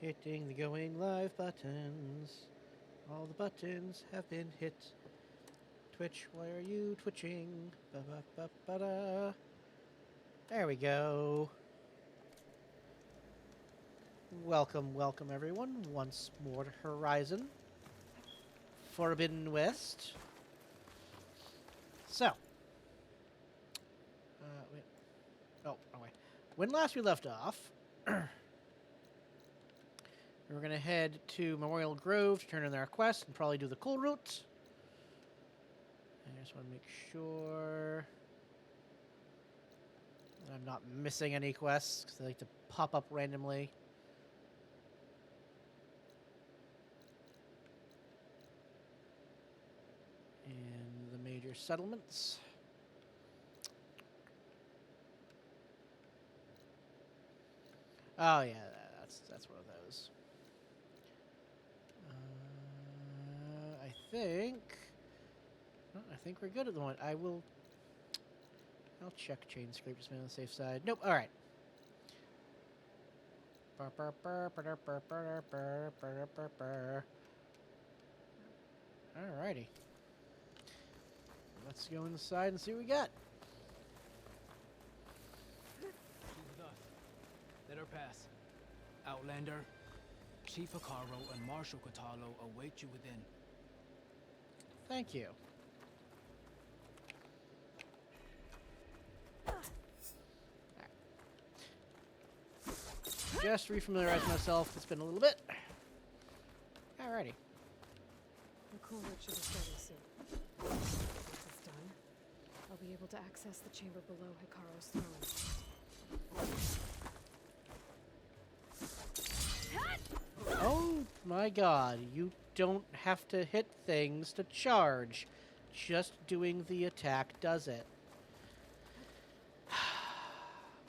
Hitting the going live buttons. All the buttons have been hit. Twitch, why are you twitching? Ba-ba-ba-ba-da. There we go. Welcome, welcome everyone, once more to Horizon Forbidden West. So, wait. Oh, wrong way. When last we left off, we're going to head to Memorial Grove to turn in our quest and probably do the Kulrut. I just want to make sure that I'm not missing any quests, because they like to pop up randomly. And the major settlements. Oh yeah, that's one of those. I think we're good at the moment. I'll check chain scrape just to be on the safe side. Nope. All right. Alrighty. Let's go inside and see what we got. She's with us. Let her pass. Outlander, Chief Hikaru and Marshal Katalo await you within. Thank you. Just refamiliarize myself. It's been a little bit. Alrighty. The Kulrut should be starting soon. Once it's done, I'll be able to access the chamber below Hikaru's throne. Oh my god, you don't have to hit things to charge. Just doing the attack does it.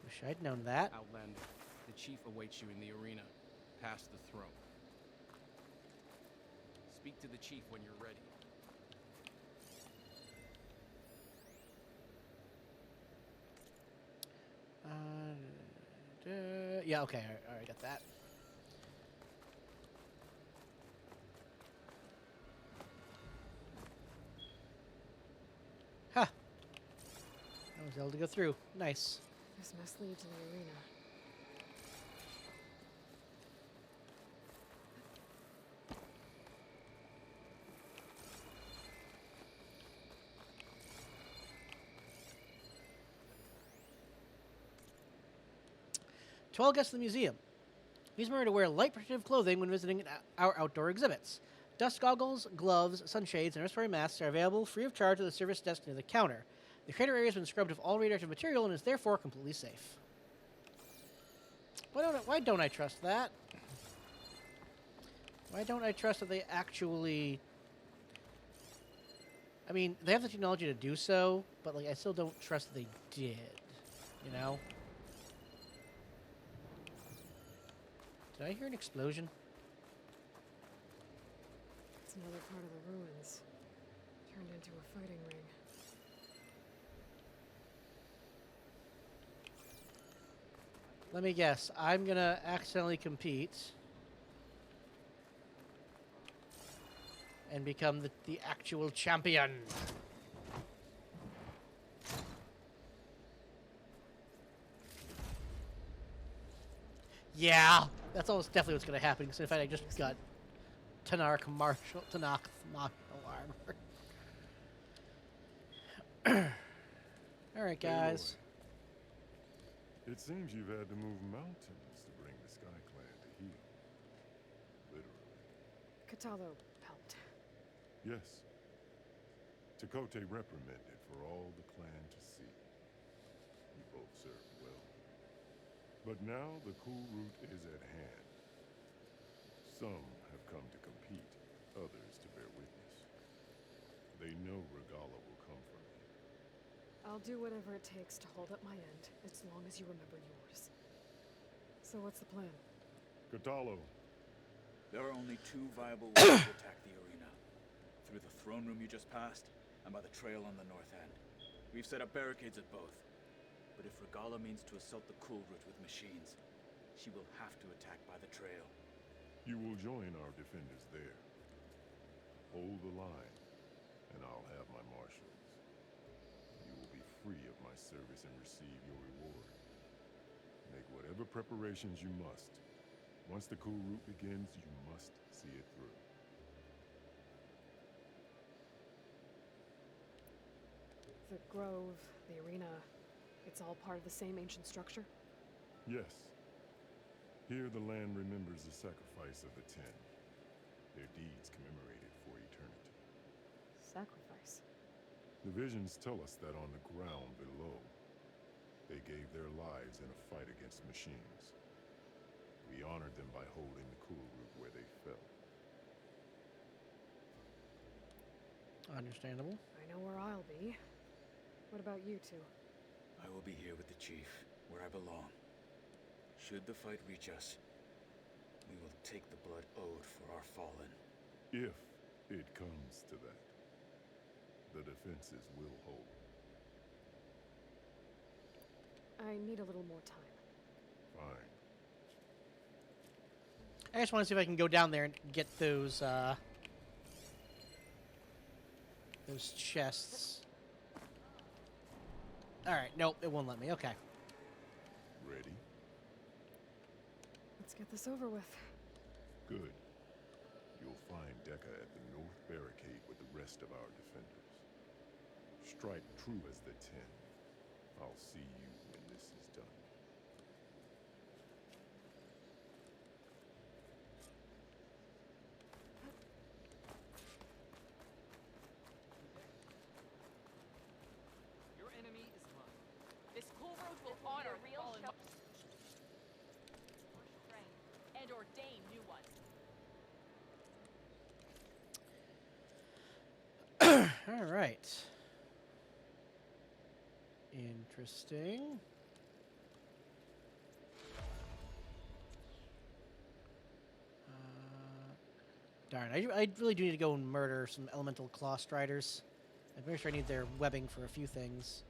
Wish I'd known that. Outlander, the chief awaits you in the arena, past the throne. Speak to the chief when you're ready. Yeah, okay, alright, got that. Ha! I was able to go through. Nice. This must lead to the arena. To all guests of the museum, please remember to wear light protective clothing when visiting our outdoor exhibits. Dust goggles, gloves, sunshades, and respiratory masks are available free of charge at the service desk near the counter. The crater area has been scrubbed of all radioactive material and is therefore completely safe. Why don't I trust that? Why don't I trust that they actually... I mean, they have the technology to do so, but like I still don't trust that they did. You know? Did I hear an explosion? It's another part of the ruins. Turned into a fighting ring. Let me guess. I'm gonna accidentally compete and become the actual champion. Yeah, that's almost definitely what's gonna happen. Because in fact, I just got Tanakh armor. All right, guys. Aloy, it seems you've had to move mountains to bring the Sky Clan to heel. Literally. Katalo helped. Yes. Tekote reprimanded for all the clan to see. You both served well. But now the Kulrut is at hand. Some have come to compete, others to bear witness. They know Regalla will come from me. I'll do whatever it takes to hold up my end, as long as you remember yours. So what's the plan? Katalo. There are only two viable ways to attack the arena. Through the throne room you just passed, and by the trail on the north end. We've set up barricades at both. But if Regalla means to assault the Kulrut with machines, she will have to attack by the trail. You will join our defenders there. Hold the line, and I'll have my marshals. You will be free of my service and receive your reward. Make whatever preparations you must. Once the Kulrut begins, you must see it through. The grove, the arena, it's all part of the same ancient structure? Yes. Here the land remembers the sacrifice of the Ten. Their deeds commemorated for eternity. Sacrifice? The visions tell us that on the ground below, they gave their lives in a fight against machines. We honored them by holding the Kulrut where they fell. Understandable. I know where I'll be. What about you two? I will be here with the chief, where I belong. Should the fight reach us, we will take the blood owed for our fallen. If it comes to that, the defenses will hold. I need a little more time. Fine. I just want to see if I can go down there and get those chests. Alright, nope, it won't let me. Okay. Ready? Let's get this over with. Good. You'll find Dekka at the north barricade with the rest of our defenders. Strike true as the Ten. I'll see you when this is done. Your enemy is mine. This Kulrut will honor real and ordain new ones. All right. Interesting. Darn, I really do need to go and murder some elemental claw striders. I'm pretty sure I need their webbing for a few things.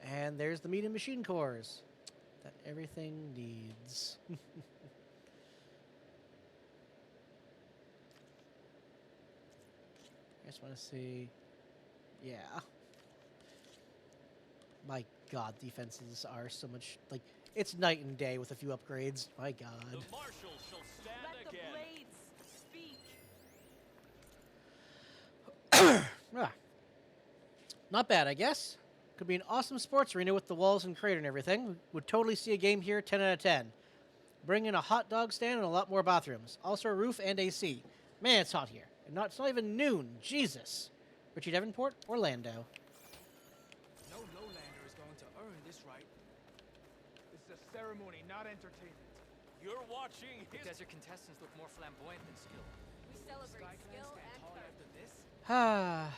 And there's the meat and machine cores that everything needs. I just want to see. Yeah. My god, defenses are so much like it's night and day with a few upgrades. My god. The marshals shall stand Let the again. blades speak. Ah. Not bad, I guess. Could be an awesome sports arena with the walls and crater and everything. Would totally see a game here 10 out of 10. Bring in a hot dog stand and a lot more bathrooms. Also a roof and AC. Man, it's hot here. And it's not even noon. Jesus. Richie Davenport, Orlando. No lowlander is going to earn this right. This is a ceremony, not entertainment. You're watching The his... desert contestants look more flamboyant than skilled. We celebrate Sky Clan skill stand and tall courage. after this? Ah,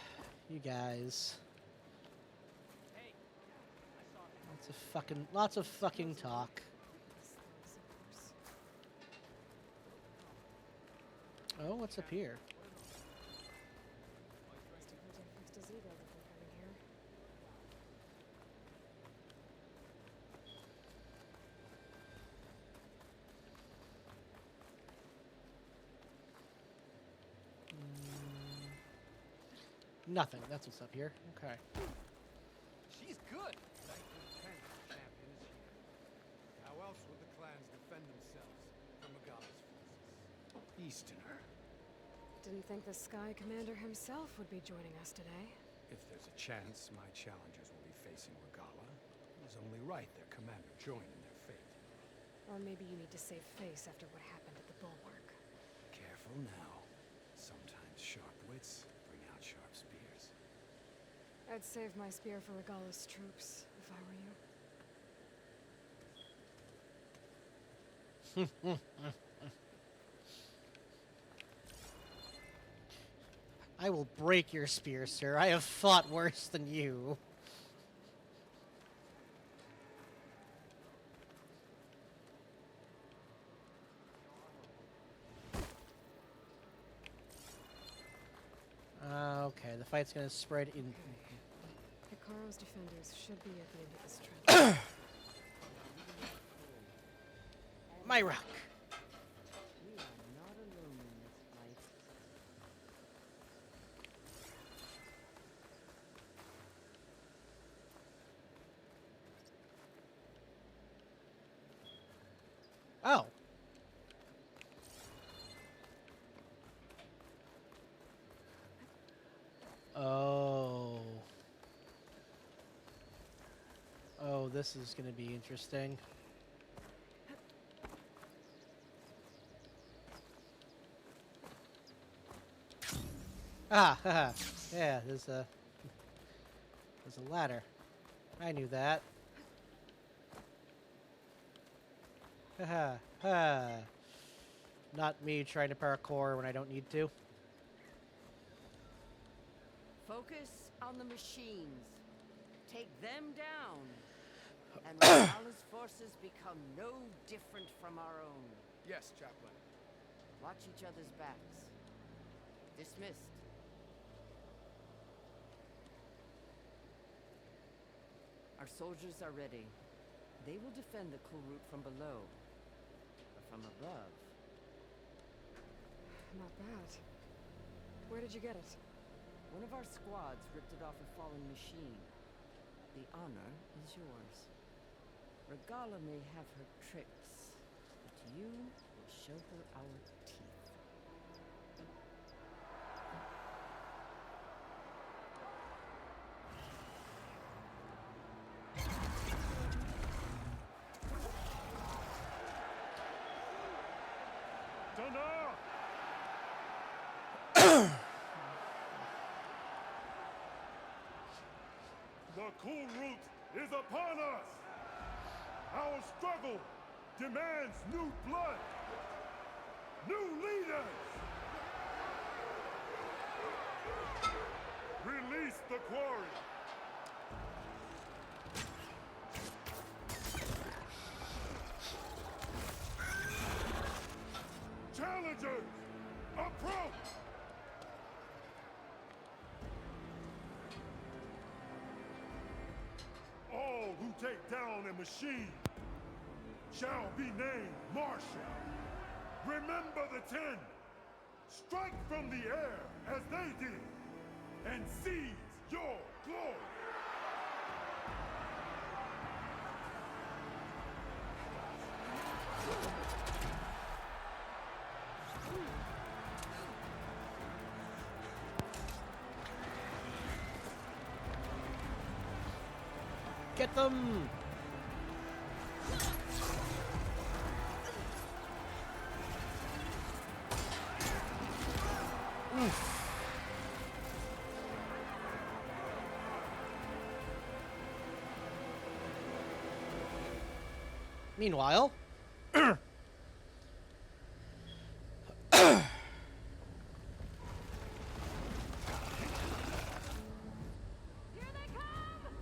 you guys. Hey, Lots of fucking talk. Oh, what's up here? Fixed a zebra before coming here. Nothing. That's what's up here. Okay. She's good. Champion is here. How else would the clans defend themselves from Magalla's forces? Easterner. Didn't think the Sky Commander himself would be joining us today. If there's a chance my challengers will be facing Regalla, it is only right their commander join in their fate. Or maybe you need to save face after what happened at the Bulwark. Careful now. Sometimes sharp wits bring out sharp spears. I'd save my spear for Regalla's troops, if I were you. I will break your spear, sir. I have fought worse than you. Okay, the fight's gonna spread in. Hikaru Pharaoh's defenders should be at the end of this trench. My rock. We are not alone in this fight. Oh. Oh. Oh, this is going to be interesting. Ah, haha. Yeah, there's a ladder. I knew that. Haha. Ha. Not me trying to parkour when I don't need to. Focus on the machines. Take them down. And Regalla's forces become no different from our own. Yes, Chaplain. Watch each other's backs. Dismissed. Our soldiers are ready. They will defend the Kulrut from below. But from above, Not bad. Where did you get it? one of our squads ripped it off a fallen machine. The honor is yours. Regalla may have her tricks, but you will show her our teeth. Dana! The Kulrut is upon us! Our struggle demands new blood! New leaders! Release the quarry! Challengers, approach! All who take down a machine shall be named Marshal. Remember the 10. Strike from the air as they did, and seize your glory. Get them! Oof. Meanwhile,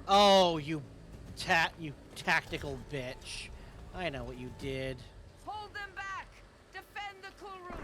oh, you tactical bitch. I know what you did. Hold them back! Defend the Kulrut!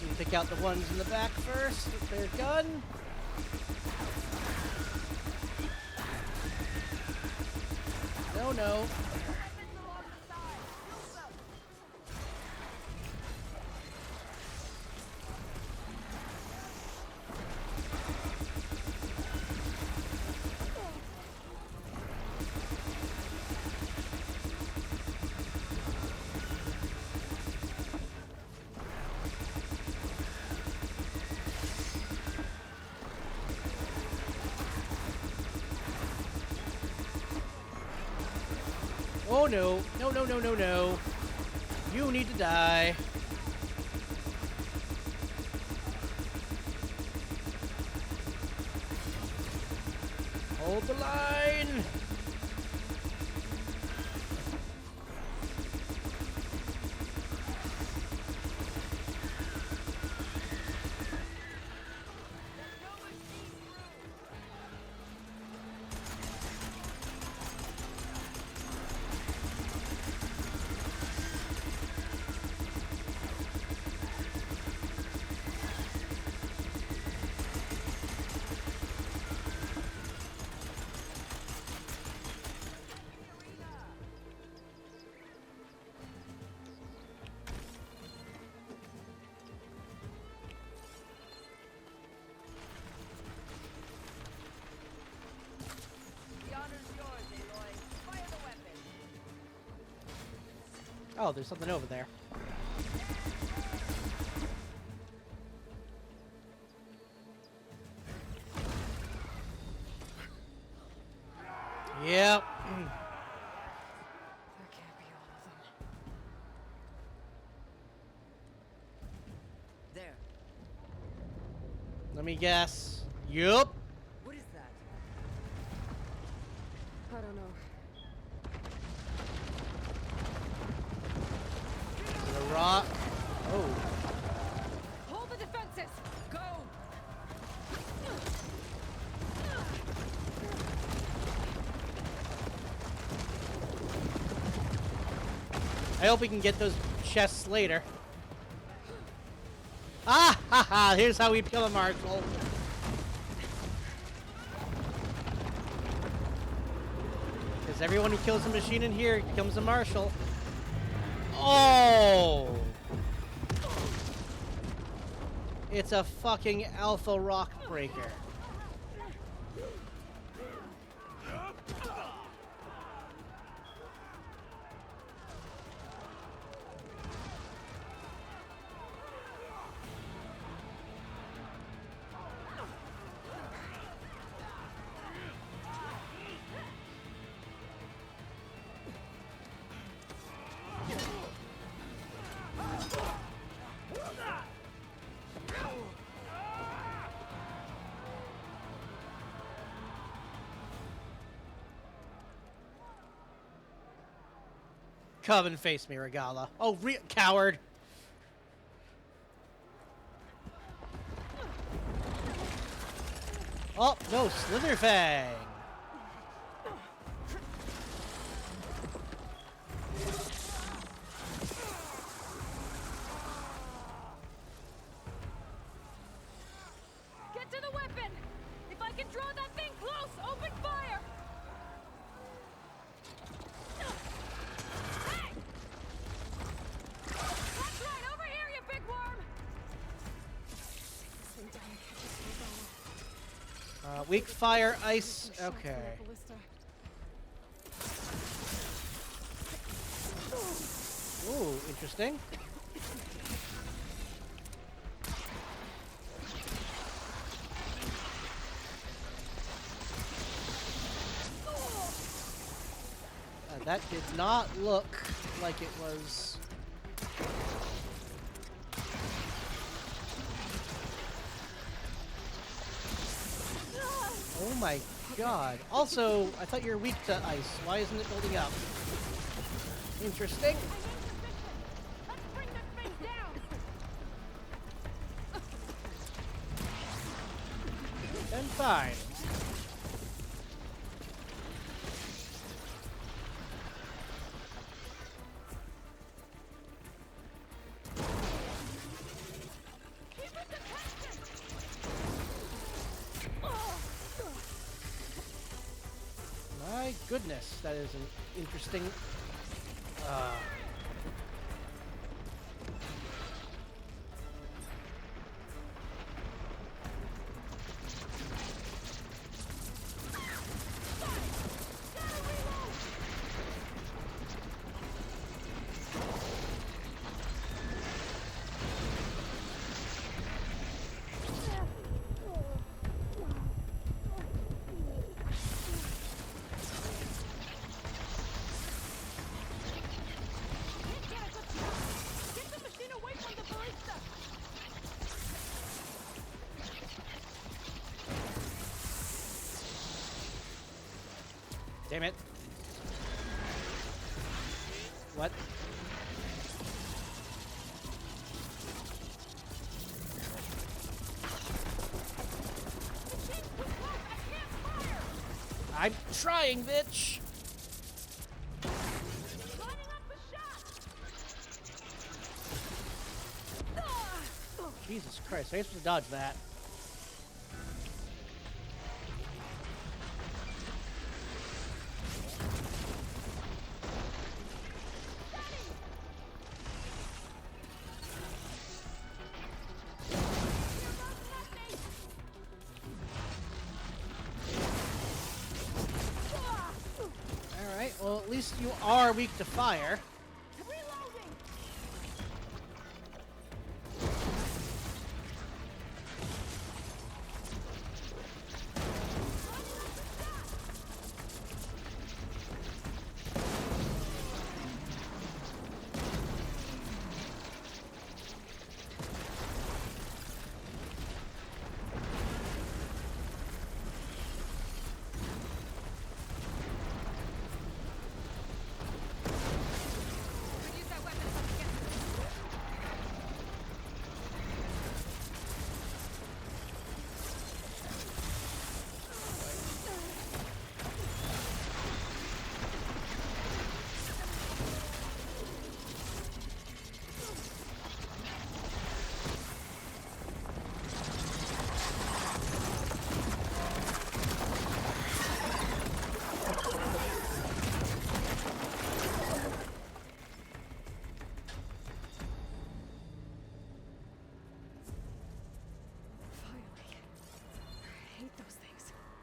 You pick out the ones in the back first with their gun. No, no. Oh no. No, no, no, no, no. You need to die. Hold the line. Oh, there's something over there. Yep. That can't be all of them. There. Let me guess. Yup. What is that? I don't know. The rock. Oh. Hold the defenses! Go! I hope we can get those chests later. Ah ha ha! Here's how we kill a marshal. Because everyone who kills a machine in here becomes a marshal. Oh! It's a fucking alpha rock breaker. Come and face me, Regala. Oh, coward! Oh, no, Slitherfang! Get to the weapon! If I can draw that thing close, open fire! Hey! That's right, over here, you big worm! This thing down and catch us for a while. Weak fire, ice. Shot from Okay. that ballista. Ooh, interesting. That did not look like it was. Oh my god. Also, I thought you were weak to ice. Why isn't it building up? Interesting. Let's bring this thing down! Then fine. My goodness, that is an interesting. Damn it. What? I'm trying, bitch! Jesus Christ, I supposed to dodge that. Alright, well at least you are weak to fire.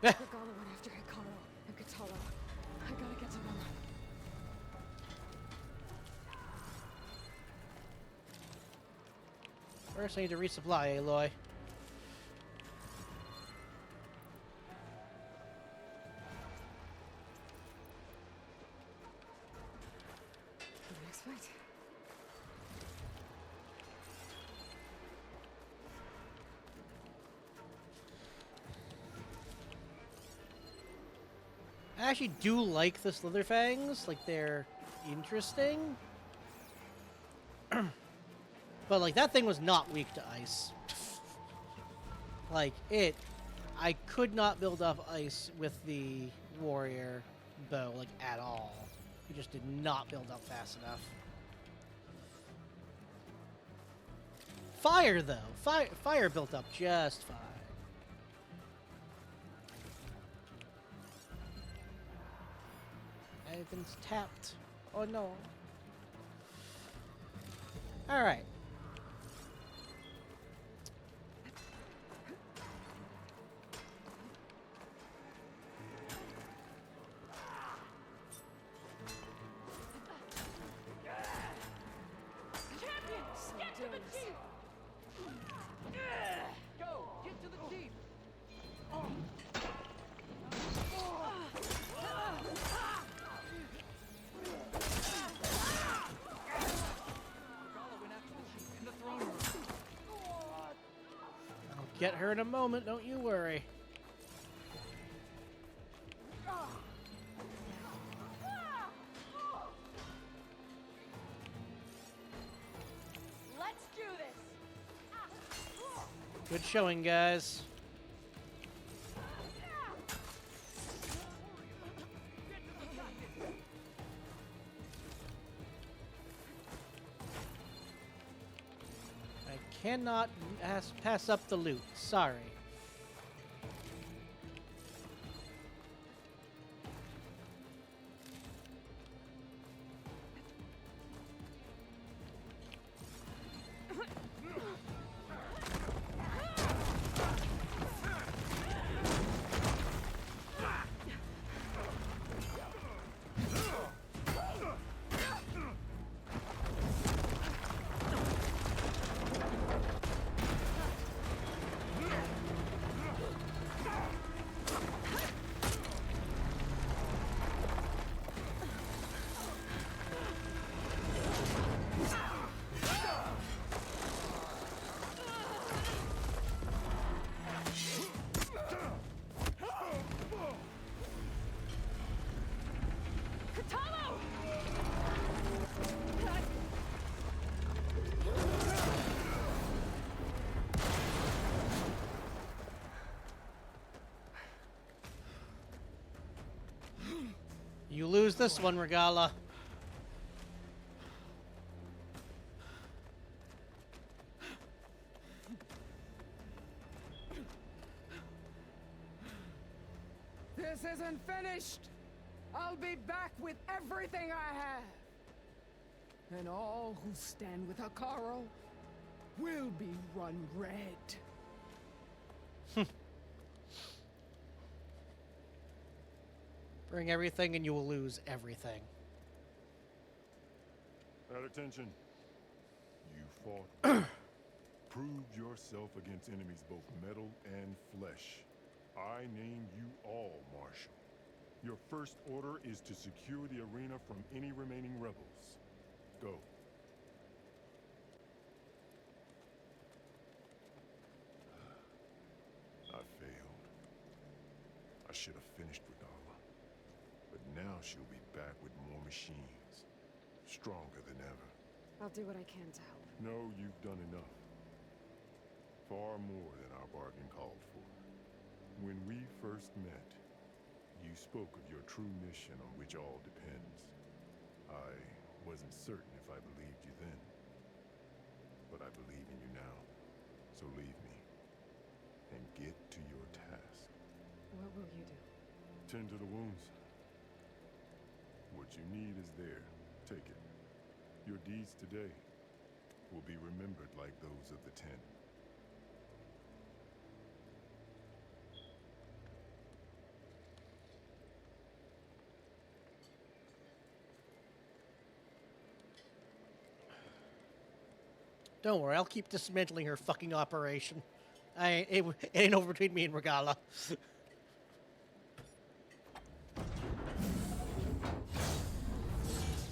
Regala went after Hikaru and Katalo. I gotta get to them. First, I need to resupply, Aloy. The next fight. I actually do like the Slitherfangs. Like, they're interesting. But, like, that thing was not weak to ice. Like, I could not build up ice with the warrior bow, like, at all. It just did not build up fast enough. Fire, though. Fire built up just fine. Everything's tapped. Oh, no. Alright. Get her in a moment, don't you worry. Let's do this. Good showing, guys. Cannot pass up the loot. Sorry. You lose this one, Regala. This isn't finished! I'll be back with everything I have! And all who stand with Akaro will be run red. Bring everything and you will lose everything. At attention. You fought. Proved yourself against enemies both metal and flesh. I name you all, Marshal. Your first order is to secure the arena from any remaining rebels. Go. I failed. I should have finished Regala. But now she'll be back with more machines. Stronger than ever. I'll do what I can to help. No, you've done enough. Far more than our bargain called for. When we first met, you spoke of your true mission on which all depends. I wasn't certain if I believed you then. But I believe in you now. So leave me. And get to your task. What will you do? Tend to the wounds. What you need is there. Take it. Your deeds today will be remembered like those of the 10. Don't worry, I'll keep dismantling her fucking operation. It ain't over between me and Regala. This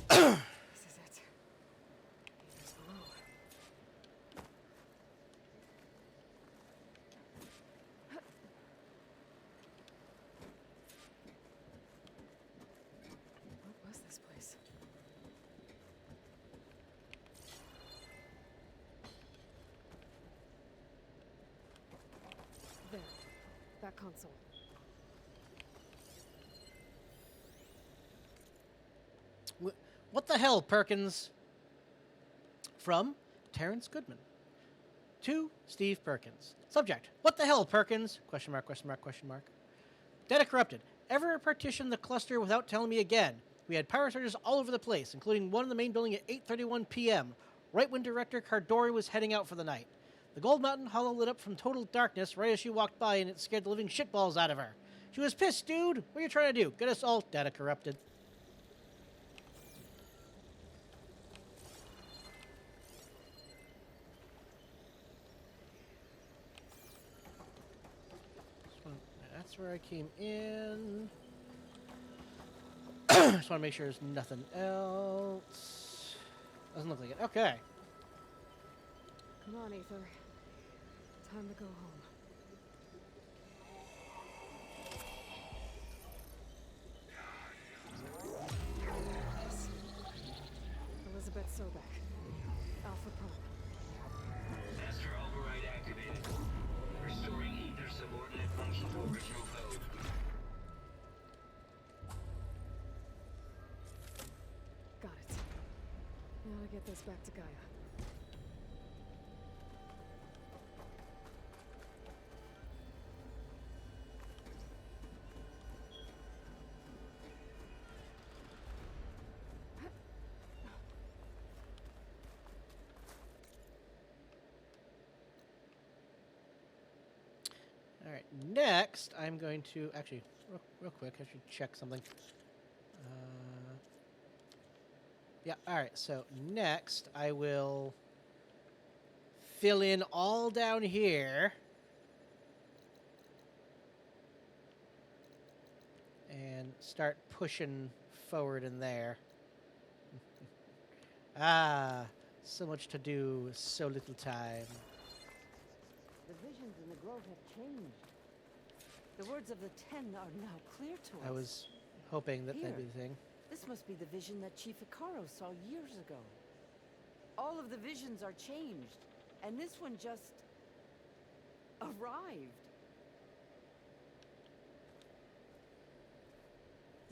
is it. Gators below. What was this place? There. That console. What the hell, Perkins? From Terrence Goodman. To Steve Perkins. Subject: What the hell, Perkins? Question mark, question mark, question mark. Data corrupted. Ever partition the cluster without telling me again? We had power surges all over the place, including one in the main building at 8:31 p.m., right when Director Cardori was heading out for the night. The Gold Mountain Hollow lit up from total darkness right as she walked by, and it scared the living shitballs out of her. She was pissed, dude. What are you trying to do? Get us all data corrupted. That's where I came in. Just want to make sure there's nothing else. Doesn't look like it. Okay. Come on, Aether. Time to go home. Elizabeth Sobek. Alpha Prime. Master override activated. Restoring ether subordinate function to original code. Got it. Now to get this back to Gaia. All right. Next, I'm going to actually real quick. I should check something. Yeah. All right. So next, I will fill in all down here, and start pushing forward in there. So much to do, so little time. The visions in the grove have changed. The words of the 10 are now clear to us. I was hoping that that'd be the thing. This must be the vision that Chief Akaro saw years ago. All of the visions are changed, and this one just arrived.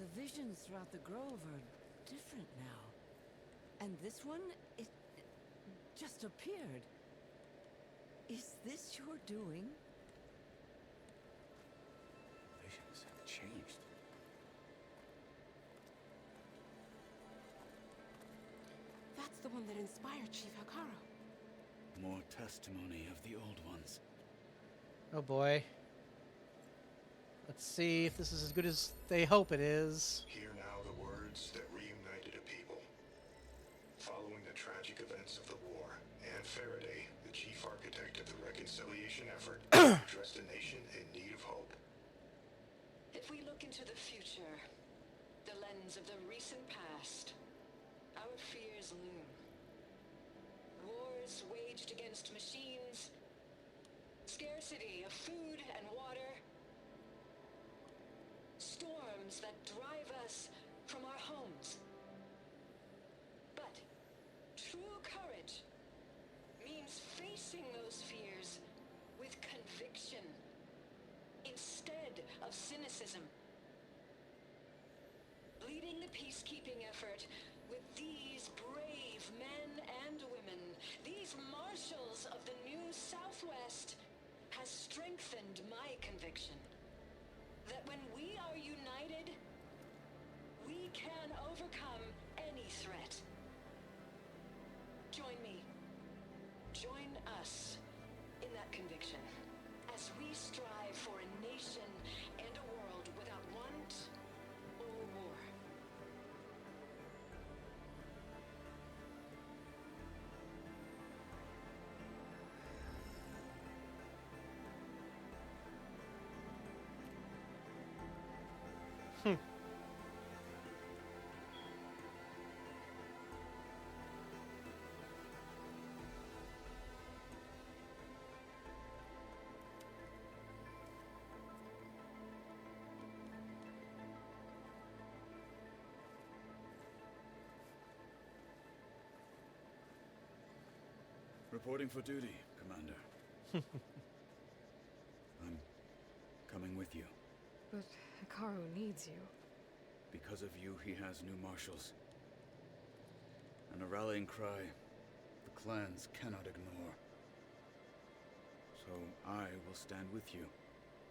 The visions throughout the grove are different now. And this one, it just appeared. Is this your doing? Visions have changed. That's the one that inspired Chief Hikaru. More testimony of the old ones. Oh boy. Let's see if this is as good as they hope it is. Hear now the words that reunited a people. Following the tragic events of the war, Anne Faraday, the chief architect of the reconciliation effort, addressed a nation in need of hope. If we look into the future, the lens of the recent past, our fears loom. Wars waged against machines, scarcity of food and water, storms that drive us from our homes. But true courage means facing those fears with conviction instead of cynicism. Leading the peacekeeping effort with these brave men and women, these marshals of the new Southwest, has strengthened my conviction that when we are united, we can overcome any threat. Join me. Join us in that conviction as we strive for a nation and a world without want or war. Reporting for duty, Commander. I'm coming with you. But Hikaru needs you. Because of you, he has new marshals. And a rallying cry the clans cannot ignore. So I will stand with you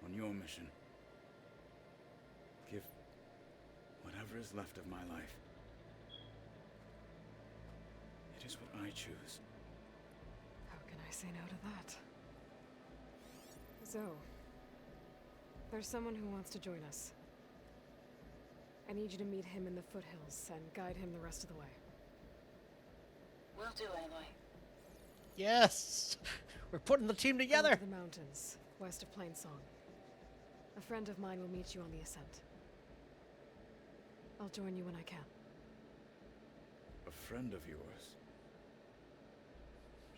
on your mission. Give whatever is left of my life. It is what I choose. How can I say no to that? Zoe, there's someone who wants to join us. I need you to meet him in the foothills and guide him the rest of the way. Will do, Aloy. Yes! We're putting the team together! Go to the mountains, west of Plainsong. A friend of mine will meet you on the ascent. I'll join you when I can. A friend of yours.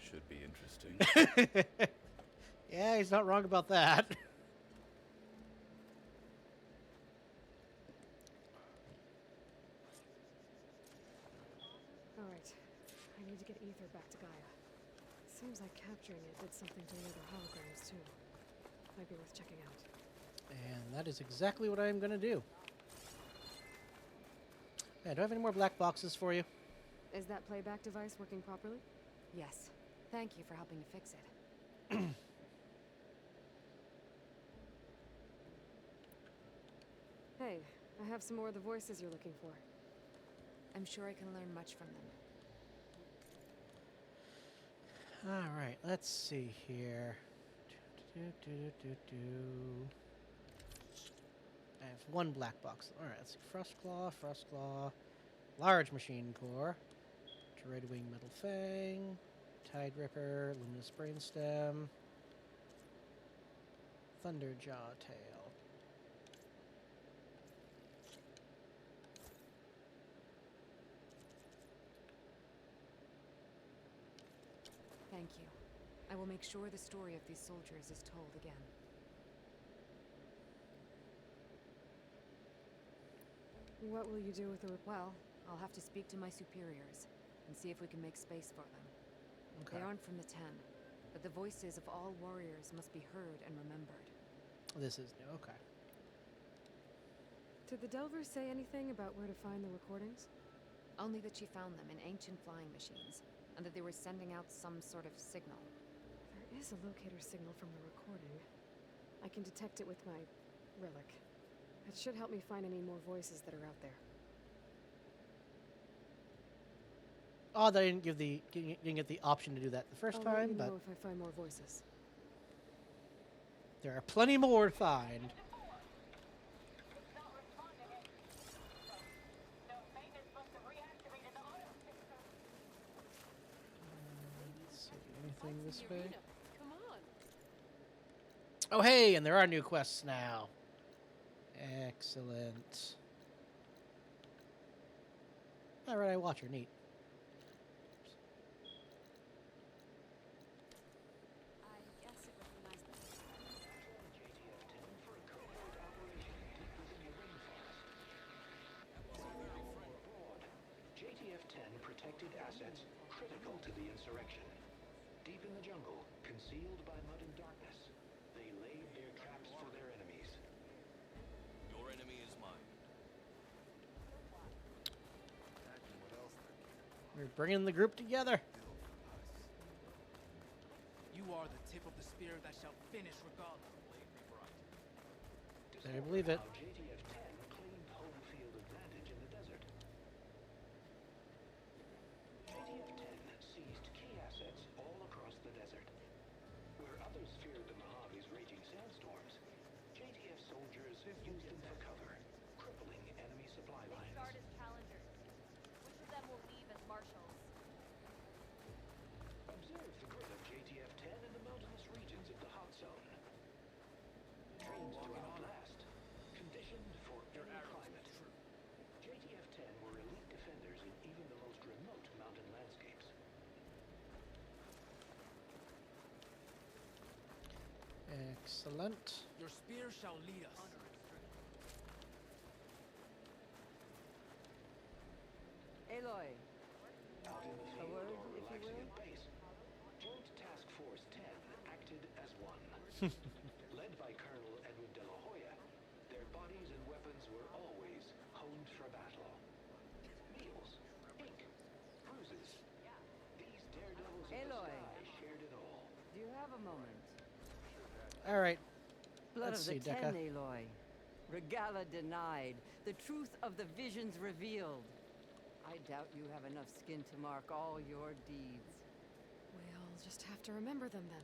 Should be interesting. Yeah, he's not wrong about that. Alright. I need to get Ether back to Gaia. Seems like capturing it did something to the other holograms, too. Might be worth checking out. And that is exactly what I'm going to do. Yeah, do I have any more black boxes for you? Is that playback device working properly? Yes. Thank you for helping to fix it. Hey, I have some more of the voices you're looking for. I'm sure I can learn much from them. Alright, let's see here. I have one black box. Alright, let's see. Frostclaw, Large Machine Core, Dreadwing Metal Fang, Tide Ripper, Luminous Brainstem, Thunderjaw Tail. Thank you. I will make sure the story of these soldiers is told again. What will you do with the Well, I'll have to speak to my superiors and see if we can make space for them. Okay. They aren't from the Ten, but the voices of all warriors must be heard and remembered. This is new. Okay. Did the Delvers say anything about where to find the recordings? Only that she found them in ancient flying machines, and that they were sending out some sort of signal. There is a locator signal from the recording. I can detect it with my relic. It should help me find any more voices that are out there. Oh, they didn't get the option to do that the 1st I'll time, let you but know if I find more voices. there are plenty more to find. Let's see, anything this way? Come on. Oh, hey, and there are new quests now. Excellent. All right, I watch her. Neat. I guess it would be nice JTF-10 protected assets critical to the insurrection. Deep in the jungle, concealed by mud and darkness, they laid their traps for their enemies. Your enemy is mine. We're bringing the group together. You are the tip of the spear that shall finish Regalla. I believe it. How JTF-10 claimed home field advantage in the desert. JTF-10 seized key assets all across the desert. Where others feared the Mojave's raging sandstorms, JTF soldiers used them for cover, crippling enemy supply They lines. start as challengers. Which of them will leave as marshals? Observe the grit of JTF-10 in the mountainous regions of the hot zone. Trained to outlast, conditioned for any climate. JTF-10 were elite defenders in even the most remote mountain landscapes. Excellent. Your spear shall lead us. Aloy, Out in the a field word, or if you relaxing will? at base, Joint Task Force 10 acted as one. Led by Colonel Edward de la Hoya, their bodies and weapons were always honed for battle. Meals, ink, bruises. These daredevils of the Aloy. sky shared it all. Do you have a moment? All right. Blood Let's of the see, Ten, Decca. Aloy. Regalla denied. The truth of the visions revealed. I doubt you have enough skin to mark all your deeds. We'll just have to remember them then.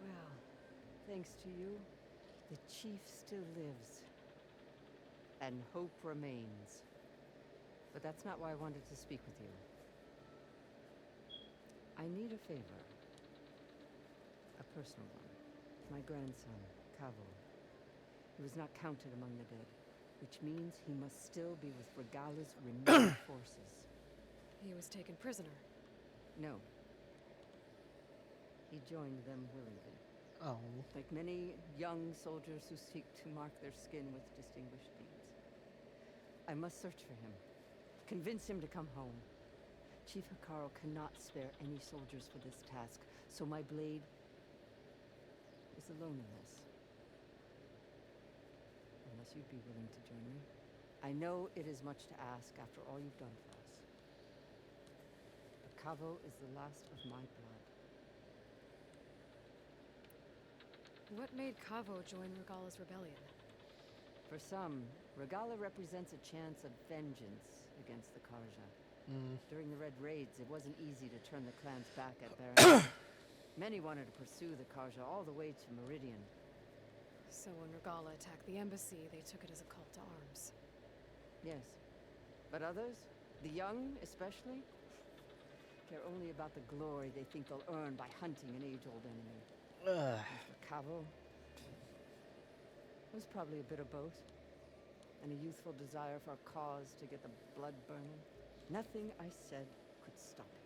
Well, thanks to you, the chief still lives. And hope remains. But that's not why I wanted to speak with you. I need a favor. A personal one. My grandson, Cavo. He was not counted among the dead, which means he must still be with Regalla's remaining forces. He was taken prisoner. No. He joined them willingly. Oh. Like many young soldiers who seek to mark their skin with distinguished deeds. I must search for him. Convince him to come home. Chief Hikaru cannot spare any soldiers for this task, so my blade is alone in this. Unless you'd be willing to join me. I know it is much to ask after all you've done for us. But Cavo is the last of my blood. What made Cavo join Regalla's rebellion? For some, Regalla represents a chance of vengeance against the Karja. During the Red Raids, it wasn't easy to turn the clans back at Baron. Many wanted to pursue the Karja all the way to Meridian. So when Regalla attacked the embassy, they took it as a call to arms. Yes. But others, the young especially, care only about the glory they think they'll earn by hunting an age-old enemy. Ugh. And for Cavo, it was probably a bit of both. And a youthful desire for a cause to get the blood burning. Nothing I said could stop him.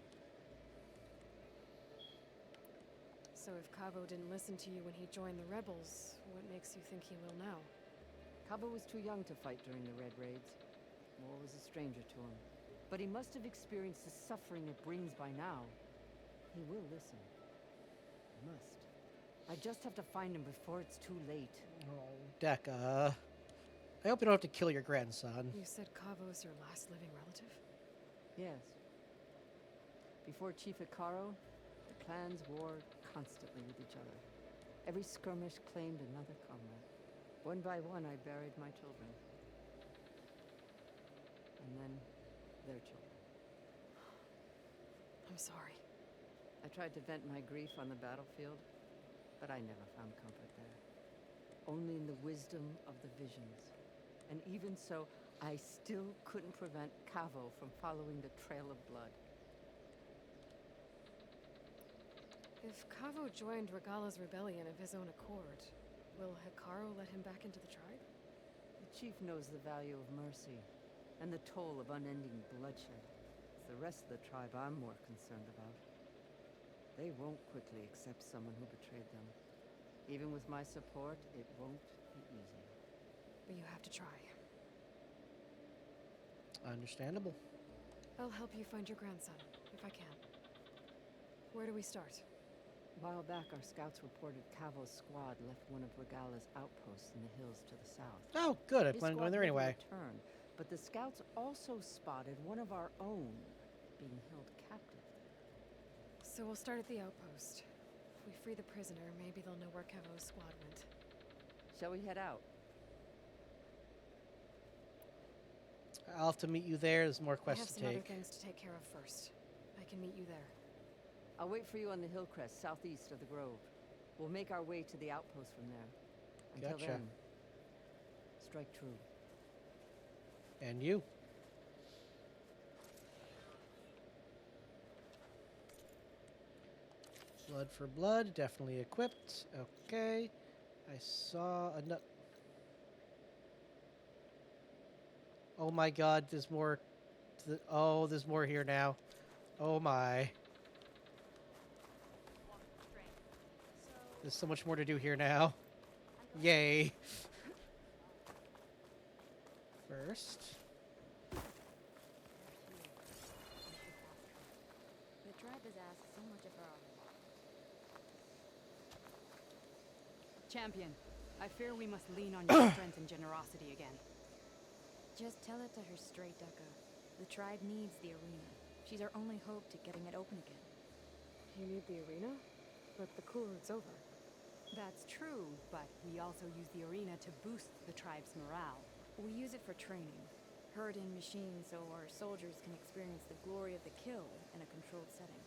So if Cavo didn't listen to you when he joined the rebels, what makes you think he will now? Cavo was too young to fight during the Red Raids. War was a stranger to him. But he must have experienced the suffering it brings by now. He will listen. He must. I just have to find him before it's too late. Oh, Decca. I hope you don't have to kill your grandson. You said Kavo is your last living relative? Yes. Before Chief Hikaru, the clans warred constantly with each other. Every skirmish claimed another comrade. One by one, I buried my children. And then their children. I'm sorry. I tried to vent my grief on the battlefield, but I never found comfort there. Only in the wisdom of the visions. And even so, I still couldn't prevent Kavo from following the trail of blood. If Kavo joined Regalla's rebellion of his own accord, will Hikaru let him back into the tribe? The chief knows the value of mercy, and the toll of unending bloodshed. It's the rest of the tribe I'm more concerned about. They won't quickly accept someone who betrayed them. Even with my support, it won't be easy. But you have to try. Understandable. I'll help you find your grandson, if I can. Where do we start? A while back, our scouts reported Kavo's squad left one of Regalla's outposts in the hills to the south. Oh, good. I His plan on squad going there never anyway. returned, but the scouts also spotted one of our own being held captive. So we'll start at the outpost. If we free the prisoner, maybe they'll know where Kavo's squad went. Shall we head out? I'll have to meet you there. There's more I have quests to some other take. things to take care of first. I can meet you there. I'll wait for you on the hill crest southeast of the grove. We'll make our way to the outpost from there. Until Gotcha. then, strike true. And you. Blood for blood, definitely equipped. Okay. I saw a nut. Oh my god, there's more. Oh, there's more here now. Oh my. There's so much more to do here now. Yay. First. The tribe has asked so much of her already. Champion, I fear we must lean on your strength and generosity again. Just tell it to her straight, Decca. The tribe needs the arena. She's our only hope to getting it open again. You need the arena? But the Kulrut's over. That's true, but we also use the arena to boost the tribe's morale. We use it for training. Herd in machines so our soldiers can experience the glory of the kill in a controlled setting.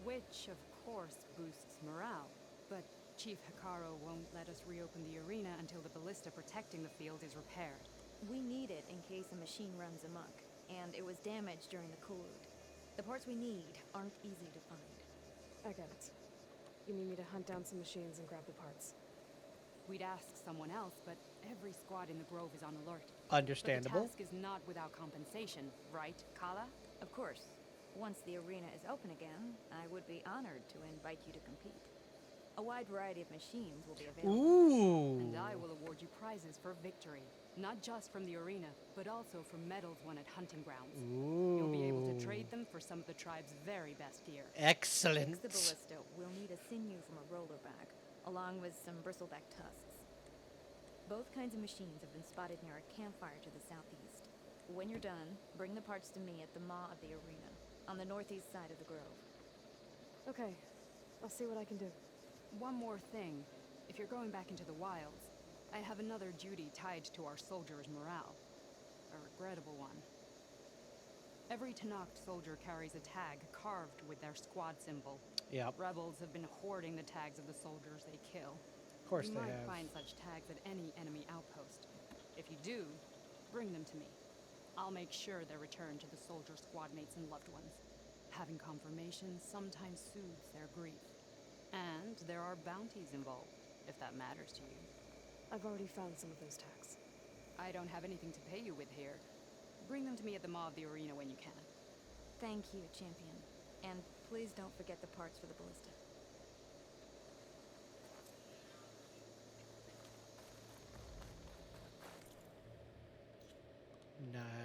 Which, of course, boosts morale. But Chief Hikaru won't let us reopen the arena until the ballista protecting the field is repaired. We need it in case a machine runs amok, and it was damaged during the Kulrut. The parts we need aren't easy to find. I get it. You need me to hunt down some machines and grab the parts. We'd ask someone else, but every squad in the grove is on alert. Understandable. But the task is not without compensation, right, Kala? Of course. Once the arena is open again, I would be honored to invite you to compete. A wide variety of machines will be available. Ooh. And I will award you prizes for victory. Not just from the arena, but also from medals won at hunting grounds. Ooh. You'll be able to trade them for some of the tribe's very best gear. Excellent. To fix the ballista, we'll need a sinew from a roller back, along with some bristleback tusks. Both kinds of machines have been spotted near a campfire to the southeast. When you're done, bring the parts to me at the maw of the arena, on the northeast side of the grove. Okay. I'll see what I can do. One more thing. If you're going back into the wilds, I have another duty tied to our soldiers' morale. A regrettable one. Every Tenakth soldier carries a tag carved with their squad symbol. Yep. Rebels have been hoarding the tags of the soldiers they kill. Of course you they might have. find such tags at any enemy outpost. If you do, bring them to me. I'll make sure they're returned to the soldier squad mates and loved ones. Having confirmation sometimes soothes their grief. And there are bounties involved, if that matters to you. I've already found some of those tags. I don't have anything to pay you with here. Bring them to me at the maw of the arena when you can. Thank you, Champion. And please don't forget the parts for the ballista.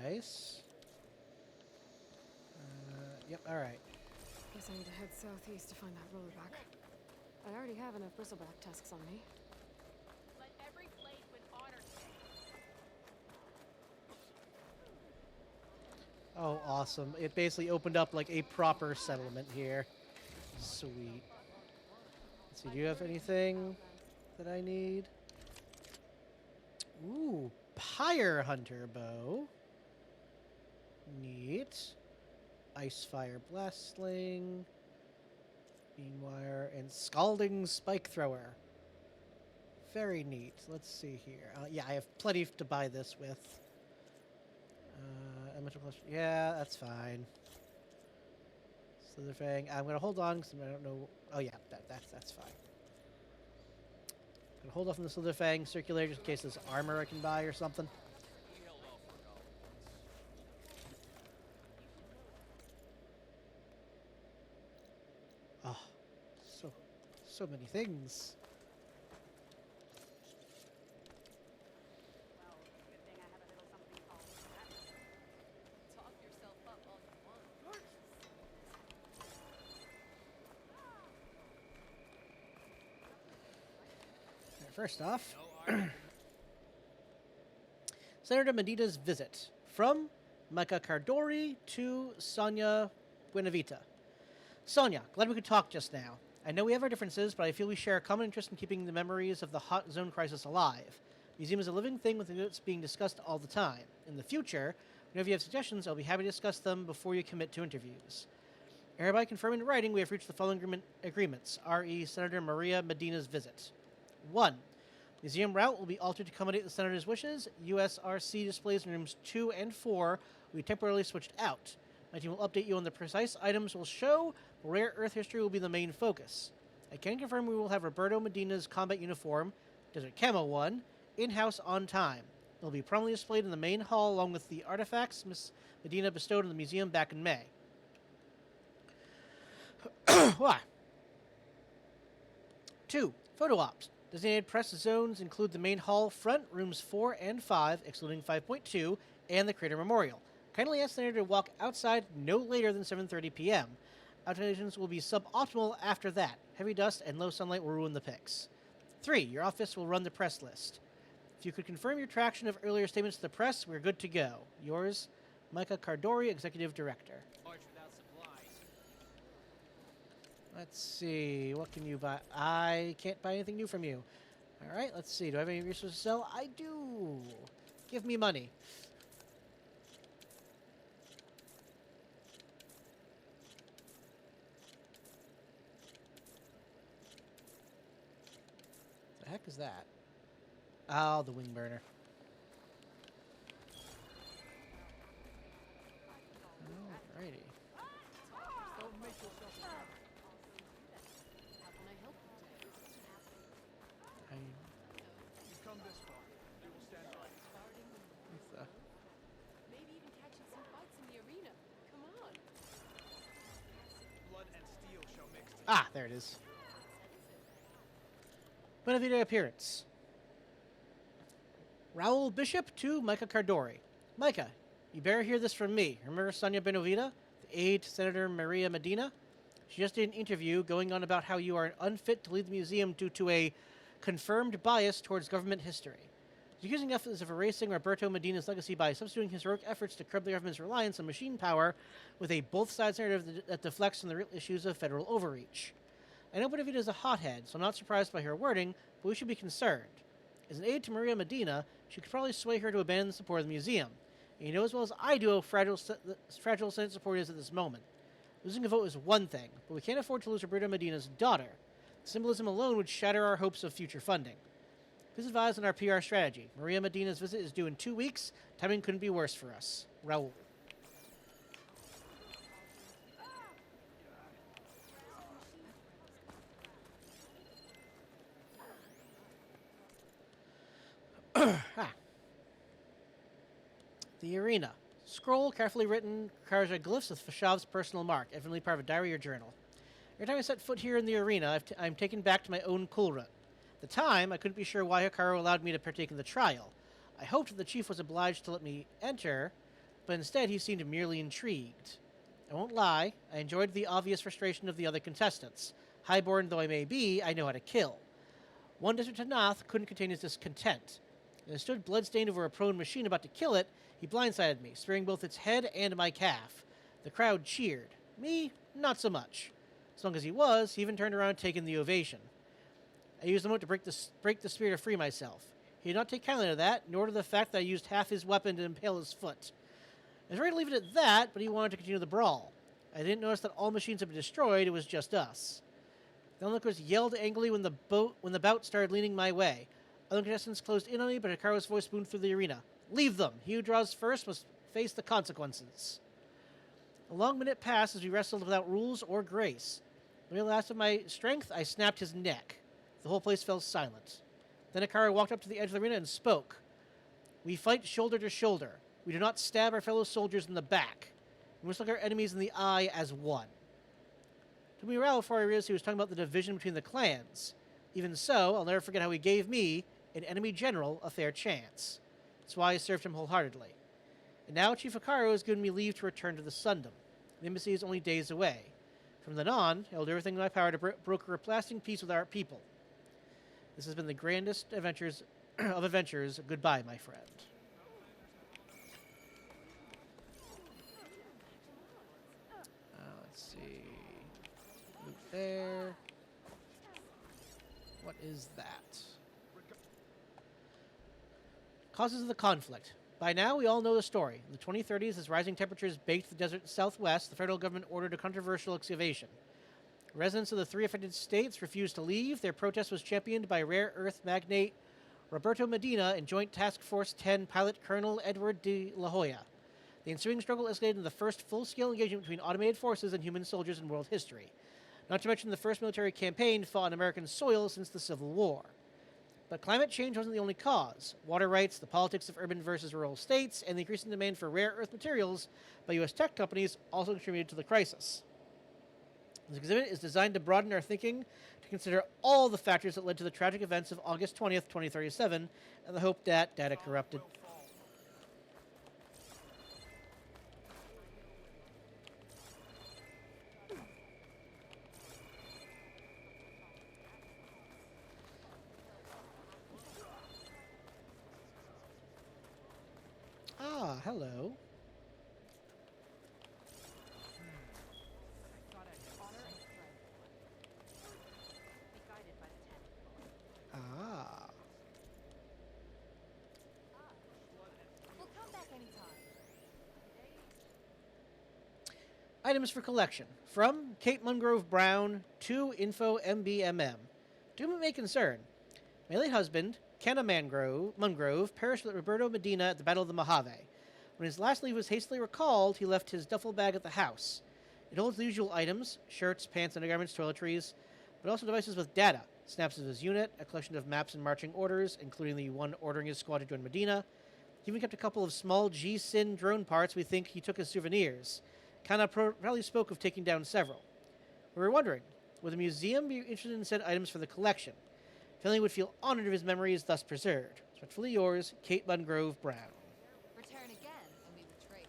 Nice. Yep, alright. Guess I need to head southeast to find that roller back. I already already have enough bristleback tusks on me. Let every blade with honor stay. Oh, awesome. It basically opened up like a proper settlement here. Sweet. Let's see, do you have anything that I need? Ooh, Pyre Hunter bow. Neat. Icefire Blast Sling. Beamwire and Scalding Spike Thrower. Very neat. Let's see here. Yeah, I have plenty to buy this with. Elemental Cluster. Yeah, that's fine. Slitherfang. I'm gonna hold on because I don't know. Oh yeah, that's fine. Gonna hold off on the Slitherfang circulator just in case there's armor I can buy or something. Oh, so many things. Talk yourself up all you want. First off, Senator Medina's visit from Micah Cardori to Sonia Buenavita. Sonia, glad we could talk just now. I know we have our differences, but I feel we share a common interest in keeping the memories of the Hot Zone crisis alive. The museum is a living thing with it's being discussed all the time. In the future, whenever you have suggestions, I'll be happy to discuss them before you commit to interviews. Hereby confirming in writing, we have reached the following agreements. R.E. Senator Maria Medina's visit. 1. Museum route will be altered to accommodate the Senator's wishes. USRC displays in rooms 2 and 4 will be temporarily switched out. My team will update you on the precise items we'll show, but rare Earth history will be the main focus. I can confirm we will have Roberto Medina's combat uniform, Desert Camo one, in-house on time. It will be prominently displayed in the main hall along with the artifacts Miss Medina bestowed on the museum back in May. Why? 2. Photo ops. Designated press zones include the main hall front, rooms 4 and 5, excluding 5.2, and the Crater Memorial. Kindly ask the Senator to walk outside no later than 7:30 p.m. Outdoors will be suboptimal after that. Heavy dust and low sunlight will ruin the pics. 3. Your office will run the press list. If you could confirm your traction of earlier statements to the press, we're good to go. Yours, Micah Cardori, Executive Director. Let's see. What can you buy? I can't buy anything new from you. All right, let's see. Do I have any resources to sell? I do. Give me money. The heck is that? Oh, the wing burner. Alrighty. Don't make yourself You come this far. We will stand by. Maybe even catching some fights in the arena. Come on. Blood and steel shall mix together. Ah, there it is. Buenavita appearance. Raoul Bishop to Micah Cardori. Micah, you better hear this from me. Remember Sonia Buenavita, the aide to Senator Maria Medina? She just did an interview going on about how you are unfit to lead the museum due to a confirmed bias towards government history. She's accusing us of erasing Roberto Medina's legacy by substituting his heroic efforts to curb the government's reliance on machine power with a both-sides narrative that deflects from the real issues of federal overreach. I know Buenavita is a hothead, so I'm not surprised by her wording, but we should be concerned. As an aide to Maria Medina, she could probably sway her to abandon the support of the museum. And you know as well as I do how fragile Senate support is at this moment. Losing a vote is one thing, but we can't afford to lose Roberto Medina's daughter. The symbolism alone would shatter our hopes of future funding. Please advise on our PR strategy. Maria Medina's visit is due in 2 weeks. Timing couldn't be worse for us. Raoul. The arena. Scroll, carefully written hieroglyphs with Fashav's personal mark, evidently part of a diary or journal. Every time I set foot here in the arena, I'm taken back to my own Kulrut. At the time, I couldn't be sure why Hikaru allowed me to partake in the trial. I hoped that the chief was obliged to let me enter, but instead he seemed merely intrigued. I won't lie, I enjoyed the obvious frustration of the other contestants. Highborn though I may be, I know how to kill. One desert Tanath couldn't contain his discontent. As I stood bloodstained over a prone machine about to kill it, he blindsided me, spearing both its head and my calf. The crowd cheered. Me, not so much. As long as he was, he even turned around and taken the ovation. I used the moment to break the spear to free myself. He did not take kindly to that, nor to the fact that I used half his weapon to impale his foot. I was ready to leave it at that, but he wanted to continue the brawl. I didn't notice that all machines had been destroyed, it was just us. The onlookers yelled angrily when the bout started leaning my way. Other contestants closed in on me, but Hikaru's voice boomed through the arena. Leave them! He who draws first must face the consequences. A long minute passed as we wrestled without rules or grace. When he last of my strength, I snapped his neck. The whole place fell silent. Then Hikaru walked up to the edge of the arena and spoke. We fight shoulder to shoulder. We do not stab our fellow soldiers in the back. We must look our enemies in the eye as one. It took me a while before I realized he was talking about the division between the clans. Even so, I'll never forget how he gave me, an enemy general, a fair chance. That's why I served him wholeheartedly. And now Chief Hikaru has given me leave to return to the Sundom. The embassy is only days away. From then on, I will do everything in my power to broker a lasting peace with our people. This has been the grandest adventures of adventures. Goodbye, my friend. Let's see. Loot there. What is that? Causes of the conflict. By now, we all know the story. In the 2030s, as rising temperatures baked the desert southwest, the federal government ordered a controversial excavation. Residents of the three affected states refused to leave. Their protest was championed by rare earth magnate Roberto Medina and Joint Task Force 10 pilot Colonel Edward de La Hoya. The ensuing struggle escalated into the first full-scale engagement between automated forces and human soldiers in world history. Not to mention the first military campaign fought on American soil since the Civil War. But climate change wasn't the only cause. Water rights, the politics of urban versus rural states, and the increasing demand for rare earth materials by U.S. tech companies also contributed to the crisis. This exhibit is designed to broaden our thinking to consider all the factors that led to the tragic events of August 20th, 2037, and the hope that data corrupted. Ah, hello. Ah. We'll come back anytime. Items for collection. From Kate Mungrove Brown to Info MBMM. To whom it may concern. My late husband, Kenna Mungrove, perished with Roberto Medina at the Battle of the Mojave. When his last leave was hastily recalled, he left his duffel bag at the house. It holds the usual items, shirts, pants, undergarments, toiletries, but also devices with data, snaps of his unit, a collection of maps and marching orders, including the one ordering his squad to join Medina. He even kept a couple of small G-Sin drone parts we think he took as souvenirs. Kana probably spoke of taking down several. We were wondering, would the museum be interested in said items for the collection? Feeling would feel honored if his memory is thus preserved. Respectfully yours, Kate Mungrove Brown. Return again, and we will trade.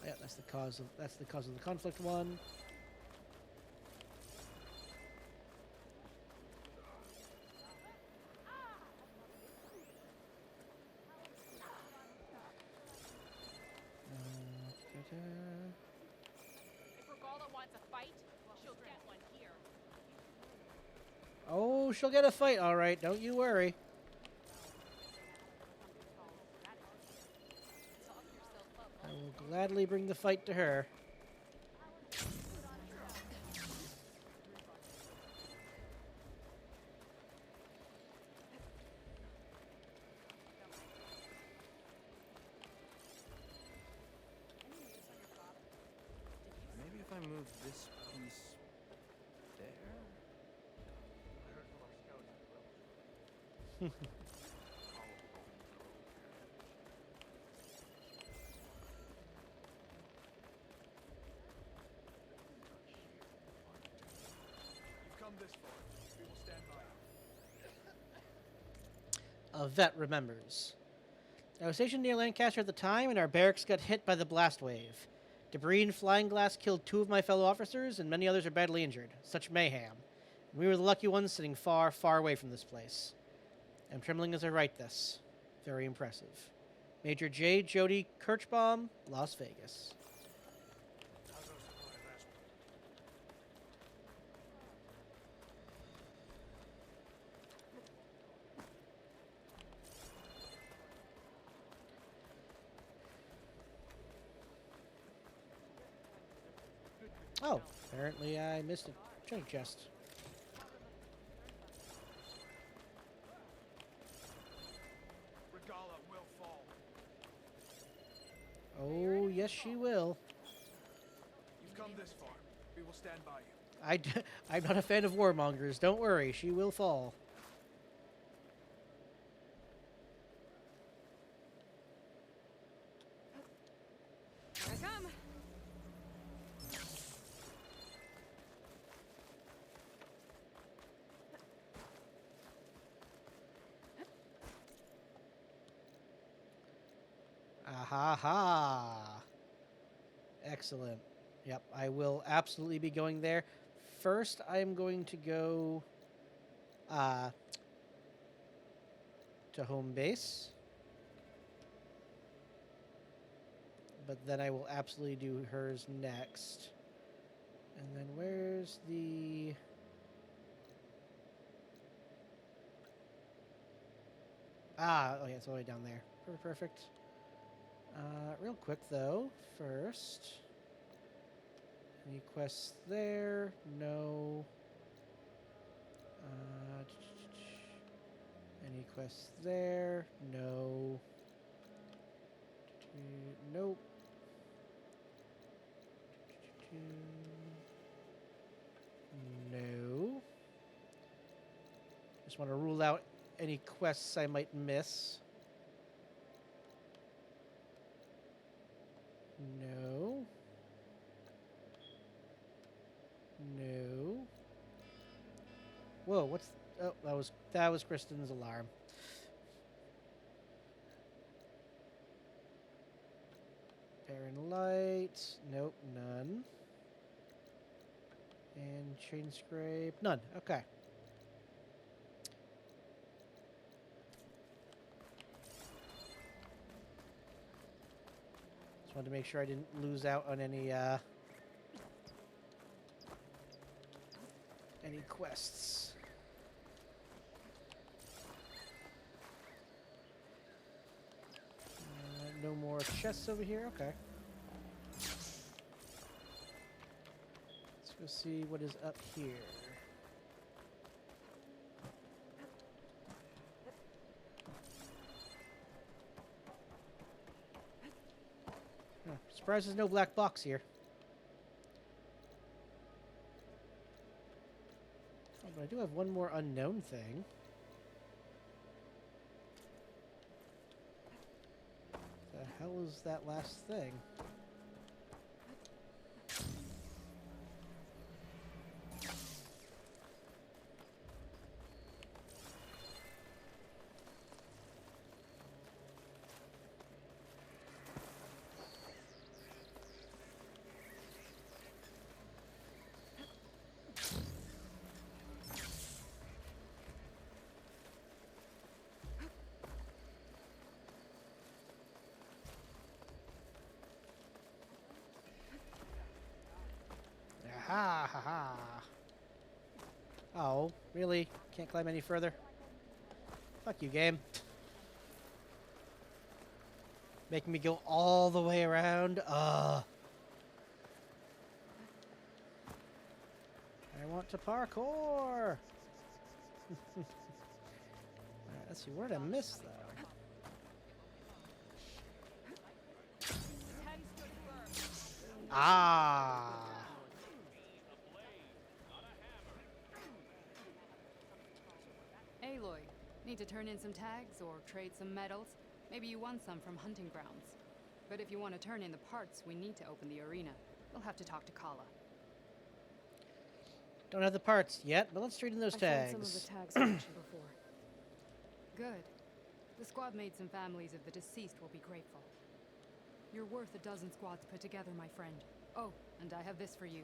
Yeah, that's the cause of the conflict one. If Regala wants a fight, she'll get one here. Oh, she'll get a fight, all right. Don't you worry. I will gladly bring the fight to her. Maybe if I move this piece there? You've come this far. We will stand by you. A vet remembers. I was stationed near Lancaster at the time, and our barracks got hit by the blast wave. Debris and flying glass killed 2 of my fellow officers, and many others are badly injured. Such mayhem. We were the lucky ones sitting far, far away from this place. I'm trembling as I write this. Very impressive. Major J. Jody Kirchbaum, Las Vegas. Oh, apparently I missed a treasure chest. Regala will fall. Oh, yes, she will. You've come this far. We will stand by you. I'm not a fan of warmongers. Don't worry, she will fall. Here I come. Aha ha. Excellent. Yep, I will absolutely be going there. First, I'm going to go to home base. But then I will absolutely do hers next. And then where's the... oh yeah, it's all the way down there. Perfect. Real quick though, first... Any quests there? No. Any quests there? No. Nope. No. Just want to rule out any quests I might miss. No. No. Whoa, what's... Oh, that was Kristen's alarm. Barren Light. Nope, none. And Chain Scrape. None. Okay. Just wanted to make sure I didn't lose out on any quests. No more chests over here. Okay. Let's go see what is up here. Surprised there's no black box here. Oh, but I do have one more unknown thing. The hell is that last thing? Ha ha ha. Oh, really? Can't climb any further? Fuck you, game. Making me go all the way around? I want to parkour! Alright, let's see, where did I miss, though? Ah! Aloy, need to turn in some tags or trade some medals? Maybe you won some from hunting grounds. But if you want to turn in the parts, we need to open the arena. We'll have to talk to Kala. Don't have the parts yet, but let's trade in those tags. I found some of the tags I mentioned before. Good. The squad mates and families of the deceased will be grateful. You're worth a dozen squads put together, my friend. Oh, and I have this for you.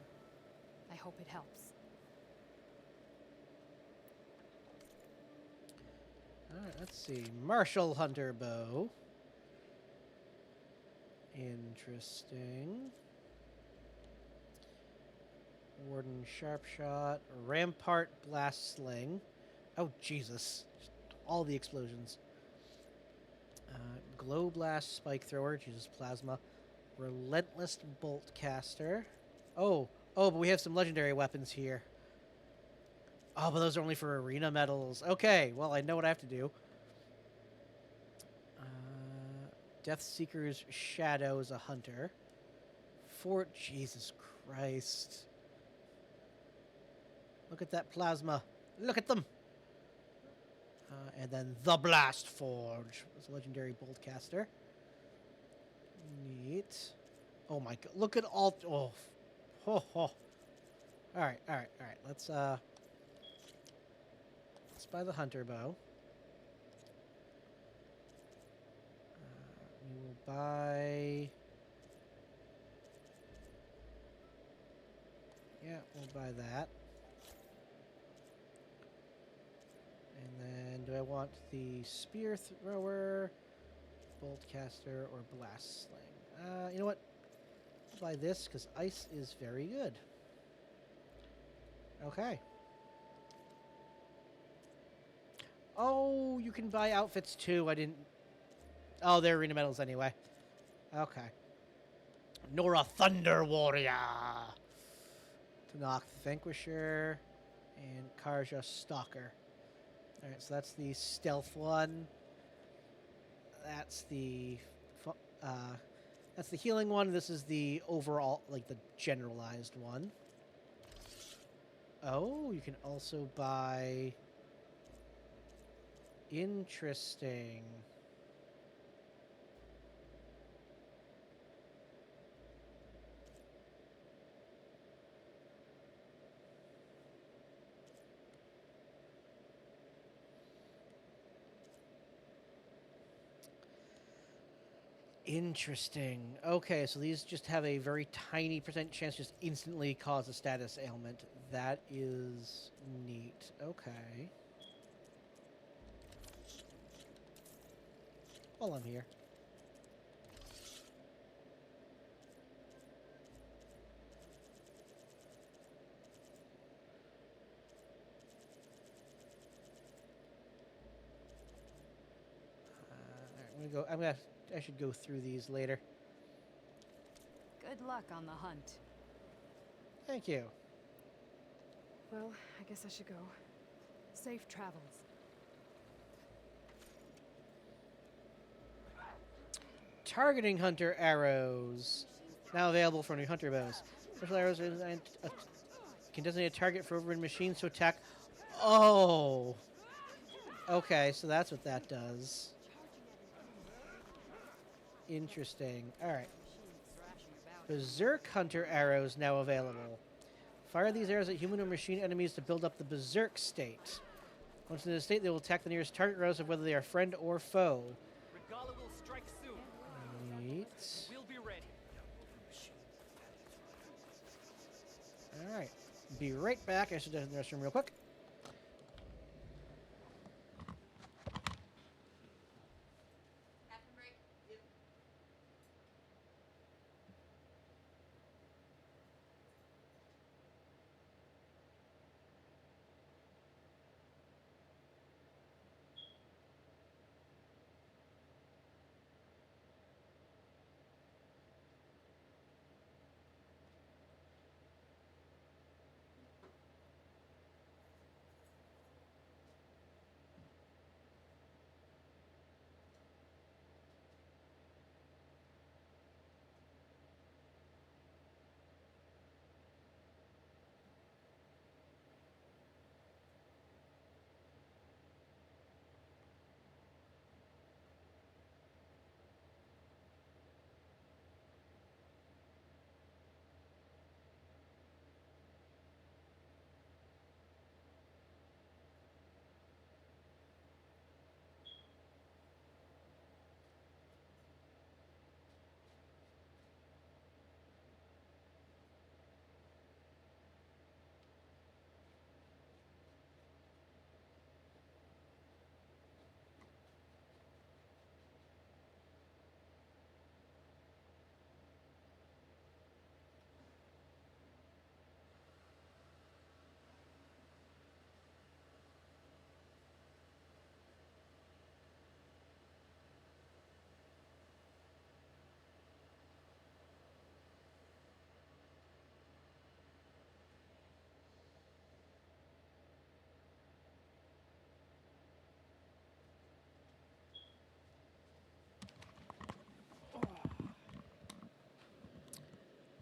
I hope it helps. Alright, let's see. Martial Hunter Bow. Interesting. Warden Sharpshot. Rampart Blast Sling. Oh, Jesus. All the explosions. Glow Blast Spike Thrower. Jesus, Plasma. Relentless Bolt Caster. Oh, but we have some legendary weapons here. Oh, but those are only for arena medals. Okay, well, I know what I have to do. Deathseeker's Shadow is a hunter. Fort, Jesus Christ. Look at that plasma. Look at them. And then the Blast Forge is a legendary bolt caster. Neat. Oh my god. Look at all. Oh. Ho, ho. Alright. Let's buy the hunter bow. We will buy. Yeah, we'll buy that. And then, do I want the spear thrower, bolt caster, or blast sling? You know what? I'll buy this because ice is very good. Okay. Oh, you can buy outfits too. I didn't. Oh, they're arena medals anyway. Okay. Nora Thunder Warrior. Tanakh Vanquisher. And Karja Stalker. Alright, so that's the stealth one. That's the healing one. This is the overall, like the generalized one. Oh, you can also buy. Interesting. Interesting. Okay, so these just have a very tiny percent chance to just instantly cause a status ailment. That is neat. Okay. While I'm here. Alright, I should go through these later. Good luck on the hunt. Thank you. Well, I guess I should go. Safe travels. Targeting hunter arrows. Now available for new hunter bows. Special arrows can designate a target for overrun machines to attack. Oh. Okay, so that's what that does. Interesting. Alright. Berserk hunter arrows now available. Fire these arrows at human or machine enemies to build up the berserk state. Once in the state, they will attack the nearest target regardless of whether they are friend or foe. Regala will strike soon. Neat. We'll be ready. Alright. Be right back. I should go to the restroom real quick.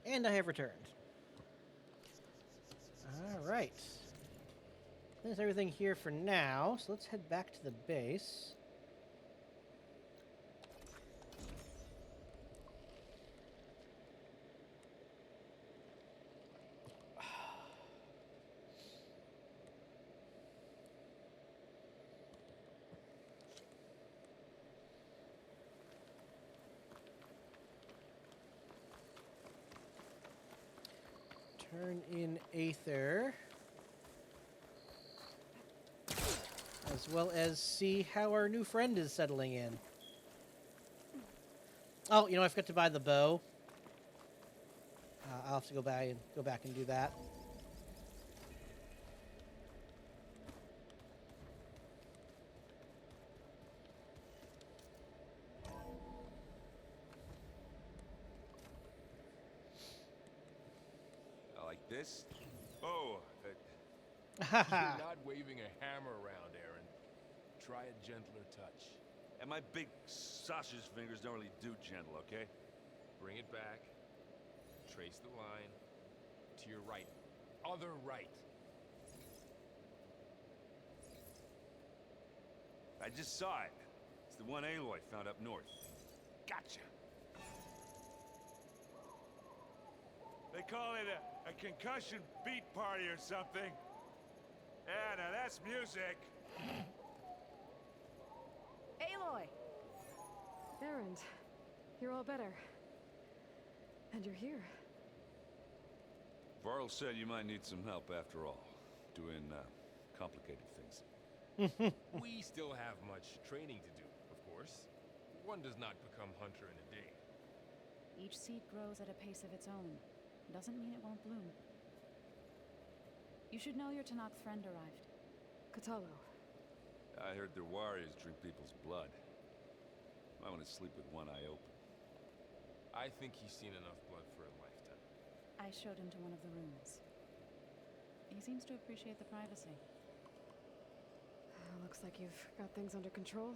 And I have returned. Alright. That's everything here for now, so let's head back to the base. Turn in Aether. As well as see how our new friend is settling in. Oh, I forgot to buy the bow. I'll have to go back and do that. Like this? Oh, You're not waving a hammer around, Aaron. Try a gentler touch. and my big sausage fingers don't really do gentle, okay? Bring it back. Trace the line. To your right. Other right. I just saw it. It's the one Aloy found up north. Gotcha. They call it a concussion beat party or something. Yeah, now that's music. Aloy! Erend, you're all better. And you're here. Varl said you might need some help after all. Doing, complicated things. We still have much training to do, of course. One does not become hunter in a day. Each seed grows at a pace of its own. Doesn't mean it won't bloom. You should know your Tanakh friend arrived. Katalo. I heard their warriors drink people's blood. I want to sleep with one eye open. I think he's seen enough blood for a lifetime. I showed him to one of the rooms. He seems to appreciate the privacy. Looks like you've got things under control.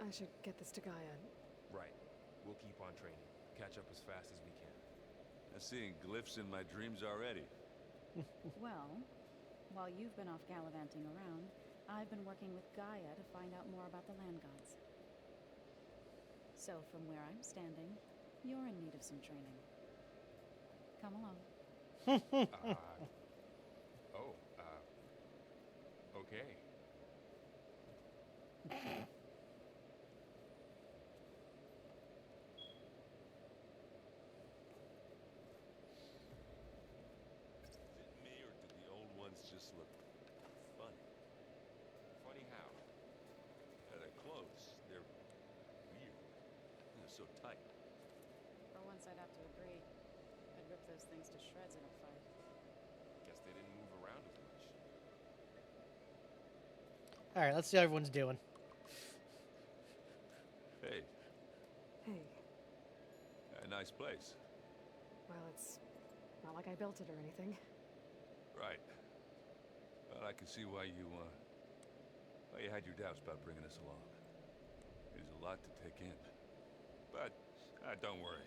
I should get this to Gaia. Right. We'll keep on training. Catch up as fast as we can. I'm seeing glyphs in my dreams already. Well, while you've been off gallivanting around, I've been working with Gaia to find out more about the land gods. So from where I'm standing, you're in need of some training. Come along. Okay. Is it me, or do the old ones just look funny? Funny how? Their clothes, they're weird. They're so tight. For once, I'd have to agree. I'd rip those things to shreds in a fight. Guess they didn't move around as much. Alright, let's see how everyone's doing. Hey, Hey. a nice place. Well, it's not like I built it or anything. Right. Well, I can see why you had your doubts about bringing us along. There's a lot to take in. But, don't worry.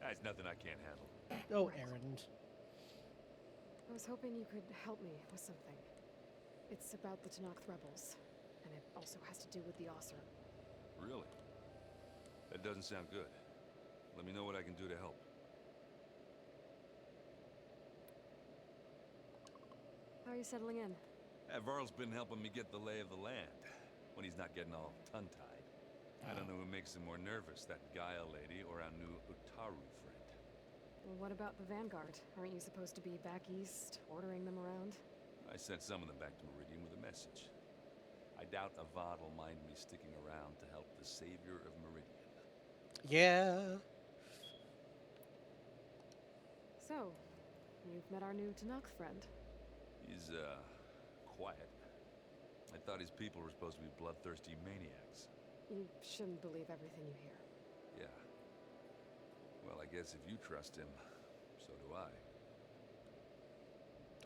That's nothing I can't handle. Oh, Erend. I was hoping you could help me with something. It's about the Tanakh rebels, and it also has to do with the Ossur. Really? That doesn't sound good. Let me know what I can do to help. How are you settling in? Varl's been helping me get the lay of the land, when he's not getting all tongue-tied. I don't know who makes him more nervous, that Gaia lady or our new Utaru friend. Well, what about the Vanguard? Aren't you supposed to be back east, ordering them around? I sent some of them back to Meridian with a message. I doubt Avad will mind me sticking around to help the savior of Meridian. Yeah. So, you've met our new Tanakh friend. He's, quiet. I thought his people were supposed to be bloodthirsty maniacs. You shouldn't believe everything you hear. Yeah. Well, I guess if you trust him, so do I.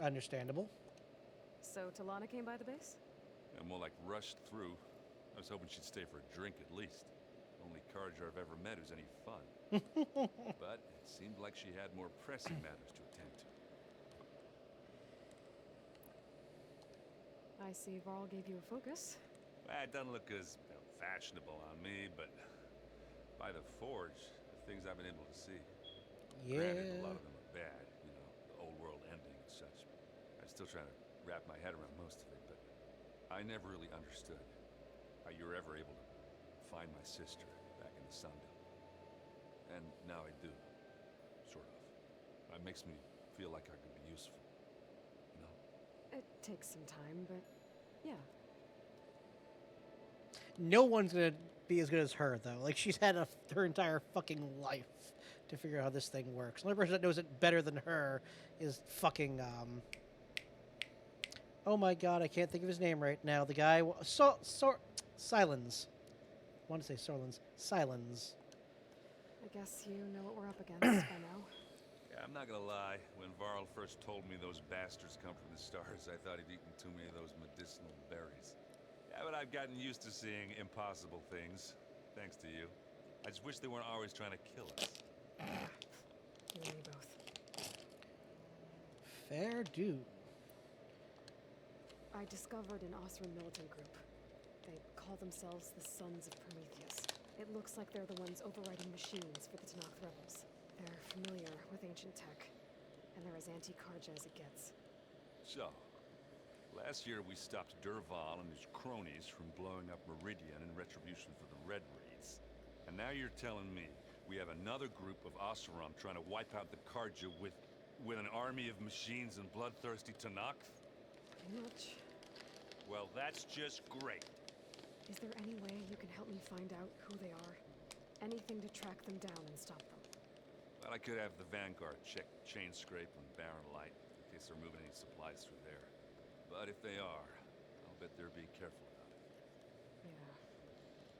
Understandable. So, Talana came by the base? I'm more like rushed through. I was hoping she'd stay for a drink at least. Only Carja I've ever met who's any fun. But it seemed like she had more pressing matters to attend to. I see Varl gave you a focus. Well, it doesn't look as fashionable on me, but by the Forge, the things I've been able to see. Yeah. Granted, a lot of them are bad, you know, the old world ending and such. I'm still trying to wrap my head around most of it, but I never really understood how you were ever able to find my sister back in the Sundom. And now I do, sort of. It makes me feel like I could be useful, you know? It takes some time, but yeah. No one's gonna be as good as her, though. Like, she's had her entire fucking life to figure out how this thing works. The only person that knows it better than her is fucking, oh my god, I can't think of his name right now. The guy, Silence. I want to say Sorlins. Silence. I guess you know what we're up against by now. Yeah, I'm not gonna lie. When Varl first told me those bastards come from the stars, I thought he'd eaten too many of those medicinal berries. Yeah, but I've gotten used to seeing impossible things, thanks to you. I just wish they weren't always trying to kill us. You and me both. Fair dude. I discovered an Osran militant group. They call themselves the Sons of Prometheus. It looks like they're the ones overriding machines for the Tanakh rebels. They're familiar with ancient tech, and they're as anti-Carja as it gets. So, last year we stopped Durval and his cronies from blowing up Meridian in retribution for the Red Raids. And now you're telling me we have another group of Oseram trying to wipe out the Carja with an army of machines and bloodthirsty Tanakh? Pretty much. Well, that's just great. Is there any way you can help me find out who they are? Anything to track them down and stop them. Well, I could have the Vanguard check Chain Scrape and Barren Light in case they're moving any supplies through there. But if they are, I'll bet they're being careful about it. Yeah.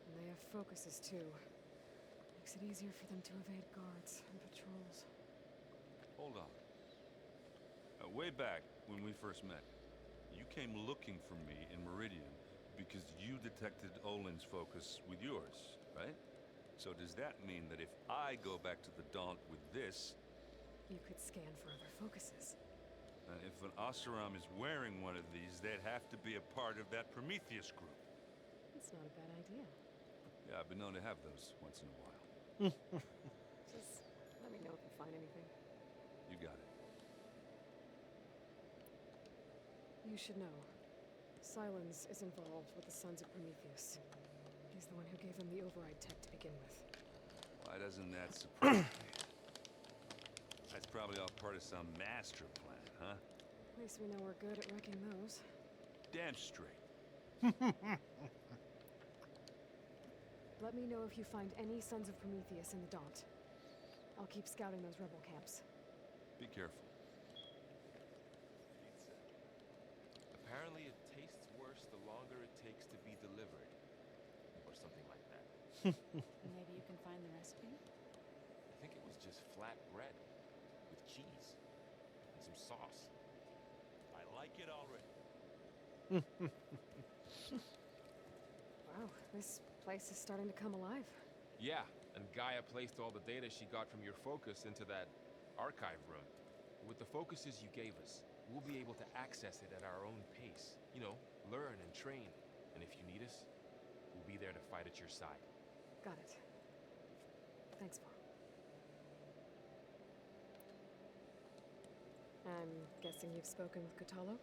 And they have focuses, too. Makes it easier for them to evade guards and patrols. Hold on. Way back, when we first met, you came looking for me in Meridian because you detected Olin's focus with yours, right? So does that mean that if I go back to the Daunt with this... You could scan for other focuses. if an Oseram is wearing one of these, they'd have to be a part of that Prometheus group. It's not a bad idea. Yeah, I've been known to have those once in a while. Just let me know if you find anything. You got it. You should know. Silence is involved with the Sons of Prometheus. He's the one who gave them the override tech to begin with. Why doesn't that surprise me? That's probably all part of some master plan, huh? At least we know we're good at wrecking those. Damn straight. Let me know if you find any Sons of Prometheus in the Daunt. I'll keep scouting those rebel camps. Be careful. Apparently it tastes worse the longer it takes to be delivered. Or something like that. Maybe you can find the recipe? I think it was just flat bread with cheese and some sauce. I like it already. Wow, this place is starting to come alive. Yeah, and Gaia placed all the data she got from your focus into that archive room. With the focuses you gave us, we'll be able to access it at our own pace. You know, learn and train. And if you need us, we'll be there to fight at your side. Got it. Thanks, Mom. I'm guessing you've spoken with Kotallo?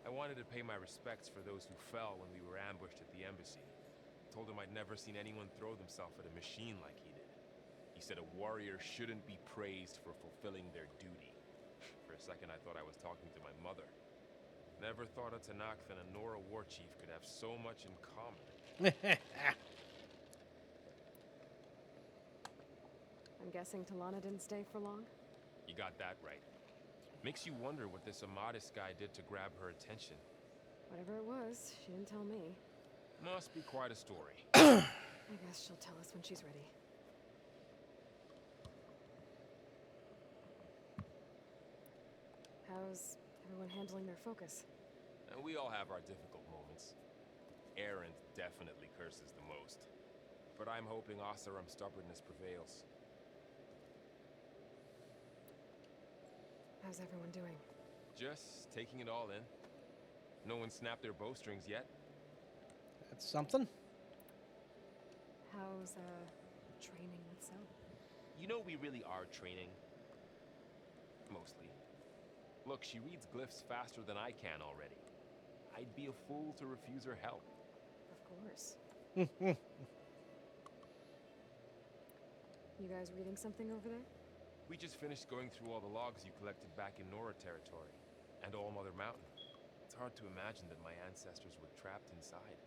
I wanted to pay my respects for those who fell when we were ambushed at the embassy. Told him I'd never seen anyone throw themselves at a machine like he did. He said a warrior shouldn't be praised for fulfilling their duty. For a second I thought I was talking to my mother. Never thought a Tanakh and a Nora war chief could have so much in common. I'm guessing Talana didn't stay for long? You got that right. Makes you wonder what this Amadis guy did to grab her attention. Whatever it was, she didn't tell me. Must be quite a story. I guess she'll tell us when she's ready. How's everyone handling their focus? And we all have our difficult moments. Erend definitely curses the most. but I'm hoping Oseram's stubbornness prevails. How's everyone doing? Just taking it all in. No one snapped their bowstrings yet. That's something. How's, training with Cell? You know we really are training. Mostly. Look, she reads glyphs faster than I can already. I'd be a fool to refuse her help. Of course. You guys reading something over there? We just finished going through all the logs you collected back in Nora territory, and All Mother Mountain. It's hard to imagine that my ancestors were trapped inside,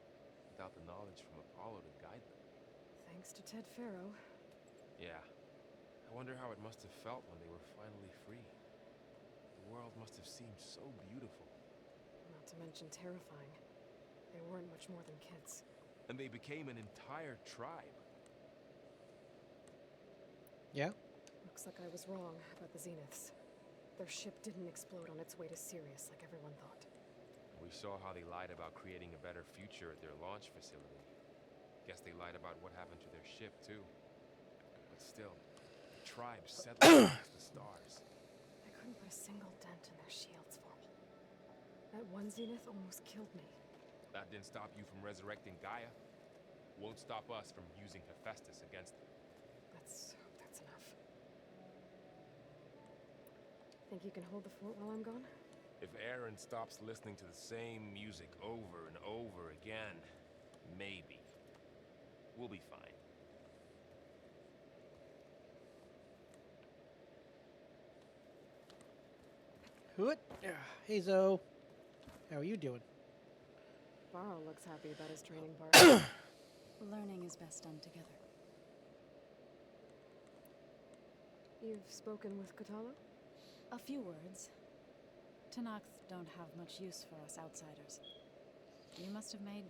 without the knowledge from Apollo to guide them. Thanks to Ted Faro. Yeah. I wonder how it must have felt when they were finally free. The world must have seemed so beautiful. Not to mention terrifying. They weren't much more than kids. And they became an entire tribe. Yeah? Looks like I was wrong about the Zeniths. Their ship didn't explode on its way to Sirius like everyone thought. We saw how they lied about creating a better future at their launch facility. Guess they lied about what happened to their ship, too. But still, the tribe settled against the stars. I couldn't put a single dent in their shields for me. That one Zenith almost killed me. That didn't stop you from resurrecting Gaia. Won't stop us from using Hephaestus against them. That's enough. Think you can hold the fort while I'm gone? If Aaron stops listening to the same music over and over again, maybe. We'll be fine. Hoot. Hey, Zoe. How are you doing? Varl looks happy about his training part. Learning is best done together. You've spoken with Katalo? A few words. Tanakh don't have much use for us outsiders. You must have made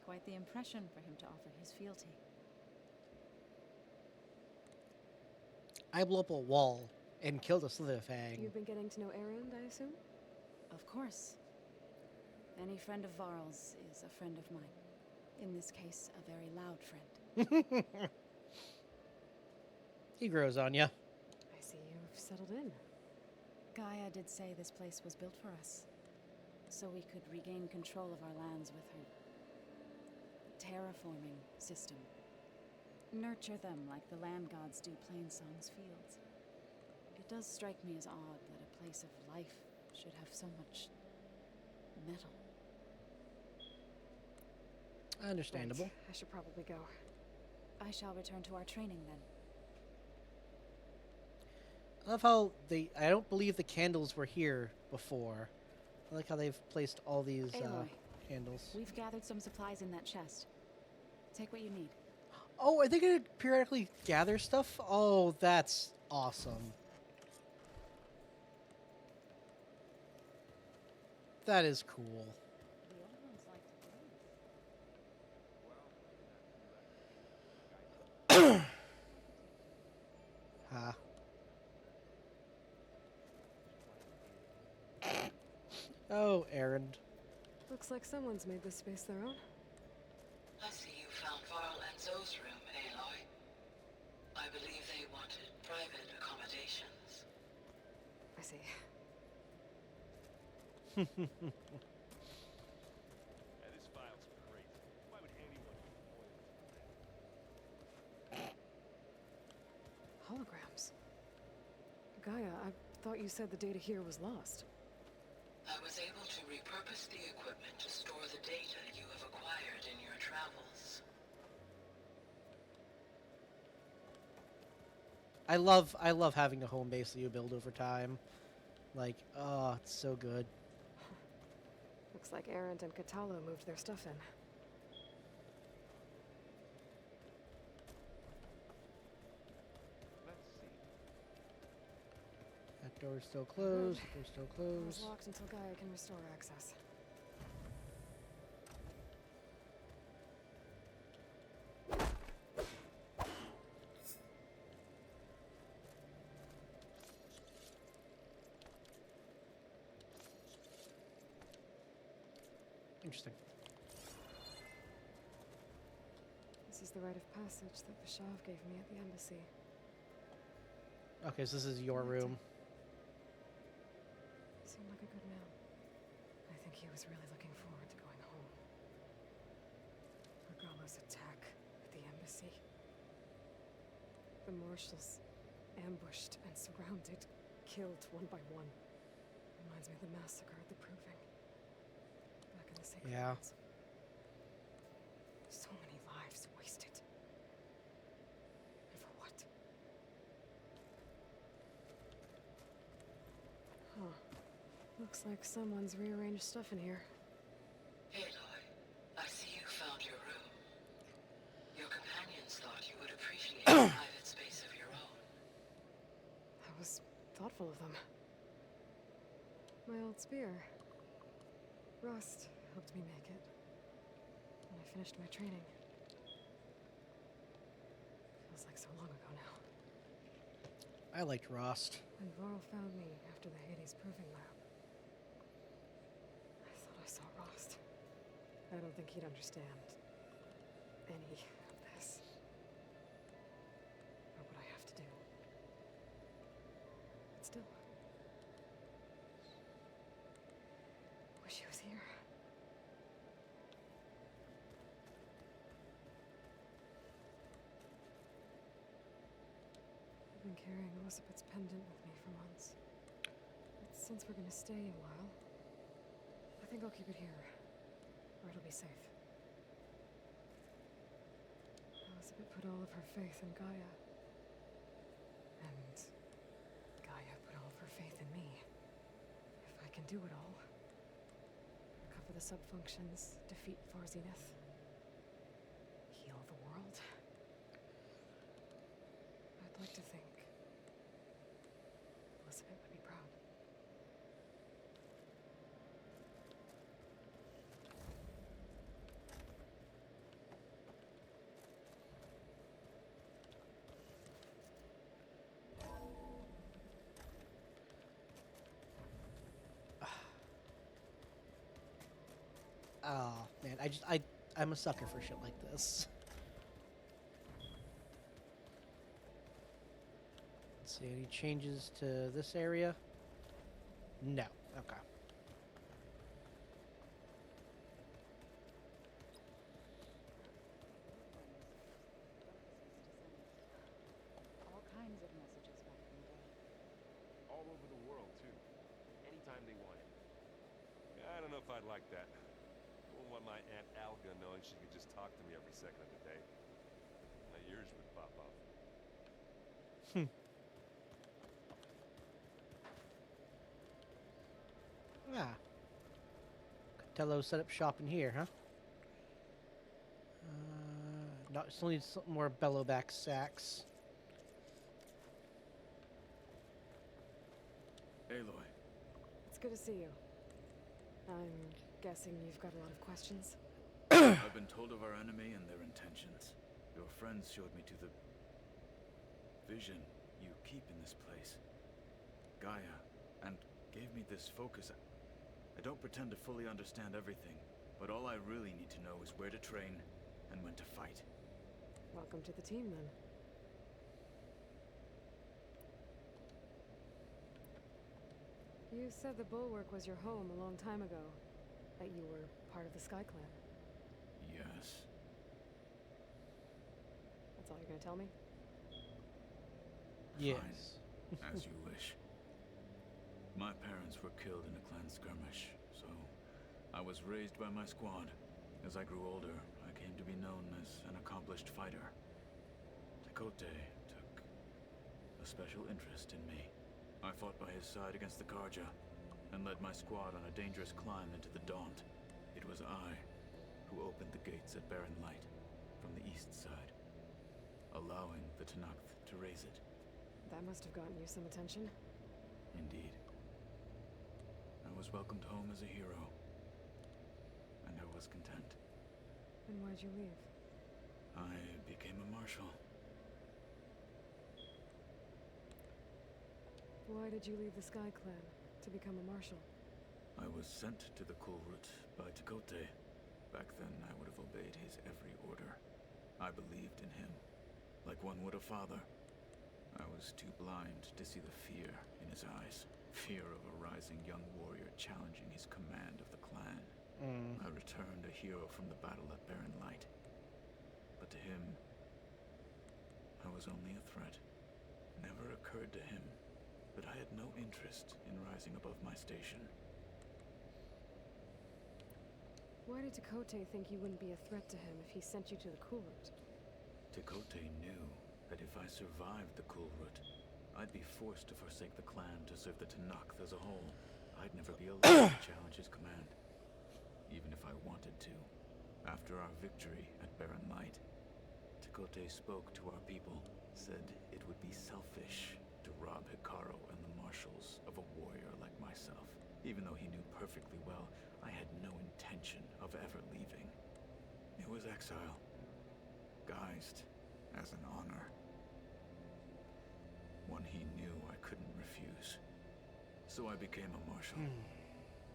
quite the impression for him to offer his fealty. I blew up a wall and killed a Slitherfang. You've been getting to know Erend, I assume? Of course. Any friend of Varl's is a friend of mine. In this case, a very loud friend. He grows on ya. I see you've settled in. Gaia did say this place was built for us, so we could regain control of our lands with her terraforming system. Nurture them like the land gods do Plainsong's fields. It does strike me as odd that a place of life should have so much metal. Understandable. Right. I should probably go. I shall return to our training then. I love how I don't believe the candles were here before. I like how they've placed all these Aloy, candles. we've gathered some supplies in that chest. Take what you need. Oh, are they going to periodically gather stuff? Oh, that's awesome. That is cool. Huh. Oh, Erend. Looks like someone's made this space their own. I see you found Varl and Zoe's room, Aloy. I believe they wanted private accommodations. I see. Yeah, this file's crazy. Why would anyone Holograms. Gaia, I thought you said the data here was lost. I was able to repurpose the equipment to store the data you have acquired in your travels. I love having a home base that you build over time. Like, oh, it's so good. Looks like Erend and Katalo moved their stuff in. Let's see. That door's still closed. That door's still Door's closed. locked until Gaia can restore access. Interesting. This is the rite of passage that Vashav gave me at the embassy. Okay, so this is your room. He seemed like a good man. I think he was really looking forward to going home. Regalla's attack at the embassy. The marshals ambushed and surrounded, killed one by one. Reminds me of the massacre at the Proving. Back in the Sacred Lands. So many lives wasted. And for what? Huh. Looks like someone's rearranged stuff in here. Aloy, I see you found your room. Your companions thought you would appreciate a private space of your own. That was thoughtful of them. My old spear. Rust helped me make it. When I finished my training. Feels like so long ago now. I liked Rost. When Varl found me after the Hades Proving Lab, I thought I saw Rost. I don't think he'd understand any of this. Or what I have to do. But still. Wish he was here. I've been carrying Elizabeth's pendant with me for months. But since we're gonna stay a while, I think I'll keep it here, where it'll be safe. Elizabeth put all of her faith in Gaia. And Gaia put all of her faith in me. If I can do it all, recover the sub-functions, defeat Far Zenith, heal the world, I'd like to think Elizabeth would be proud. Oh man, I'm a sucker for shit like this. Let's see, any changes to this area? No. Okay. All kinds of messages back in the day. All over the world, too. Anytime they wanted. Yeah, I don't know if I'd like that. I wouldn't want my Aunt Alga knowing she could just talk to me every second of the day. My ears would pop off. Ah. Costello set up shop in here, huh? No, still needs some more bellowback sacks. Aloy. It's good to see you. I'm guessing you've got a lot of questions? I've been told of our enemy and their intentions. Your friends showed me to the vision you keep in this place. Gaia, and gave me this focus. I don't pretend to fully understand everything, but all I really need to know is where to train and when to fight. Welcome to the team, then. You said the Bulwark was your home a long time ago. That you were part of the Sky Clan. Yes. That's all you're gonna tell me? Yes. Fine. As you wish. My parents were killed in a clan skirmish, so I was raised by my squad. As I grew older, I came to be known as an accomplished fighter. Tekote took a special interest in me. I fought by his side against the Karja, and led my squad on a dangerous climb into the Daunt. It was I who opened the gates at Barren Light from the east side, allowing the Tenakth to raise it. That must have gotten you some attention. Indeed. I was welcomed home as a hero, and I was content. And why'd you leave? I became a marshal. Why did you leave the Sky Clan to become a marshal? I was sent to the Kulrut by Tekote. Back then, I would have obeyed his every order. I believed in him, like one would a father. I was too blind to see the fear in his eyes. Fear of a rising young warrior challenging his command of the clan. I returned a hero from the battle at Barren Light. But to him, I was only a threat. Never occurred to him that I had no interest in rising above my station. Why did Tekote think you wouldn't be a threat to him if he sent you to the Kulrut? Tekote knew that if I survived the Kulrut, I'd be forced to forsake the clan to serve the Tenakth as a whole. I'd never be allowed to challenge his command, even if I wanted to. After our victory at Barren Light, Tekote spoke to our people, said it would be selfish to rob Hikaru and the marshals of a warrior like myself. Even though he knew perfectly well I had no intention of ever leaving. It was exile, guised as an honor. One he knew I couldn't refuse. So I became a marshal,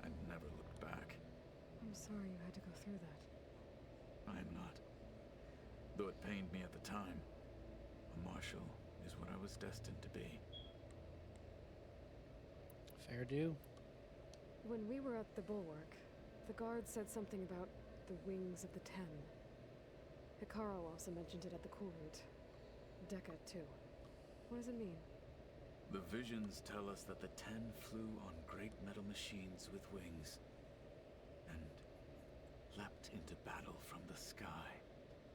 and never looked back. I'm sorry you had to go through that. I am not. Though it pained me at the time, a marshal is what I was destined to be. Fair due. When we were at the Bulwark, the guard said something about the Wings of the Ten. Hikaru also mentioned it at the Kulrut. Dekka, too. What does it mean? The visions tell us that the Ten flew on great metal machines with wings, and leapt into battle from the sky.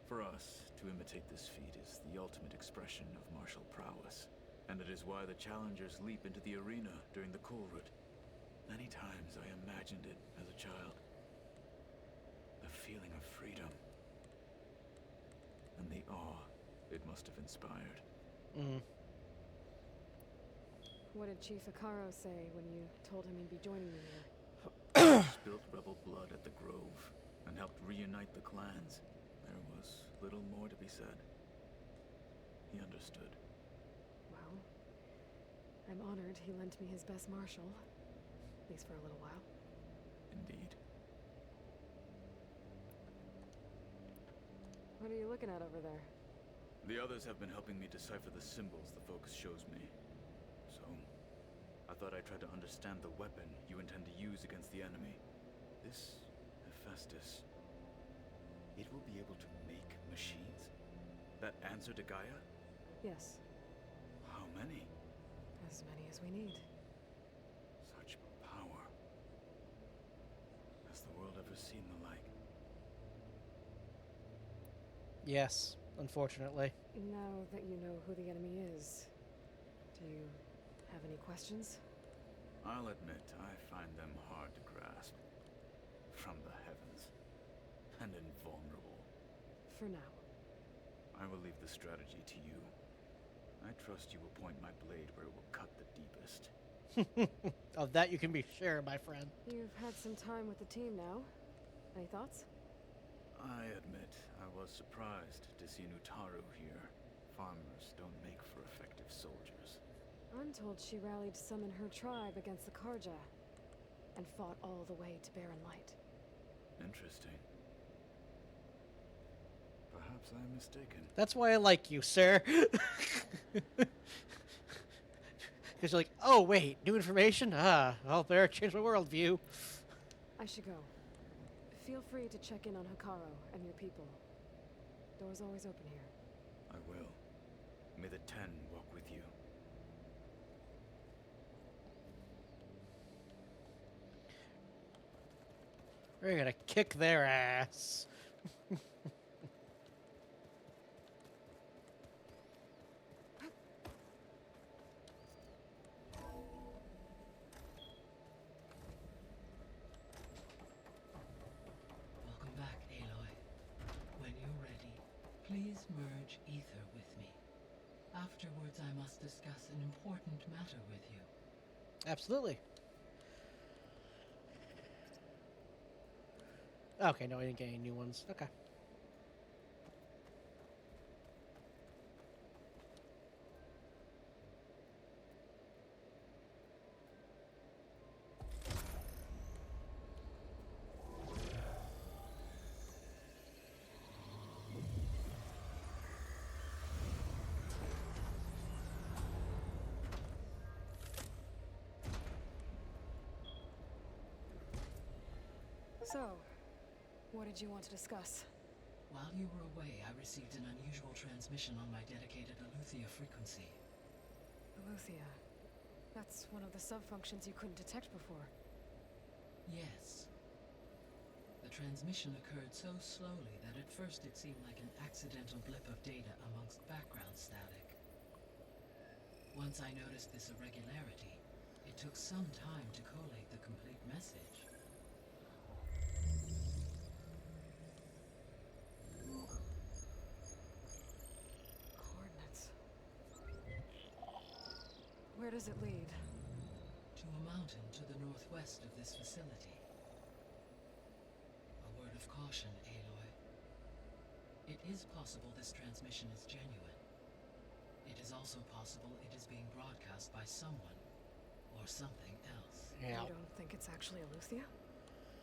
For us, to imitate this feat is the ultimate expression of martial prowess, and it is why the challengers leap into the arena during the Kulrut. Many times I imagined it as a child. The feeling of freedom, and the awe it must have inspired. What did Chief Hikaru say when you told him he'd be joining you here? Spilled rebel blood at the Grove, and helped reunite the clans. There was little more to be said. He understood. Well, I'm honored he lent me his best marshal. At least for a little while. Indeed. What are you looking at over there? The others have been helping me decipher the symbols the focus shows me. So, I thought I'd try to understand the weapon you intend to use against the enemy. This Hephaestus, it will be able to make machines that answer to Gaia? Yes. How many? As many as we need. Such power. Has the world ever seen the like? Yes, unfortunately. Now that you know who the enemy is, do you have any questions? I'll admit, I find them hard to grasp. From the heavens. And invulnerable. For now. I will leave the strategy to you. I trust you will point my blade where it will cut the deepest. Of that you can be sure, my friend. You've had some time with the team now. Any thoughts? I admit, I was surprised to see Nutaru here. Farmers don't make for effective soldiers. I'm told she rallied some in her tribe against the Karja, and fought all the way to Barren Light. Interesting. Perhaps I'm mistaken. That's why I like you, sir. Because you're like, oh, wait, new information? Ah, well, better change my worldview. I should go. Feel free to check in on Hikaru and your people. Door's always open here. I will. May the Ten walk with you. We're gonna kick their ass. Welcome back, Aloy. When you're ready, please merge ether with me. Afterwards, I must discuss an important matter with you. Absolutely. Okay, no, I didn't get any new ones. Okay. So, what did you want to discuss? While you were away, I received an unusual transmission on my dedicated Aletheia frequency. Aletheia. That's one of the sub-functions you couldn't detect before. Yes. The transmission occurred so slowly that at first it seemed like an accidental blip of data amongst background static. Once I noticed this irregularity, it took some time to collate the complete message. Coordinates. Where does it lead? To a mountain to the northwest of this facility. A word of caution, Aloy. It is possible this transmission is genuine. It is also possible it is being broadcast by someone or something else. You don't think it's actually Aletheia?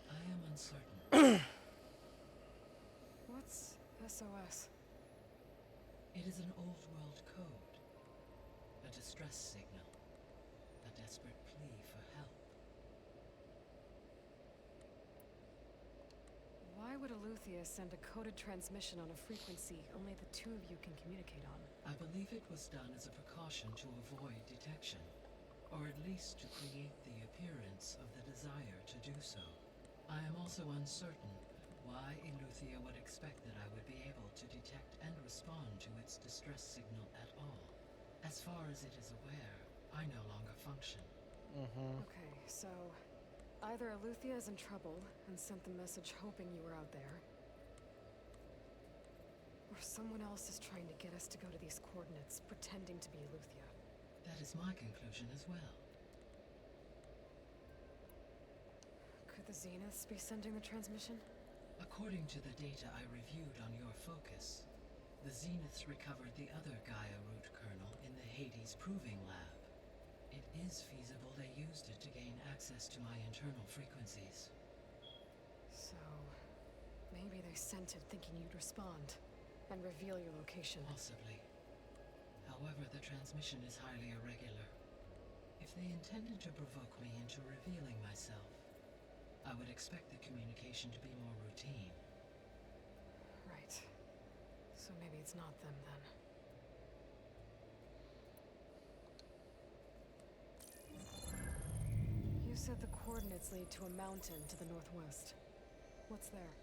I am uncertain. What's SOS? It is an old world code. A distress signal. A desperate plea for help. Why would Aletheia send a coded transmission on a frequency only the two of you can communicate on? I believe it was done as a precaution to avoid detection, or at least to create the appearance of the desire to do so. I am also uncertain why Aletheia would expect that I would be able to detect and respond to its distress signal at all. As far as it is aware, I no longer function. Okay, so either Aletheia is in trouble and sent the message hoping you were out there, or someone else is trying to get us to go to these coordinates, pretending to be Aletheia. That is my conclusion as well. Could the Zeniths be sending the transmission? According to the data I reviewed on your focus, the Zeniths recovered the other Gaia root kernel in the Hades Proving Lab. It is feasible they used it to gain access to my internal frequencies. So, maybe they sent it thinking you'd respond and reveal your location. Possibly. However, the transmission is highly irregular. If they intended to provoke me into revealing myself, I would expect the communication to be more routine. Right. So maybe it's not them then. You said the coordinates lead to a mountain to the northwest. What's there?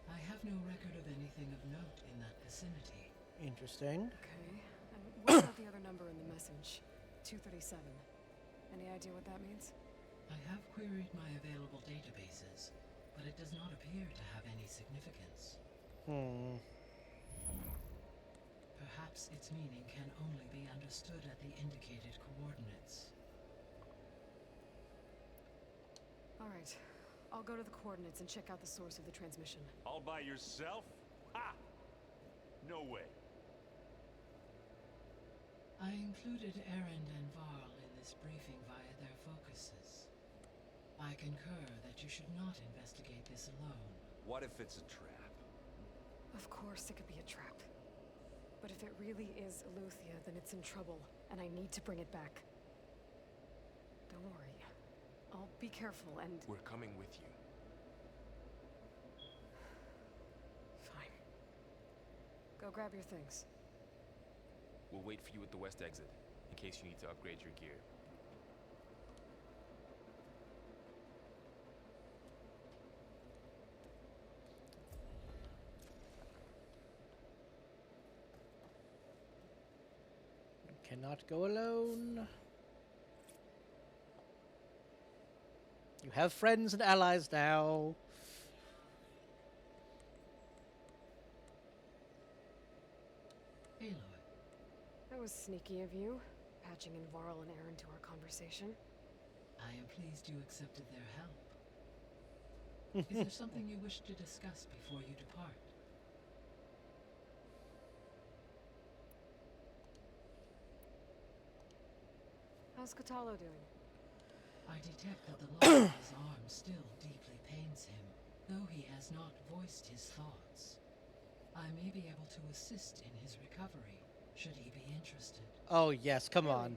I have no record of anything of note in that vicinity. Interesting. Okay. And what about the other number in the message? 237. Any idea what that means? I have queried my available databases, but it does not appear to have any significance. Perhaps its meaning can only be understood at the indicated coordinates. All right. I'll go to the coordinates and check out the source of the transmission. All by yourself? Ha! No way. I included Erend and Varl in this briefing via their focuses. I concur that you should not investigate this alone. What if it's a trap? Of course it could be a trap. But if it really is Aletheia, then it's in trouble, and I need to bring it back. Don't worry. I'll be careful and... We're coming with you. Fine. Go grab your things. We'll wait for you at the west exit, in case you need to upgrade your gear. Cannot go alone. You have friends and allies now. Aloy. That was sneaky of you, patching in Varl and Aaron to our conversation. I am pleased you accepted their help. Is there something you wish to discuss before you depart? How's Katalo doing? I detect that the loss of his arm still deeply pains him, though he has not voiced his thoughts. I may be able to assist in his recovery, should he be interested. Oh, yes, come on.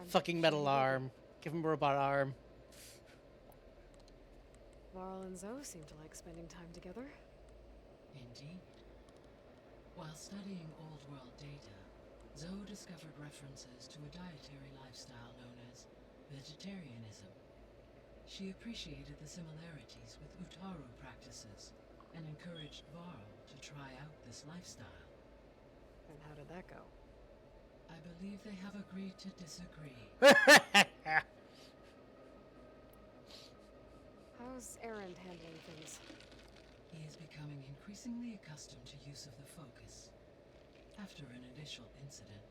Fucking metal arm. Give him a robot arm. Varl and Zoe seem to like spending time together. Indeed. While studying old world data, Zoe discovered references to a dietary lifestyle known as vegetarianism. She appreciated the similarities with Utaru practices and encouraged Varl to try out this lifestyle. And how did that go? I believe they have agreed to disagree. How's Erend handling things? He is becoming increasingly accustomed to use of the focus. After an initial incident,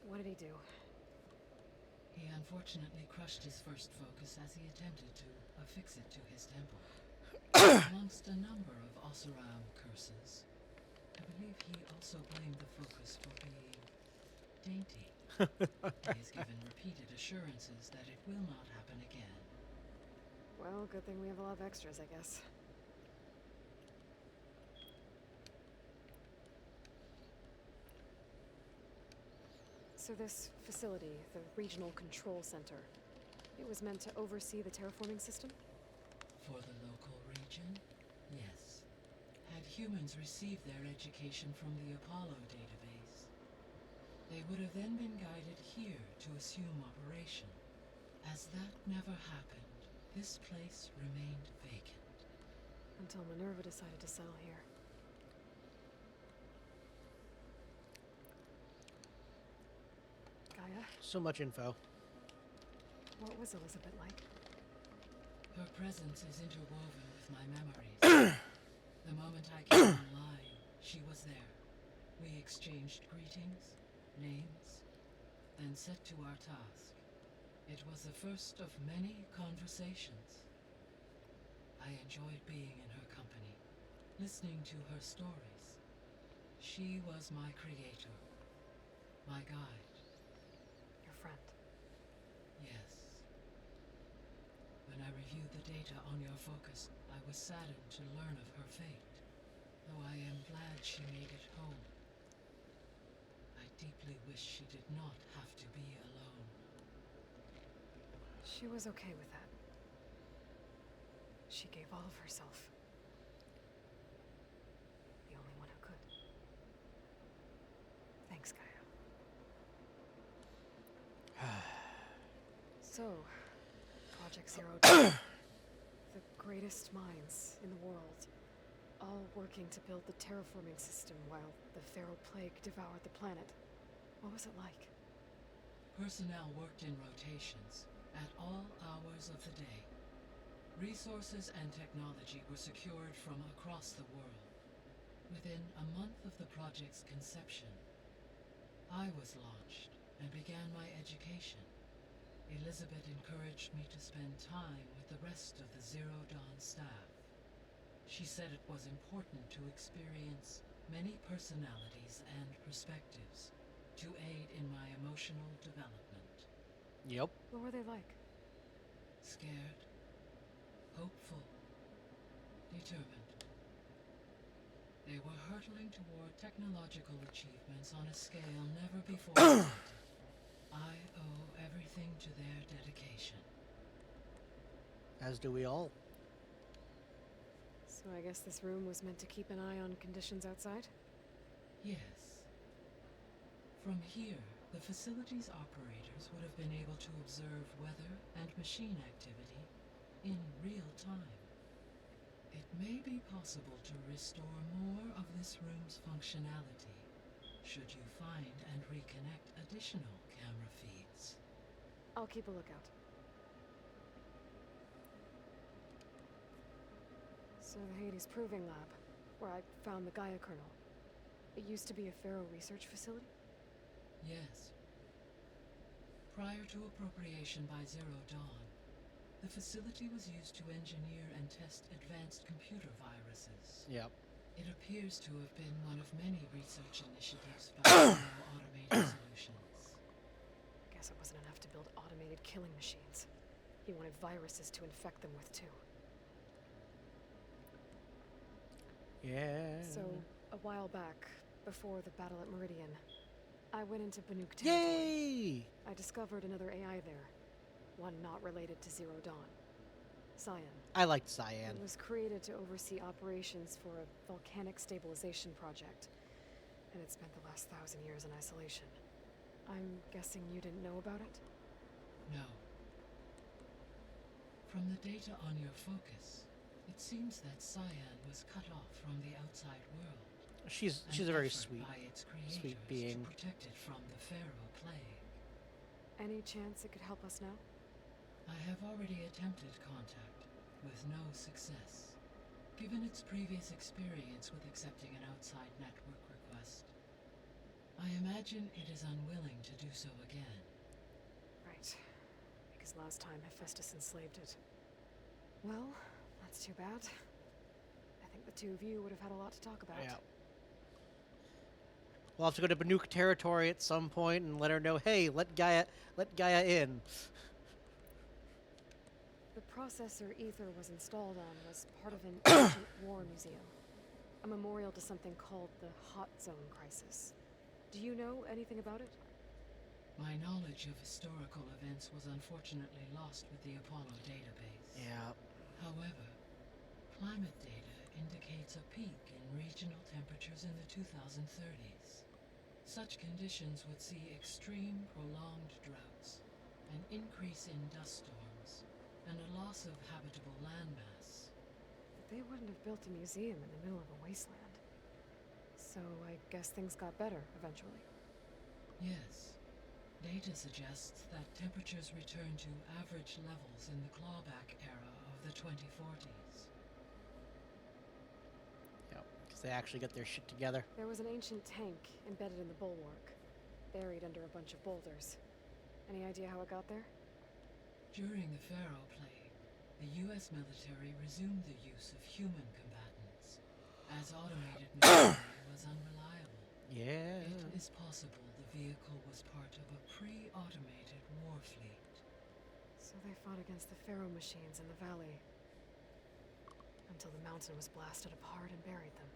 What did he do? he unfortunately crushed his first focus as he attempted to affix it to his temple. Amongst a number of Oseram curses, I believe he also blamed the focus for being dainty. He has given repeated assurances that it will not happen again. Well, good thing we have a lot of extras, I guess. So this facility, the Regional Control Center, it was meant to oversee the terraforming system? For the local region, yes. Had humans received their education from the Apollo database, they would have then been guided here to assume operation. As that never happened, this place remained vacant. Until Minerva decided to settle here. Gaia, So much info. what was Elizabeth like? Her presence is interwoven with my memories. The moment I came online, she was there. We exchanged greetings, names, then set to our task. It was the first of many conversations. I enjoyed being in her company, listening to her stories. She was my creator, my guide. Your friend. Yes. When I reviewed the data on your focus, I was saddened to learn of her fate, though I am glad she made it home. I deeply wish she did not have to be alone. She was okay with that. She gave all of herself. The only one who could. Thanks, Gaia. So, Project Zero Dawn. The greatest minds in the world, all working to build the terraforming system while the Feral Plague devoured the planet. What was it like? Personnel worked in rotations at all hours of the day. Resources and technology were secured from across the world. Within a month of the project's conception, I was launched and began my education. Elizabeth encouraged me to spend time with the rest of the Zero Dawn staff. She said it was important to experience many personalities and perspectives to aid in my emotional development. Yep. What were they like? Scared, hopeful, determined. They were hurtling toward technological achievements on a scale never before attempted. I owe everything to their dedication. As do we all. So I guess this room was meant to keep an eye on conditions outside? Yes. From here, the facility's operators would have been able to observe weather and machine activity in real time. It may be possible to restore more of this room's functionality should you find and reconnect additional camera feeds. I'll keep a lookout. So the Hades Proving Lab, where I found the Gaia kernel. It used to be a Pharaoh research facility? Yes. Prior to appropriation by Zero Dawn, the facility was used to engineer and test advanced computer viruses. Yep. It appears to have been one of many research initiatives by Zero Automated Solutions. Guess it wasn't enough to build automated killing machines. He wanted viruses to infect them with too. Yeah. So, a while back, before the battle at Meridian, I went into Banuk territory. Yay! I discovered another AI there. One not related to Zero Dawn. Cyan. I liked Cyan. It was created to oversee operations for a volcanic stabilization project, and it spent the last 1,000 years in isolation. I'm guessing you didn't know about it? No. From the data on your focus, it seems that Cyan was cut off from the outside world. She's An a very effort sweet by its sweet creators being. to protect it from the Pharaoh plague. Any chance it could help us now? I have already attempted contact, with no success. Given its previous experience with accepting an outside network request, I imagine it is unwilling to do so again. Right. Because last time Hephaestus enslaved it. Well, that's too bad. I think the two of you would have had a lot to talk about. Yeah. We'll have to go to Banuk territory at some point and let her know, hey, let Gaia in. The processor Ether was installed on was part of an ancient war museum. A memorial to something called the Hot Zone Crisis. Do you know anything about it? My knowledge of historical events was unfortunately lost with the Apollo database. Yeah. However, climate data indicates a peak in regional temperatures in the 2030s. Such conditions would see extreme, prolonged droughts, an increase in dust storms, and a loss of habitable landmass. But they wouldn't have built a museum in the middle of a wasteland. So I guess things got better eventually. Yes. Data suggests that temperatures return to average levels in the clawback era of the 2040s. Yep, because they actually get their shit together. There was an ancient tank embedded in the bulwark, buried under a bunch of boulders. Any idea how it got there? During the Pharaoh plague, the U.S. military resumed the use of human combatants, as automated machinery was unreliable. Yeah. It is possible the vehicle was part of a pre-automated war fleet. So they fought against the Pharaoh machines in the valley, until the mountain was blasted apart and buried them.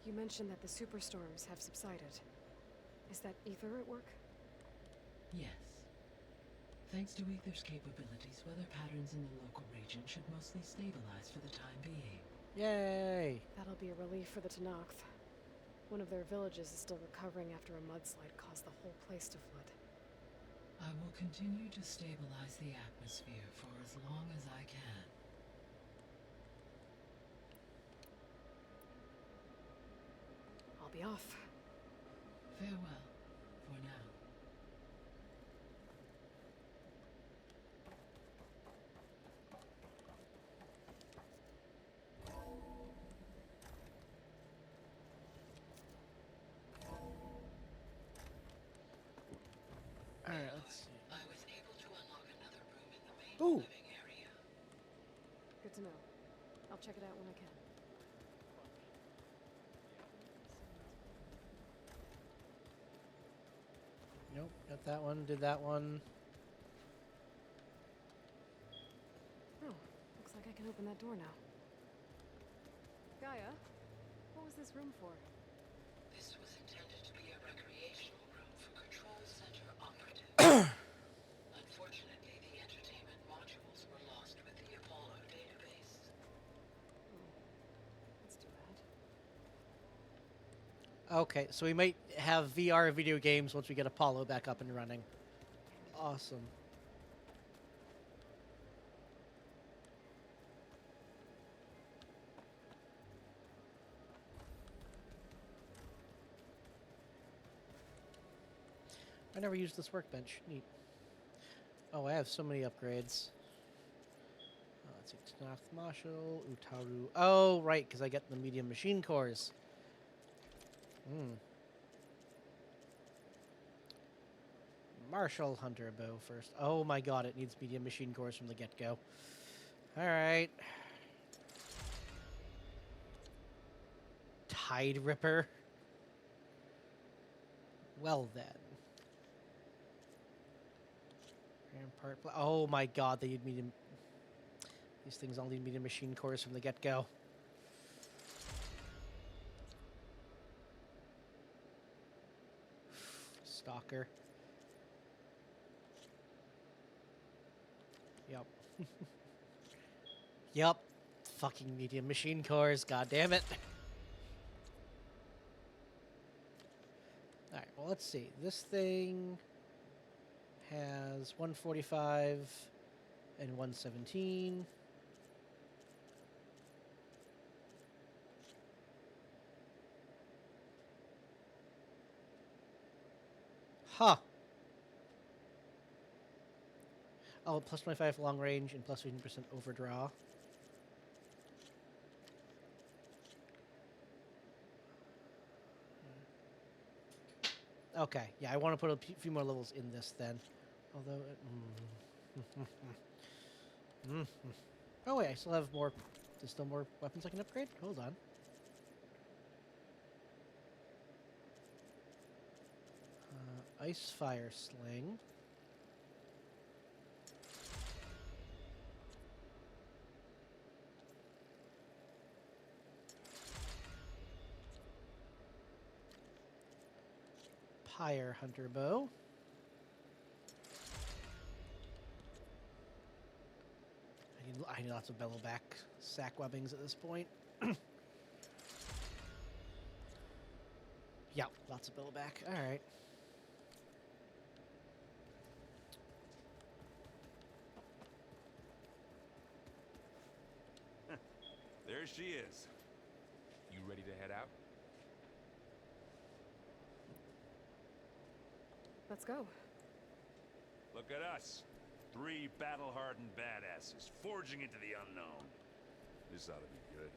You mentioned that the superstorms have subsided. Is that Ether at work? Yes. Thanks to Ether's capabilities, weather patterns in the local region should mostly stabilize for the time being. Yay! That'll be a relief for the Tenakth. One of their villages is still recovering after a mudslide caused the whole place to flood. I will continue to stabilize the atmosphere for as long as I can. I'll be off. Farewell, for now. Alright, let's see. I was able to unlock another room in the main Ooh. living area. Good to know. I'll check it out when I can. Nope, got that one, did that one. Oh, looks like I can open that door now. Gaia, what was this room for? This was intended to be a recreational room for Control Center operatives. Unfortunately, the entertainment modules were lost with the Apollo database. That's too bad. Okay, so we might have VR video games once we get Apollo back up and running. Awesome. I never used this workbench. Neat. Oh, I have so many upgrades. Let's see. Tenakth Marshal, Utaru. Oh, right, because I get the medium machine cores. Marshal Hunter bow first. Oh my god, it needs medium machine cores from the get-go. Alright. Tide Ripper. Well then. Rampart. Oh my god, they need medium. These things all need medium machine cores from the get-go. Stalker. Yep. Yep. Fucking medium machine cores, god damn it. Alright, well let's see. This thing has 145 and 117. Huh. Oh, plus 25 long range and plus 15% overdraw. Okay, yeah, I want to put a few more levels in this then. Although, oh wait, I still have more. There's still more weapons I can upgrade? Hold on. Ice Fire Sling. Pyre Hunter Bow. I need lots of bellowback sack webbings at this point. Yeah, lots of bellowback. Alright. There she is. You ready to head out? Let's go. Look at us. 3 battle-hardened badasses forging into the unknown. This ought to be good.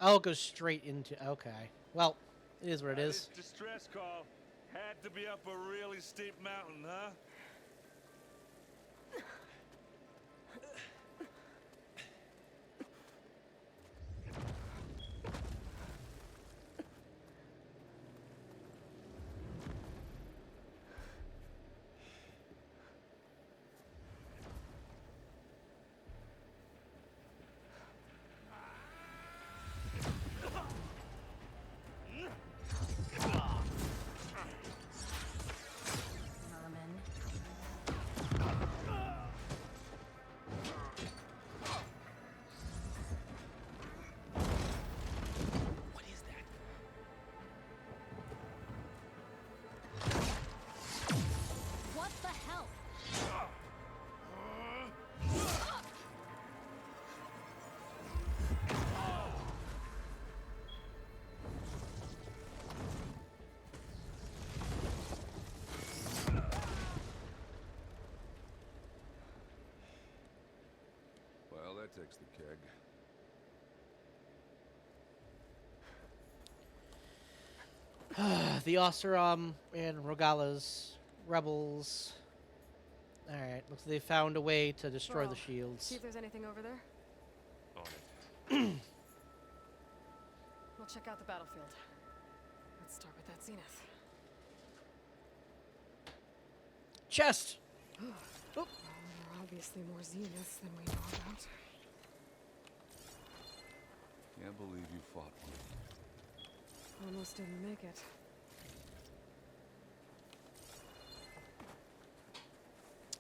Oh, it goes straight into... Okay. Well, it is what it is. This distress call had to be up a really steep mountain, huh? What the hell? Well, that takes the keg. The Oseram and Rogala's rebels. Alright, looks like they found a way to destroy the Well, shields. See if there's anything over there. On it. We'll check out the battlefield. Let's start with that zenith. Chest! Oh. There are obviously more zeniths than we know about. Can't believe you fought one. Almost didn't make it.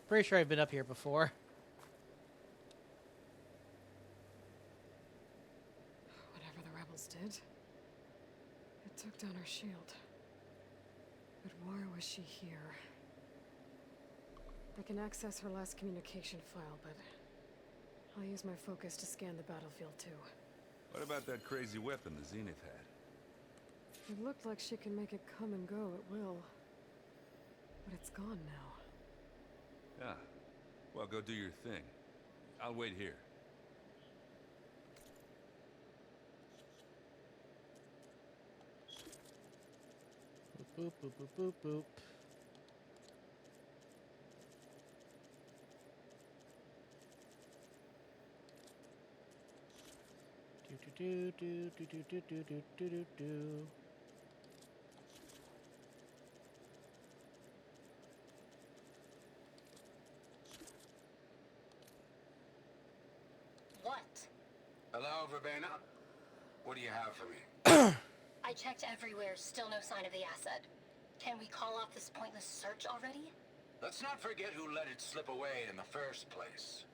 Pretty sure I've been up here before. Whatever the rebels did, it took down her shield. But why was she here? I can access her last communication file, but I'll use my focus to scan the battlefield too. What about that crazy weapon the Zenith had? It looked like she can make it come and go at will. But it's gone now. Yeah. Well, go do your thing. I'll wait here. Boop, boop, boop, boop, boop. Do do do do do do do do do do. Sabena? What do you have for me? I checked everywhere, still no sign of the asset. Can we call off this pointless search already? Let's not forget who let it slip away in the first place.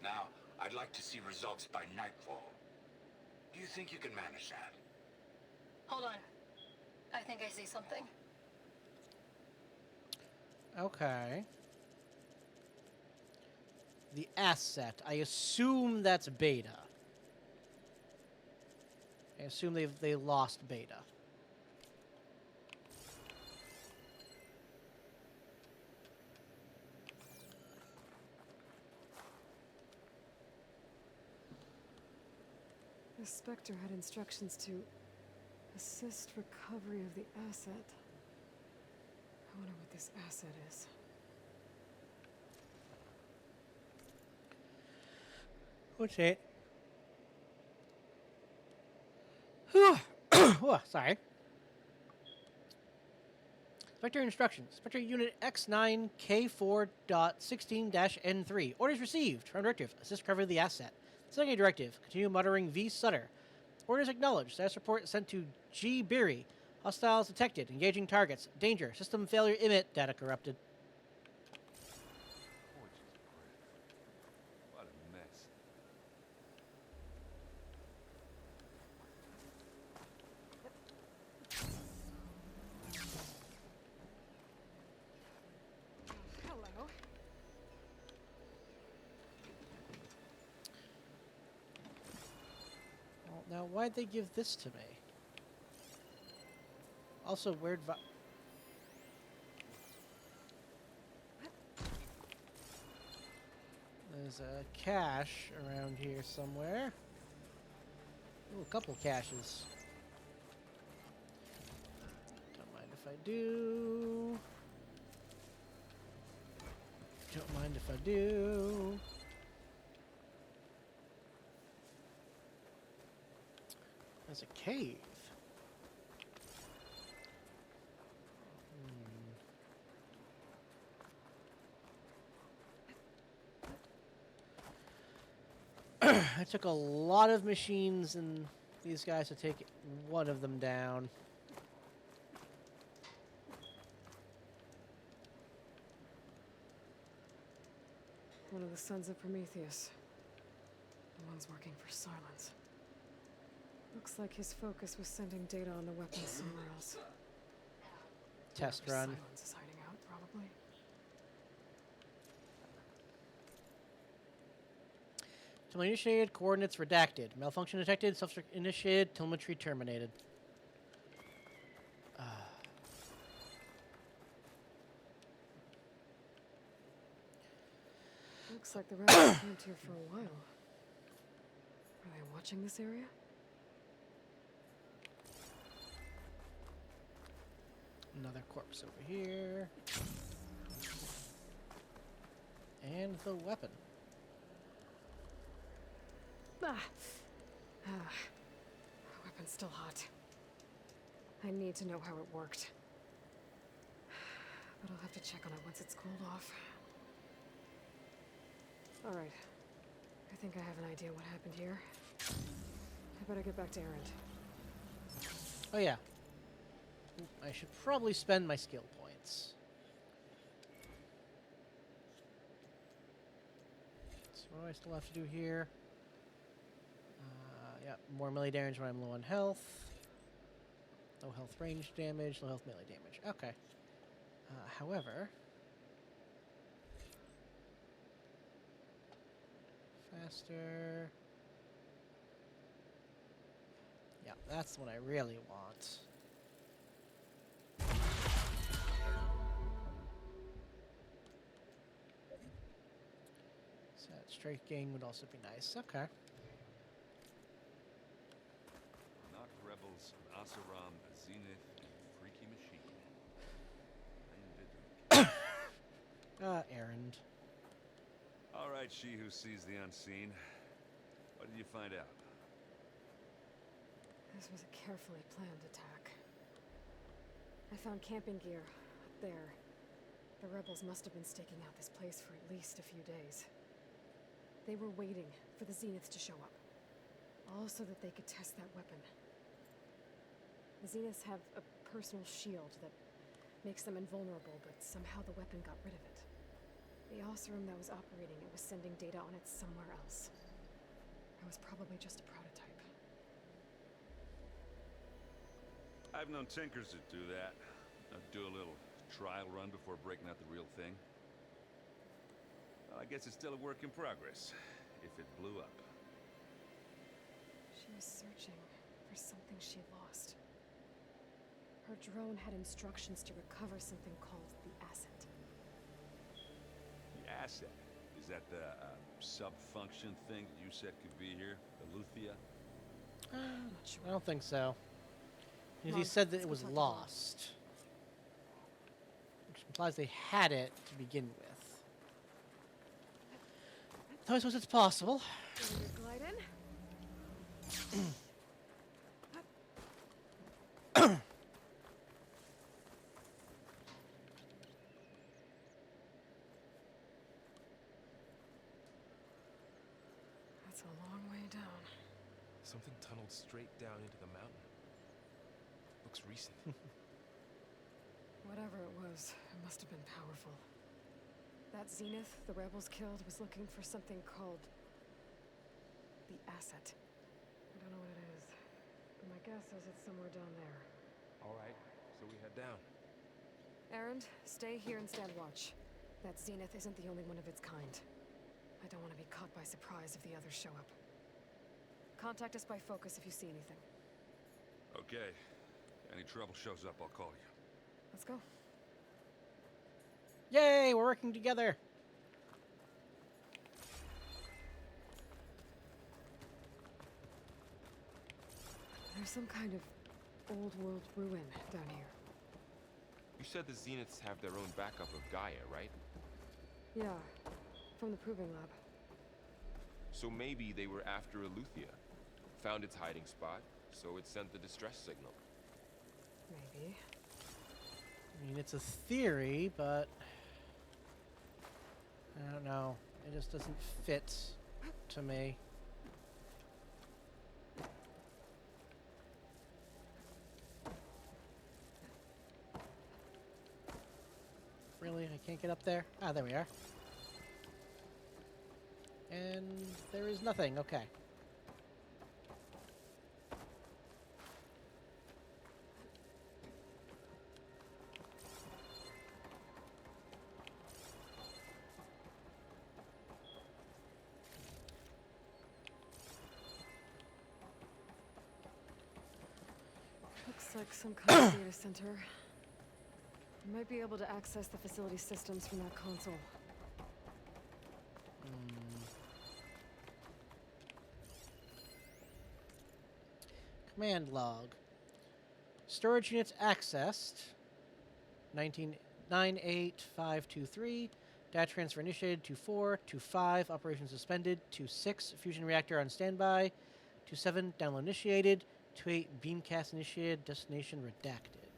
Now, I'd like to see results by nightfall. Do you think you can manage that? Hold on. I think I see something. Okay. The asset. I assume that's beta. I assume they lost beta. The Spectre had instructions to assist recovery of the asset. I wonder what this asset is. What's it? Oh, sorry. Spectre instructions. Spectre Unit X9K4.16-N3. Orders received. From Directive. Assist recovery of the asset. Second directive. Continue muttering V. Sutter. Orders acknowledged. Status report sent to G. Beery. Hostiles detected. Engaging targets. Danger. System failure emit. Data corrupted. What a mess. Hello. Well, now, why'd they give this to me? Also, where'd there's a cache around here somewhere. Ooh, a couple caches. Don't mind if I do. Don't mind if I do. There's a cave. I took a lot of machines and these guys to take one of them down. One of the sons of Prometheus. The ones working for Silence. Looks like his focus was sending data on the weapons somewhere else. Test Wherever run. Silence is hiding out, probably. Telemetry initiated, coordinates redacted. Malfunction detected, self-initiated, telemetry terminated. Looks like the rebels camped here for a while. Are they watching this area? Another corpse over here. And the weapon. The weapon's still hot. I need to know how it worked. But I'll have to check on it once it's cooled off. Alright. I think I have an idea what happened here. I better get back to Erend. Oh yeah. I should probably spend my skill points. So what do I still have to do here? Yeah, more melee damage when I'm low on health. Low health range damage, low health melee damage. Okay. However... faster... Yeah, that's what I really want. So that straight gain would also be nice. Okay. Knock rebels, an Asaram, a Zenith, and a freaky machine. Erend. All right, she who sees the unseen. What did you find out? This was a carefully planned attack. I found camping gear up there. The rebels must have been staking out this place for at least a few days. They were waiting for the Zeniths to show up. All so that they could test that weapon. The Zeniths have a personal shield that makes them invulnerable, but somehow the weapon got rid of it. The Osserum that was operating it was sending data on it somewhere else. It was probably just a prototype. I've known tinkers that do that. Do a little trial run before breaking out the real thing. Well, I guess it's still a work in progress, if it blew up. She was searching for something she lost. Her drone had instructions to recover something called the asset. The asset? Is that the sub-function thing that you said could be here? The Luthia? I'm not sure. I don't think so. Because he Mom, said that let's it go was talk to Mom. lost. Which implies they had it to begin with. Though I suppose it's possible. Glide in. That's a long way down. Something tunneled straight down into the mountain. Looks recent. Whatever it was, it must have been powerful. That Zenith the rebels killed was looking for something called the asset. I don't know what it is, but my guess is it's somewhere down there. All right, so we head down. Erend, stay here and stand watch. That Zenith isn't the only one of its kind. I don't want to be caught by surprise if the others show up. Contact us by focus if you see anything. Okay. Any trouble shows up, I'll call you. Let's go. Yay, we're working together. There's some kind of old world ruin down here. You said the Zeniths have their own backup of Gaia, right? Yeah, from the proving lab. So maybe they were after Eleuthia. Found its hiding spot, so it sent the distress signal. Maybe. I mean, it's a theory, but I don't know. It just doesn't fit to me. Really? I can't get up there? Ah, there we are. And there is nothing. Okay. Looks like some kind of data center. You might be able to access the facility systems from that console. Command log. Storage units accessed. 1998-523. Data transfer initiated. 2-4. 2-5. Operation suspended. 2-6. Fusion reactor on standby. 2-7. Download initiated. 2-8. Beamcast initiated. Destination redacted.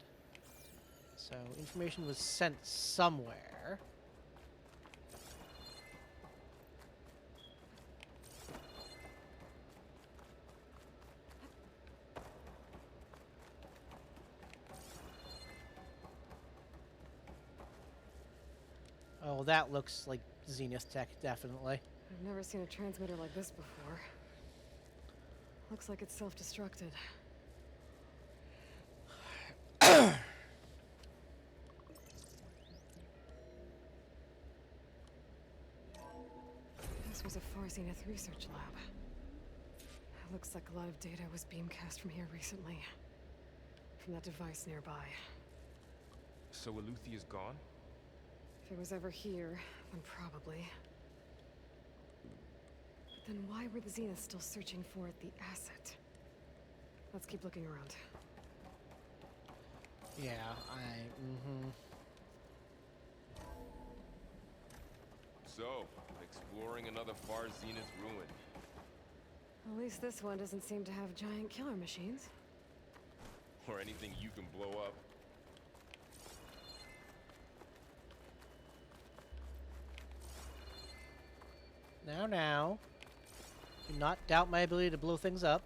So information was sent somewhere. Oh, that looks like Zenith tech, definitely. I've never seen a transmitter like this before. Looks like it's self-destructed. This was a Far Zenith research lab. Looks like a lot of data was beamcast from here recently. From that device nearby. So Eleuthia's gone? If it was ever here, then probably. But then why were the Zeniths still searching for the asset? Let's keep looking around. Yeah, So, exploring another Far Zenith ruin. At least this one doesn't seem to have giant killer machines. Or anything you can blow up. Now. Do not doubt my ability to blow things up.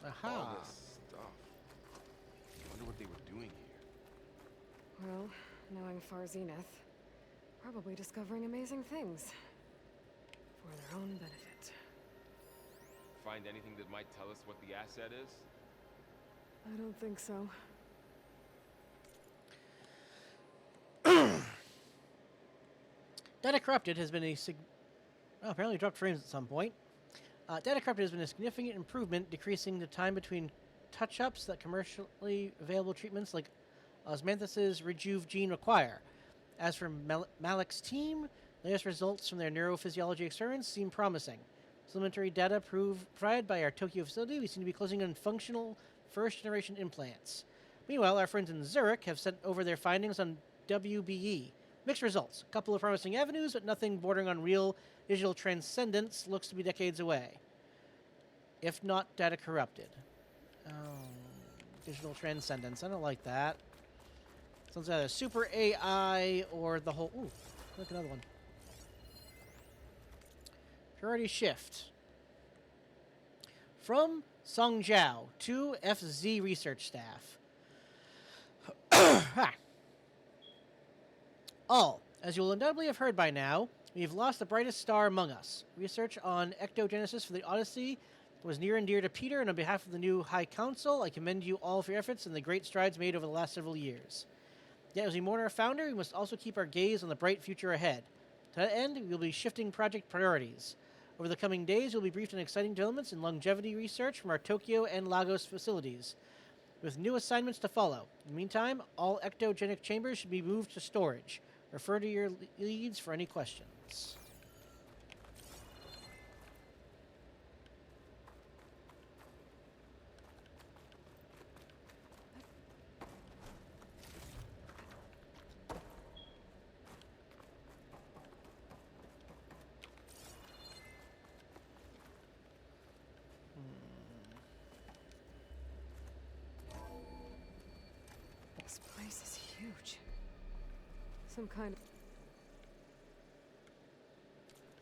Aha. All this stuff. I wonder what they were doing here. Well, knowing Far Zenith, probably discovering amazing things. For their own benefit. Find anything that might tell us what the asset is? I don't think so. Data Corrupted has been apparently dropped frames at some point. Data Corrupted has been a significant improvement, decreasing the time between touch-ups that commercially available treatments like Osmanthus's Rejuve gene require. As for Malik's team, latest results from their neurophysiology experiments seem promising. Supplementary data provided by our Tokyo facility, we seem to be closing in on functional first-generation implants. Meanwhile, our friends in Zurich have sent over their findings on WBE. Mixed results. A couple of promising avenues, but nothing bordering on real digital transcendence looks to be decades away. If not data corrupted. Oh, digital transcendence. I don't like that. Sounds either super AI or the whole... Ooh, look, another one. Priority shift. From Song Jiao to FZ research staff. All, as you will undoubtedly have heard by now, we have lost the brightest star among us. Research on ectogenesis for the Odyssey was near and dear to Peter, and on behalf of the new High Council, I commend you all for your efforts and the great strides made over the last several years. Yet, as we mourn our founder, we must also keep our gaze on the bright future ahead. To that end, we will be shifting project priorities. Over the coming days, you'll be briefed on exciting developments in longevity research from our Tokyo and Lagos facilities, with new assignments to follow. In the meantime, all ectogenic chambers should be moved to storage. Refer to your leads for any questions. This place is huge. Some kind of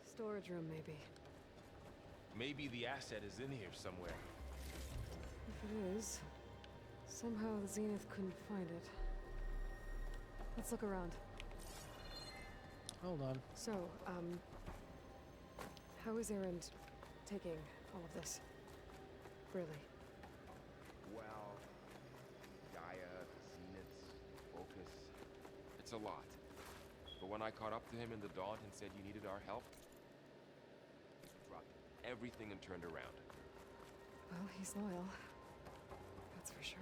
storage room, maybe. Maybe the asset is in here somewhere. If it is, somehow the Zenith couldn't find it. Let's look around. Hold on. So, how is Erend taking all of this? Really? Well, Gaia, Zeniths, Focus. It's a lot. But when I caught up to him in the Daunt and said you needed our help, he dropped everything and turned around. Well, he's loyal. That's for sure.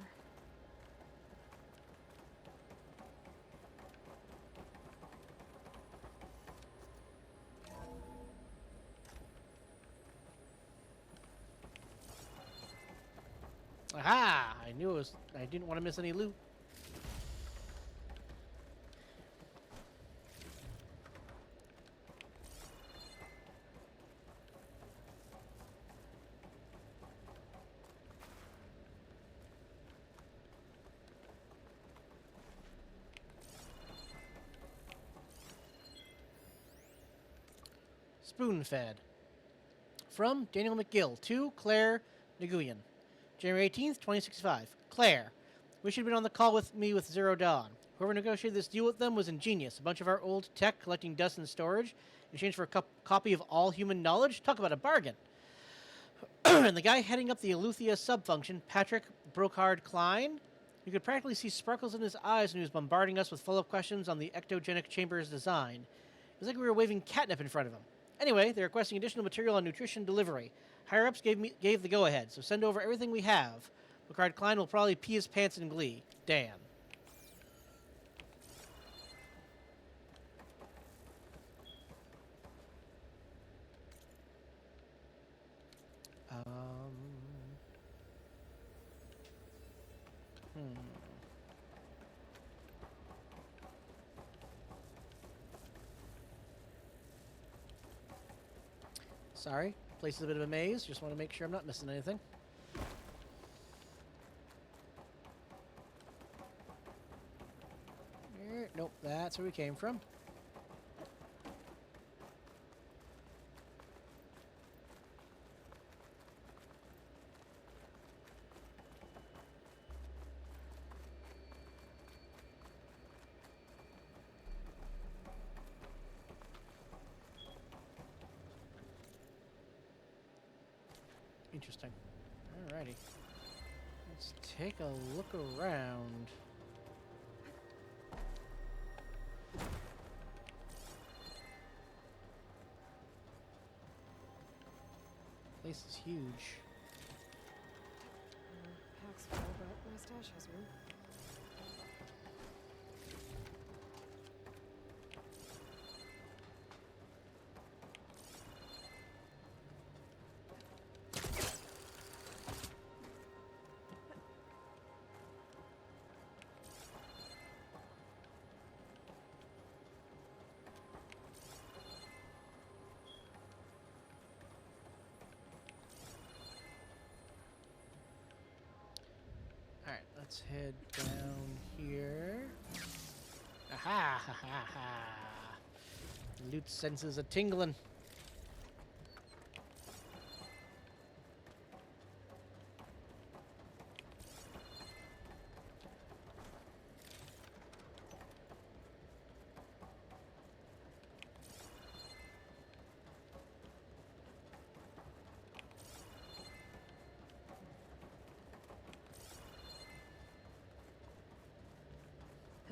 Aha! I knew it was... I didn't want to miss any loot. Spoon-fed. From Daniel McGill to Claire Nguyen. January 18th, 2065. Claire, we should have been on the call with me with Zero Dawn. Whoever negotiated this deal with them was ingenious. A bunch of our old tech collecting dust in storage in exchange for a copy of all human knowledge. Talk about a bargain. And the guy heading up the Eleuthia subfunction, Patrick Brocard Klein, you could practically see sparkles in his eyes when he was bombarding us with follow-up questions on the ectogenic chamber's design. It was like we were waving catnip in front of him. Anyway, they're requesting additional material on nutrition delivery. Higher-ups gave the go-ahead, so send over everything we have. Brocard Klein will probably pee his pants in glee. Dan. Sorry, place is a bit of a maze. Just want to make sure I'm not missing anything. Nope, that's where we came from. Interesting. Alrighty. Let's take a look around. Place is huge. Pack's full, but my stash has room. Alright, let's head down here. Aha! Ha ha ha! Loot senses a tingling.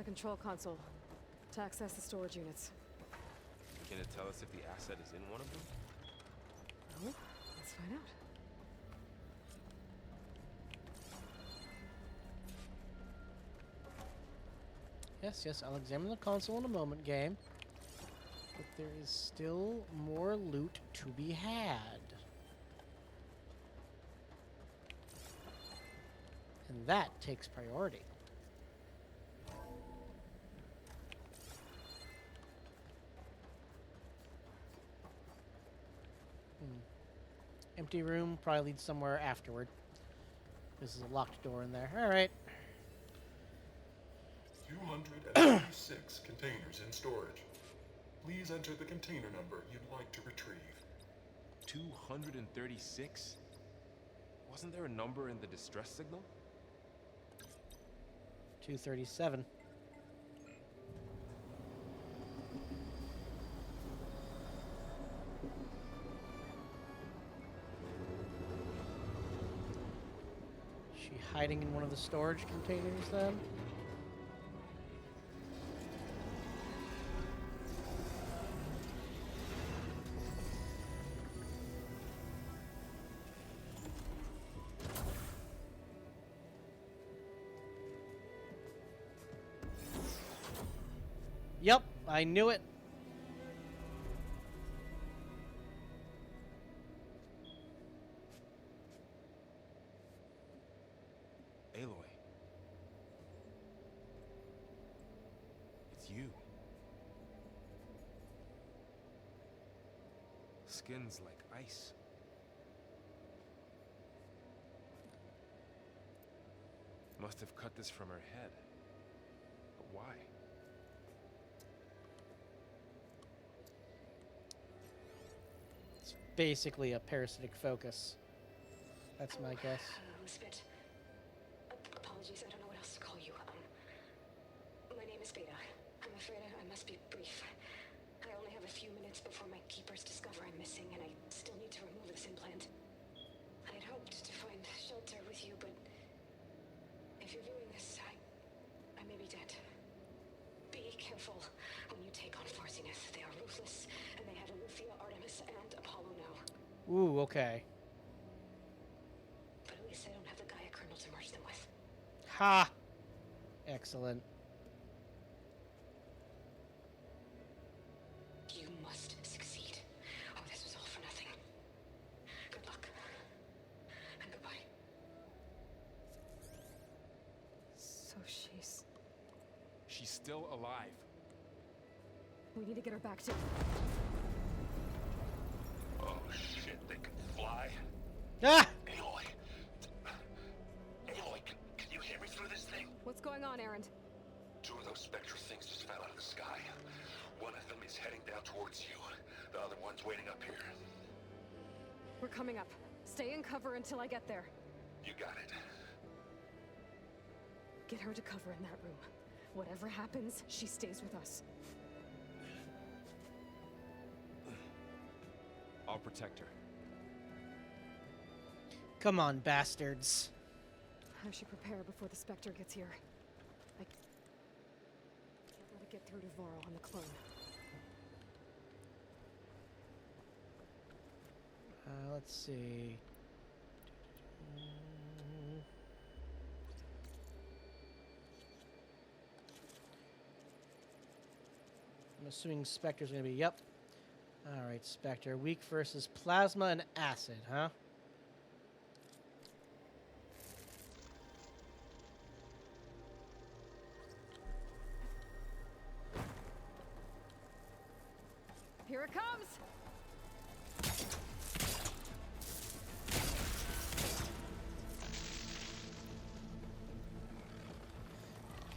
A control console to access the storage units. Can it tell us if the asset is in one of them? Well, let's find out. Yes, yes, I'll examine the console in a moment, game. But there is still more loot to be had. And that takes priority. Empty room, probably leads somewhere afterward. This is a locked door in there. Alright. 236 containers in storage. Please enter the container number you'd like to retrieve. 236? Wasn't there a number in the distress signal? 237. She hiding in one of the storage containers then? Yep, I knew it. Aloy. It's you. Skin's like ice. Must have cut this from her head. But why? It's basically a parasitic focus. That's my guess. Spit. Apologies, I don't know what else to call you. My name is Beta. I'm afraid I must be brief. I only have a few minutes before my keepers discover I'm missing, and I still need to remove this implant. I had hoped to find shelter with you, but if you're viewing this, I may be dead. Be careful when you take on Farsineth. They are ruthless, and they have Eleuthia, Artemis, and Apollo now. Ooh, okay. But at least I don't have the Gaia kernel to merge them with. Ha! Excellent. You must succeed, or this was all for nothing. Good luck. And goodbye. So she's... She's still alive. We need to get her back to... Oh shit, they can fly? Ah! Aloy! Aloy, can you hear me through this thing? What's going on, Erend? Two of those spectral things just fell out of the sky. One of them is heading down towards you. The other one's waiting up here. We're coming up. Stay in cover until I get there. You got it. Get her to cover in that room. Whatever happens, she stays with us. I'll protect her. Come on, bastards. I should prepare before the Spectre gets here. I can't let it get through to Varl on the clone. Let's see. I'm assuming Spectre's gonna be, yep. Alright, Spectre. Weak versus plasma and acid, huh? Here it comes!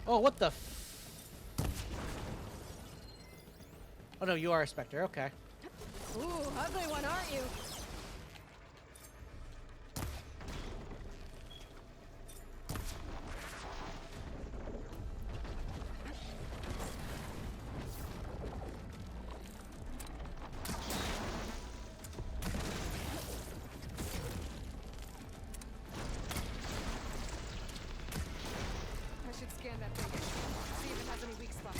Oh, what the Oh no, you are a Spectre, okay. Ooh, ugly one, aren't you? I should scan that thing. See if it has any weak spots.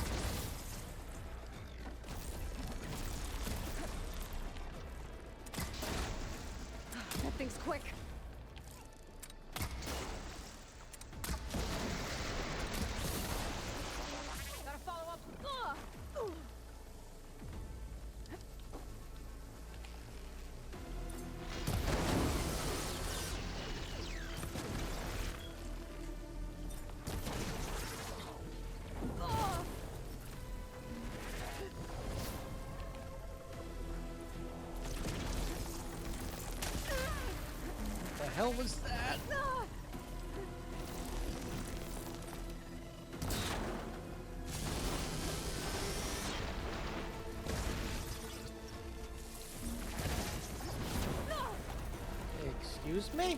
That thing's quick. Gotta follow up. Ugh. The hell was that? Excuse me?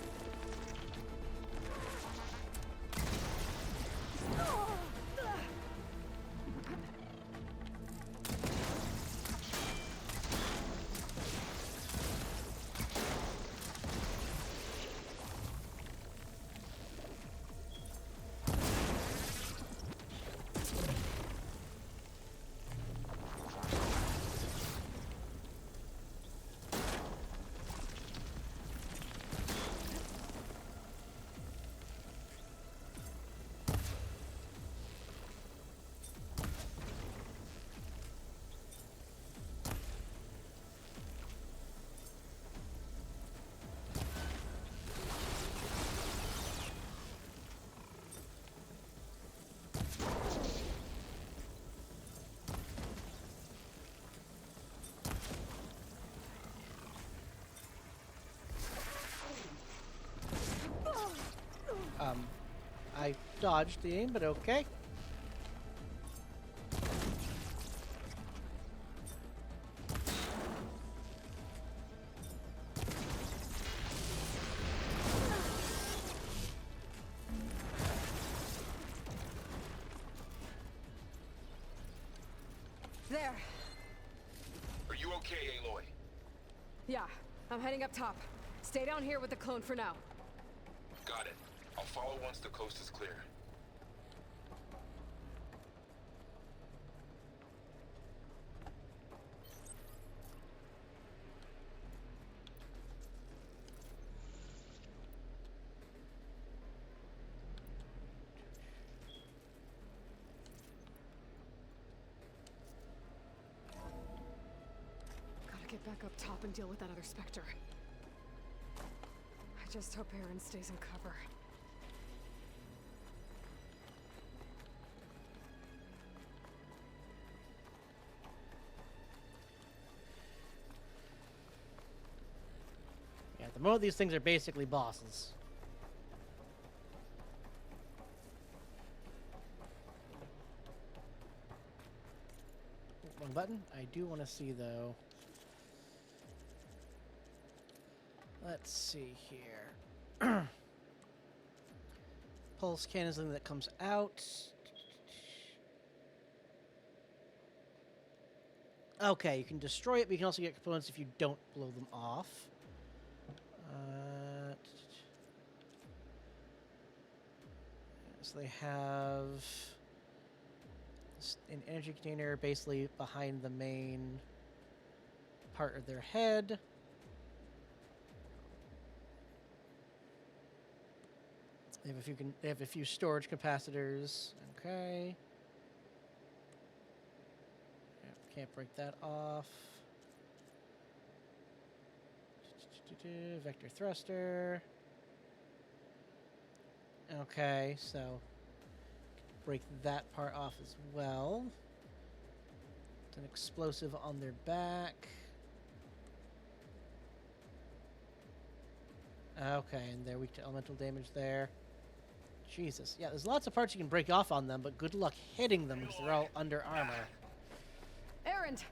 I dodged the aim, but okay. There. Are you okay, Aloy? Yeah, I'm heading up top. Stay down here with the clone for now. Got it. I'll follow once the coast is clear. Gotta get back up top and deal with that other Spectre. I just hope Aaron stays in cover. moment, these things are basically bosses. Wrong button. I do want to see, though. Let's see here. Pulse cannon is something that comes out. Okay, you can destroy it, but you can also get components if you don't blow them off. So they have an energy container basically behind the main part of their head. They have a few storage capacitors. Okay. Yep, can't break that off. Vector thruster. Okay, so break that part off as well. It's an explosive on their back. Okay, and they're weak to elemental damage there. Jesus. Yeah, there's lots of parts you can break off on them, but good luck hitting them because they're all under armor. Erend!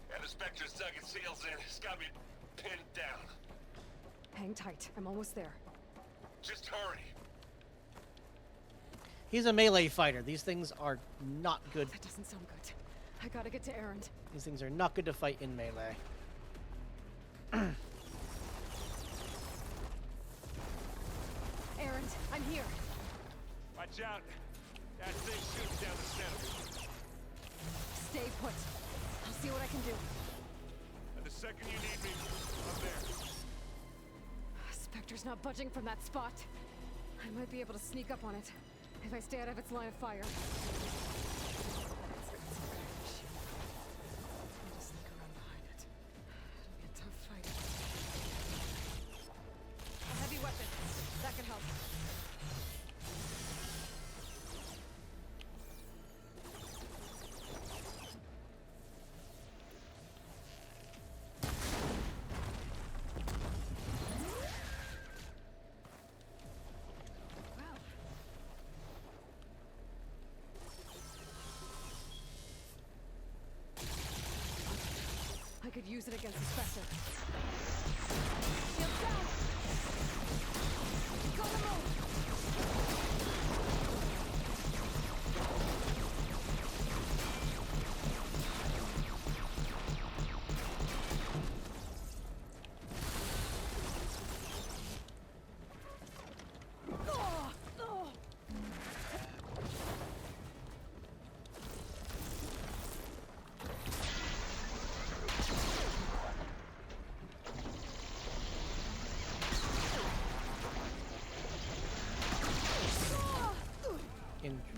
Yeah, the Spectre's dug its heels in. It's got me pinned down. Hang tight. I'm almost there. Just hurry. He's a melee fighter. These things are not good. That doesn't sound good. I gotta get to Erend. These things are not good to fight in melee. Erend, I'm here. Watch out. That thing shoots down the center. Stay put. I'll see what I can do. And the second you need me, I'm there. Spectre's not budging from that spot. I might be able to sneak up on it if I stay out of its line of fire. I'll just sneak around behind it. It'll be a tough fight. A heavy weapon. That can help. I could use it against the Spectre. Shield down! Go to move! Interesting.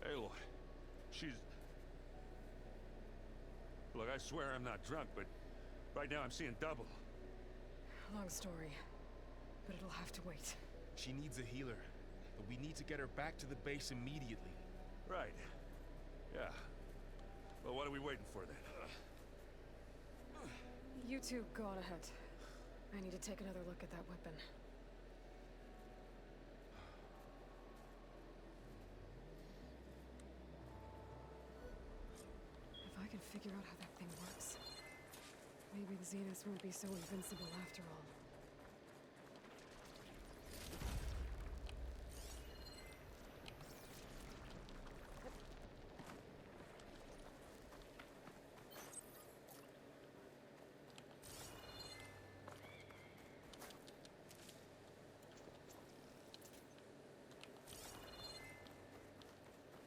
Aloy, she's... Look, I swear I'm not drunk, but right now I'm seeing double. Long story, but it'll have to wait. She needs a healer, but we need to get her back to the base immediately. Right. Yeah. Well, what are we waiting for then? You two go on ahead. I need to take another look at that weapon. If I can figure out how that thing works, Maybe the Zeniths won't be so invincible after all.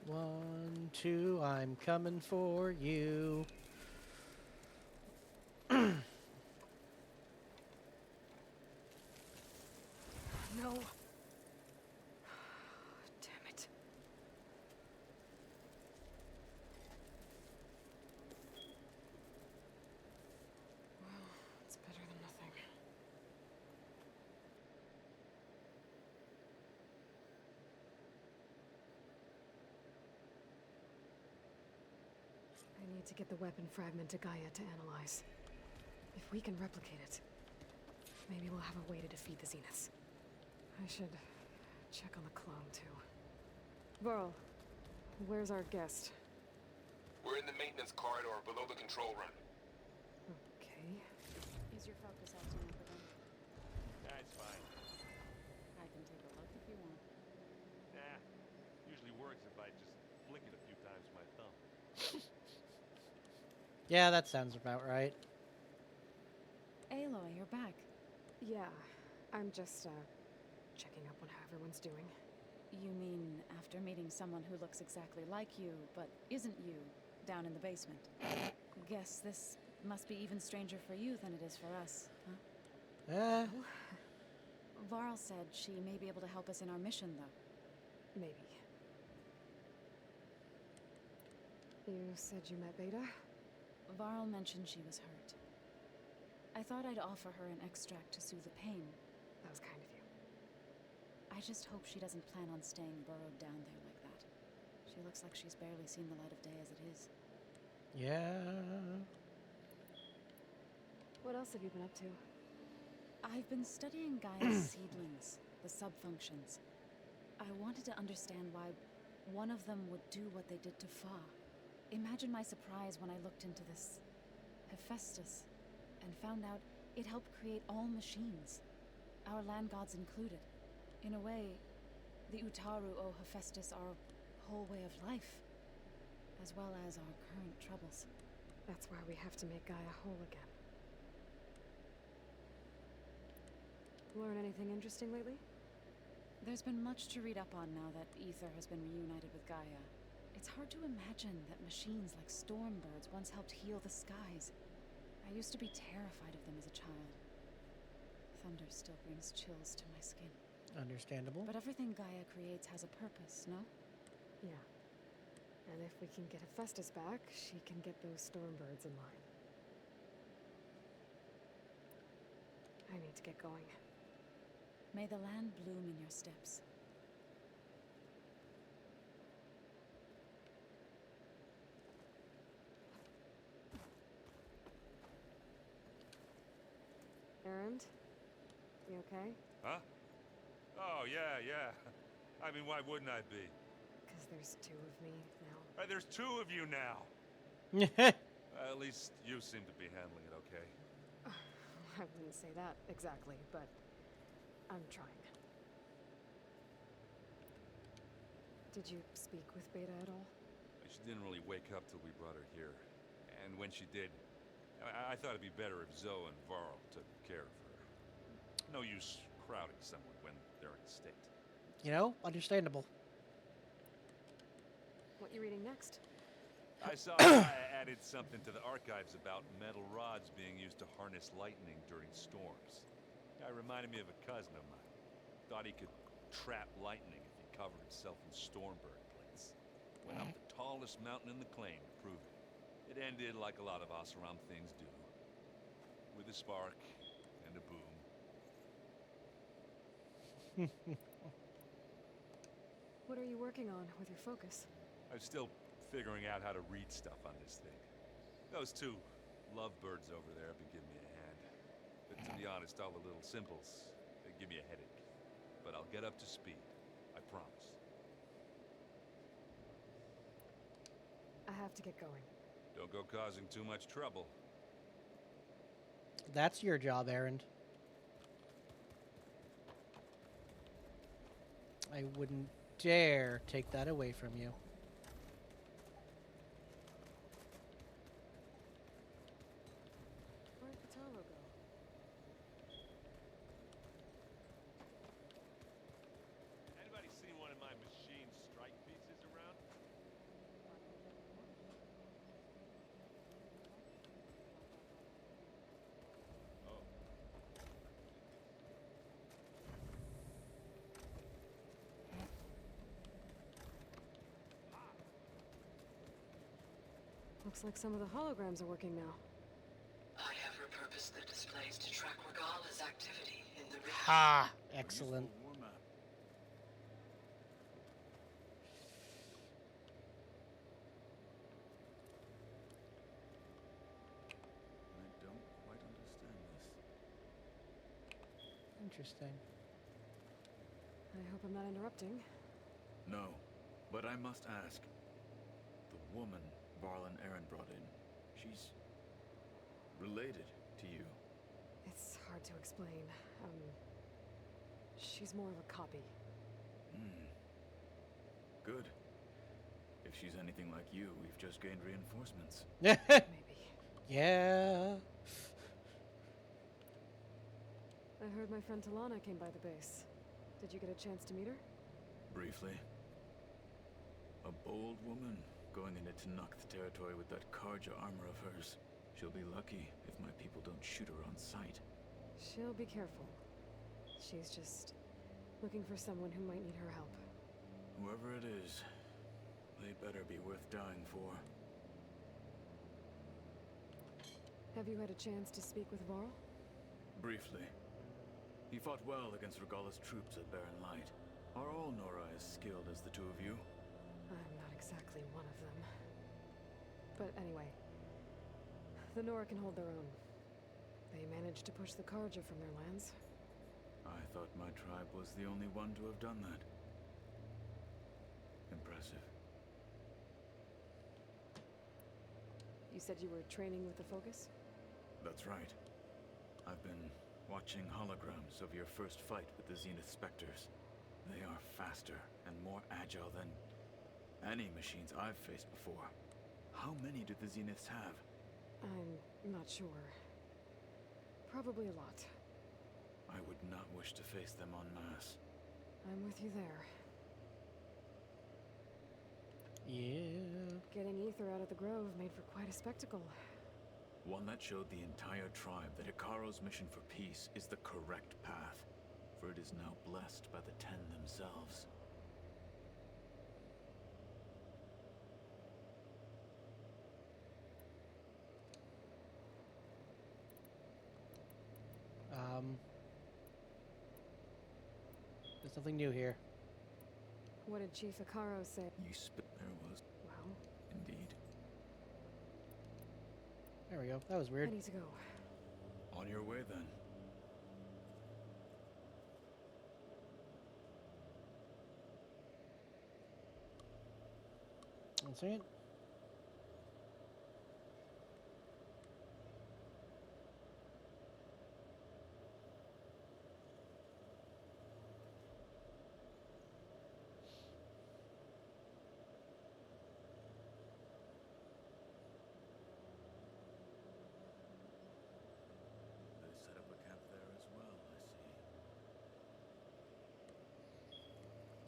One, two, I'm coming for you. No. Damn it. Well, it's better than nothing. I need to get the weapon fragment to Gaia to analyze. If we can replicate it, maybe we'll have a way to defeat the Zeniths. I should check on the clone, too. Varl, where's our guest? We're in the maintenance corridor below the control room. Okay. Is your focus acting up again? That's fine. I can take a look if you want. Nah. Usually works if I just flick it a few times with my thumb. Yeah, that sounds about right. Aloy, you're back. Yeah, I'm just, checking up on how everyone's doing. You mean after meeting someone who looks exactly like you, but isn't you, down in the basement? Guess this must be even stranger for you than it is for us, huh? Varl said she may be able to help us in our mission, though. Maybe. You said you met Beta? Varl mentioned she was hurt. I thought I'd offer her an extract to soothe the pain. That was kind of you. I just hope she doesn't plan on staying burrowed down there like that. She looks like she's barely seen the light of day as it is. Yeah. What else have you been up to? I've been studying Gaia's seedlings, the subfunctions. I wanted to understand why one of them would do what they did to Fa. Imagine my surprise when I looked into this Hephaestus and found out it helped create all machines, our land gods included. In a way, the Utaru owe Hephaestus our whole way of life, as well as our current troubles. That's why we have to make Gaia whole again. Learn anything interesting lately? There's been much to read up on now that Ether has been reunited with Gaia. It's hard to imagine that machines like Stormbirds once helped heal the skies. I used to be terrified of them as a child. Thunder still brings chills to my skin. Understandable. But everything Gaia creates has a purpose, no? Yeah. And if we can get Hephaestus back, she can get those Stormbirds in line. I need to get going. May the land bloom in your steps. Errand? You okay? Huh? Oh, yeah. I mean, why wouldn't I be? Because there's two of me now. There's two of you now. At least you seem to be handling it okay. I wouldn't say that exactly, but I'm trying. Did you speak with Beta at all? She didn't really wake up till we brought her here. And when she did, I thought it'd be better if Zoe and Varl took care of her. No use crowding someone when they're in a state. You know, understandable. What you reading next? I saw I added something to the archives about metal rods being used to harness lightning during storms. Guy reminded me of a cousin of mine. Thought he could trap lightning if he covered himself in Stormbird plates. Went up the tallest mountain in the claim to prove it. It ended like a lot of Oseram things do. With a spark and a boom. What are you working on with your focus? I'm still figuring out how to read stuff on this thing. Those two lovebirds over there have been giving me a hand. But to be honest, all the little symbols, they give me a headache. But I'll get up to speed. I promise. I have to get going. Don't go causing too much trouble. That's your job, Errand. I wouldn't dare take that away from you. Where'd Kataro go? Anybody seen one of my machine strike pieces around? Oh. Looks like some of the holograms are working now. I have repurposed the displays to track Regalla's activity in the region. Ha! Excellent. I don't quite understand this. Interesting. I hope I'm not interrupting. No, but I must ask. The woman Varl and Aaron brought in, she's related to you. It's hard to explain. She's more of a copy. Good. If she's anything like you, we've just gained reinforcements. Maybe. Yeah. I heard my friend Talana came by the base. Did you get a chance to meet her? Briefly. A bold woman going into Tanakh territory with that Karja armor of hers. She'll be lucky if my people don't shoot her on sight. She'll be careful. She's just looking for someone who might need her help. Whoever it is, they better be worth dying for. Have you had a chance to speak with Varl? Briefly. He fought well against Regalla's troops at Barren Light. Are all Nora as skilled as the two of you? I'm not exactly one of them. But anyway, the Nora can hold their own. They managed to push the Karja from their lands. I thought my tribe was the only one to have done that. Impressive. You said you were training with the Focus? That's right. I've been watching holograms of your first fight with the Zenith Spectres. They are faster and more agile than any machines I've faced before. How many do the Zeniths have? I'm not sure. Probably a lot. I would not wish to face them en masse. I'm with you there. Yeah. Getting Ether out of the Grove made for quite a spectacle. One that showed the entire tribe that Ikaro's mission for peace is the correct path, for it is now blessed by the Ten themselves. There's nothing new here. What did Chief Ikaro say? You spit there was. Well, Indeed. There we go. That was weird. I need to go. On your way then. One second. They set up a camp there as well, I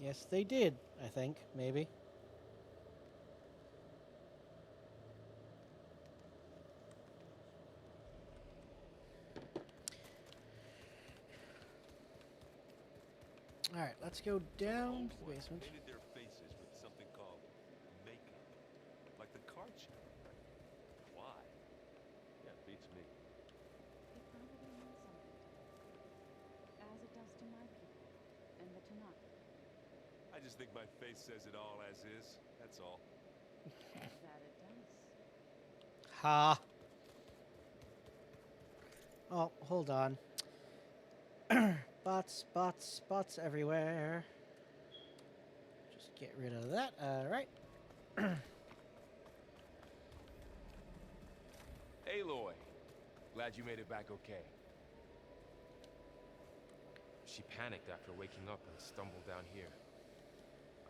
see. Yes, they did, I think. Maybe. Alright, let's go down to the basement. Painted their faces with something called makeup. Like the card show. Why? Yeah, beats me. It probably means something to you. As it does to my people and the Tanakh. I just think my face says it all as is. That's all. That it does. Ha. Oh, hold on. Bots everywhere. Just get rid of that. Alright. Aloy, Glad you made it back okay. She panicked after waking up and stumbled down here.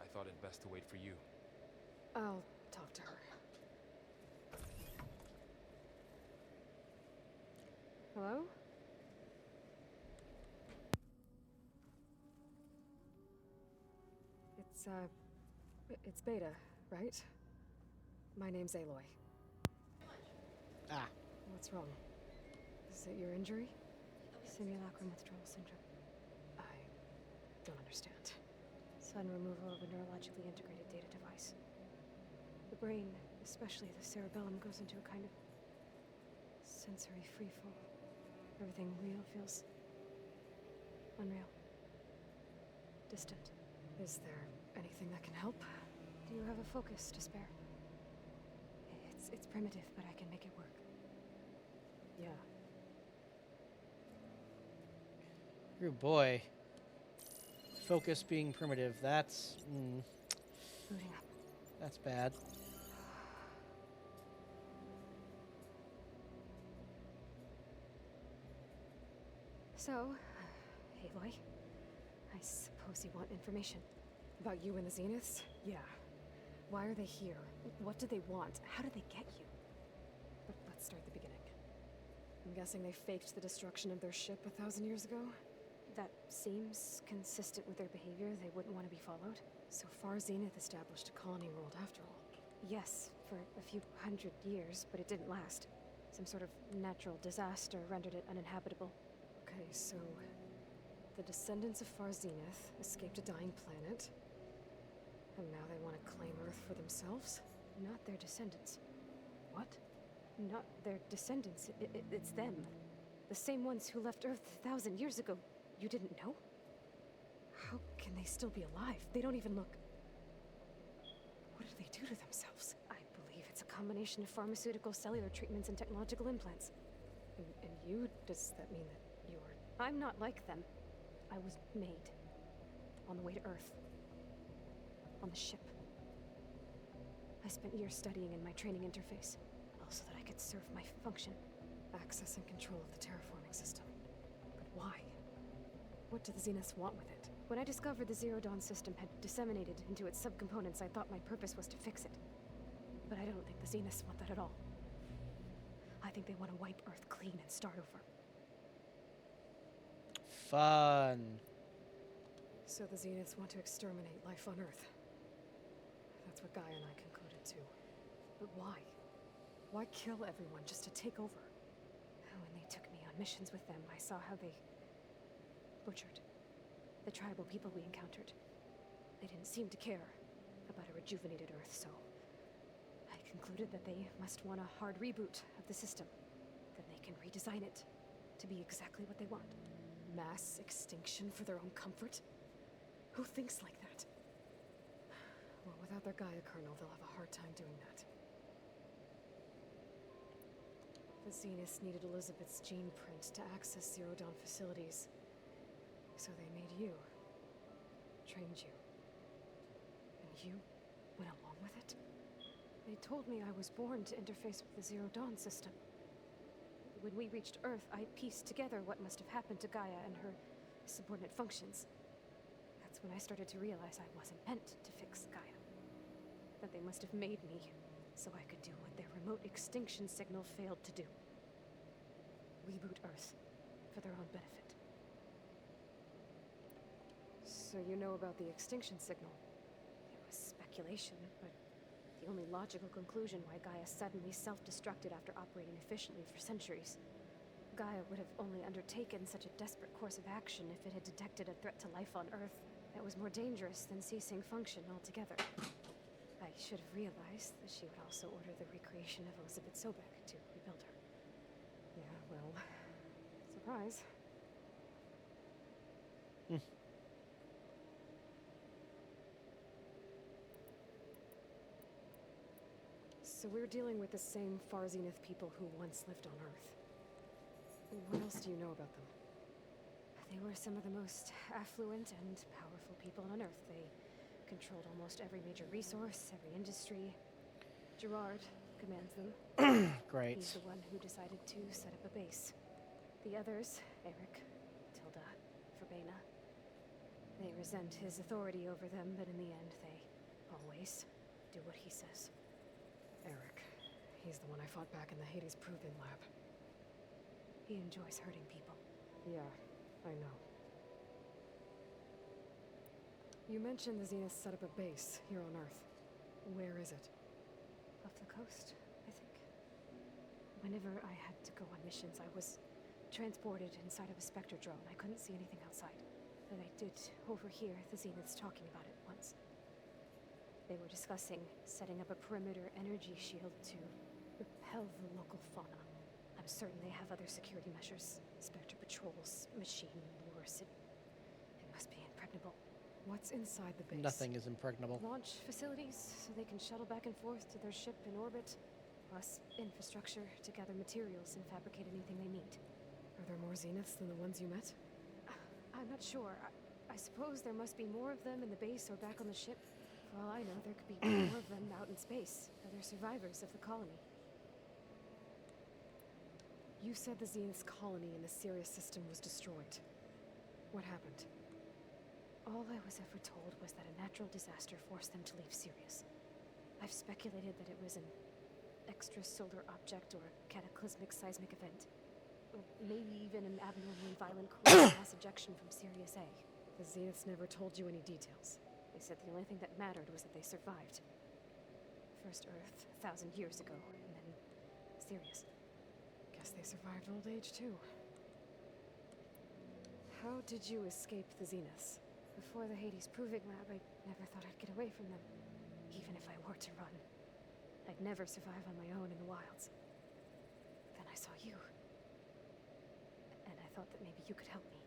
I thought it best to wait for you. I'll talk to her. Hello? It's Beta, right? My name's Aloy. Ah. What's wrong? Is it your injury? Simulacrum withdrawal syndrome. I don't understand. Sudden removal of a neurologically integrated data device. The brain, especially the cerebellum, goes into a kind of sensory freefall. Everything real feels unreal. Distant. Is there anything that can help? Do you have a focus to spare? It's primitive, but I can make it work. Yeah. Oh boy. Focus being primitive. That's... Booting up. That's bad. So, Aloy, I suppose you want information. About you and the Zeniths? Yeah. Why are they here? What do they want? How did they get you? But let's start at the beginning. I'm guessing they faked the destruction of their ship 1,000 years ago? That seems consistent with their behavior. They wouldn't want to be followed. So far, Zenith established a colony world after all. Yes, for a few hundred years, but it didn't last. Some sort of natural disaster rendered it uninhabitable. Okay, so the descendants of Far Zenith escaped a dying planet, and now they want to claim Earth for themselves? Not their descendants. What? Not their descendants. It's them. The same ones who left Earth 1,000 years ago. You didn't know? How can they still be alive? They don't even look... What did they do to themselves? I believe it's a combination of pharmaceutical, cellular treatments, and technological implants. And you? Does that mean that you're... I'm not like them. I was made. On the way to Earth. On the ship. I spent years studying in my training interface, so that I could serve my function. Access and control of the terraforming system. But why? What do the Zeniths want with it? When I discovered the Zero Dawn system had disseminated into its subcomponents, I thought my purpose was to fix it. But I don't think the Zeniths want that at all. I think they want to wipe Earth clean and start over. Fun. So the Zeniths want to exterminate life on Earth. That's what Gaia and I concluded too. But why? Why kill everyone just to take over? When they took me on missions with them, I saw how they butchered the tribal people we encountered. They didn't seem to care about a rejuvenated Earth, so I concluded that they must want a hard reboot of the system. Then they can redesign it to be exactly what they want. Mass extinction for their own comfort? Who thinks like that? Well, without their Gaia kernel, they'll have a hard time doing that. The Zeniths needed Elizabeth's gene print to access Zero Dawn facilities. So they made you. Trained you. And you went along with it? They told me I was born to interface with the Zero Dawn system. When we reached Earth, I pieced together what must have happened to Gaia and her subordinate functions. That's when I started to realize I wasn't meant to fix Gaia. That they must have made me so I could do what their remote extinction signal failed to do. Reboot Earth for their own benefit. So you know about the extinction signal? It was speculation, but the only logical conclusion why Gaia suddenly self-destructed after operating efficiently for centuries. Gaia would have only undertaken such a desperate course of action if it had detected a threat to life on Earth that was more dangerous than ceasing function altogether. I should have realized that she would also order the recreation of Elizabeth Sobek to rebuild her. Yeah, well, surprise. So we're dealing with the same Far Zenith people who once lived on Earth. What else do you know about them? They were some of the most affluent and powerful people on Earth. They controlled almost every major resource, every industry. Gerard, commands them. Great. He's the one who decided to set up a base. The others, Eric, Tilda, Verbena, they resent his authority over them, but in the end, they always do what he says. Eric. He's the one I fought back in the Hades Proving Lab. He enjoys hurting people. Yeah, I know. You mentioned the Zenith set up a base here on Earth. Where is it? Off the coast, I think. Whenever I had to go on missions, I was transported inside of a Spectre drone. I couldn't see anything outside. But I did overhear the Zeniths talking about it once. They were discussing setting up a perimeter energy shield to repel the local fauna. I'm certain they have other security measures. Spectre patrols, machine lures. It must be impregnable. What's inside the base? Nothing is impregnable. Launch facilities, so they can shuttle back and forth to their ship in orbit. Plus infrastructure to gather materials and fabricate anything they need. Are there more Zeniths than the ones you met? I'm not sure. I suppose there must be more of them in the base or back on the ship. For all I know, there could be more of them out in space. Other survivors of the colony. You said the Zenith's colony in the Sirius system was destroyed. What happened? All I was ever told was that a natural disaster forced them to leave Sirius. I've speculated that it was an extrasolar object or a cataclysmic seismic event. Or maybe even an abnormally violent coronal mass ejection from Sirius A. The Zeniths never told you any details. They said the only thing that mattered was that they survived. First Earth, 1,000 years ago, and then Sirius. Guess they survived old age, too. How did you escape the Zeniths? Before the Hades Proving Lab, I never thought I'd get away from them. Even if I were to run. I'd never survive on my own in the wilds. Then I saw you. And I thought that maybe you could help me.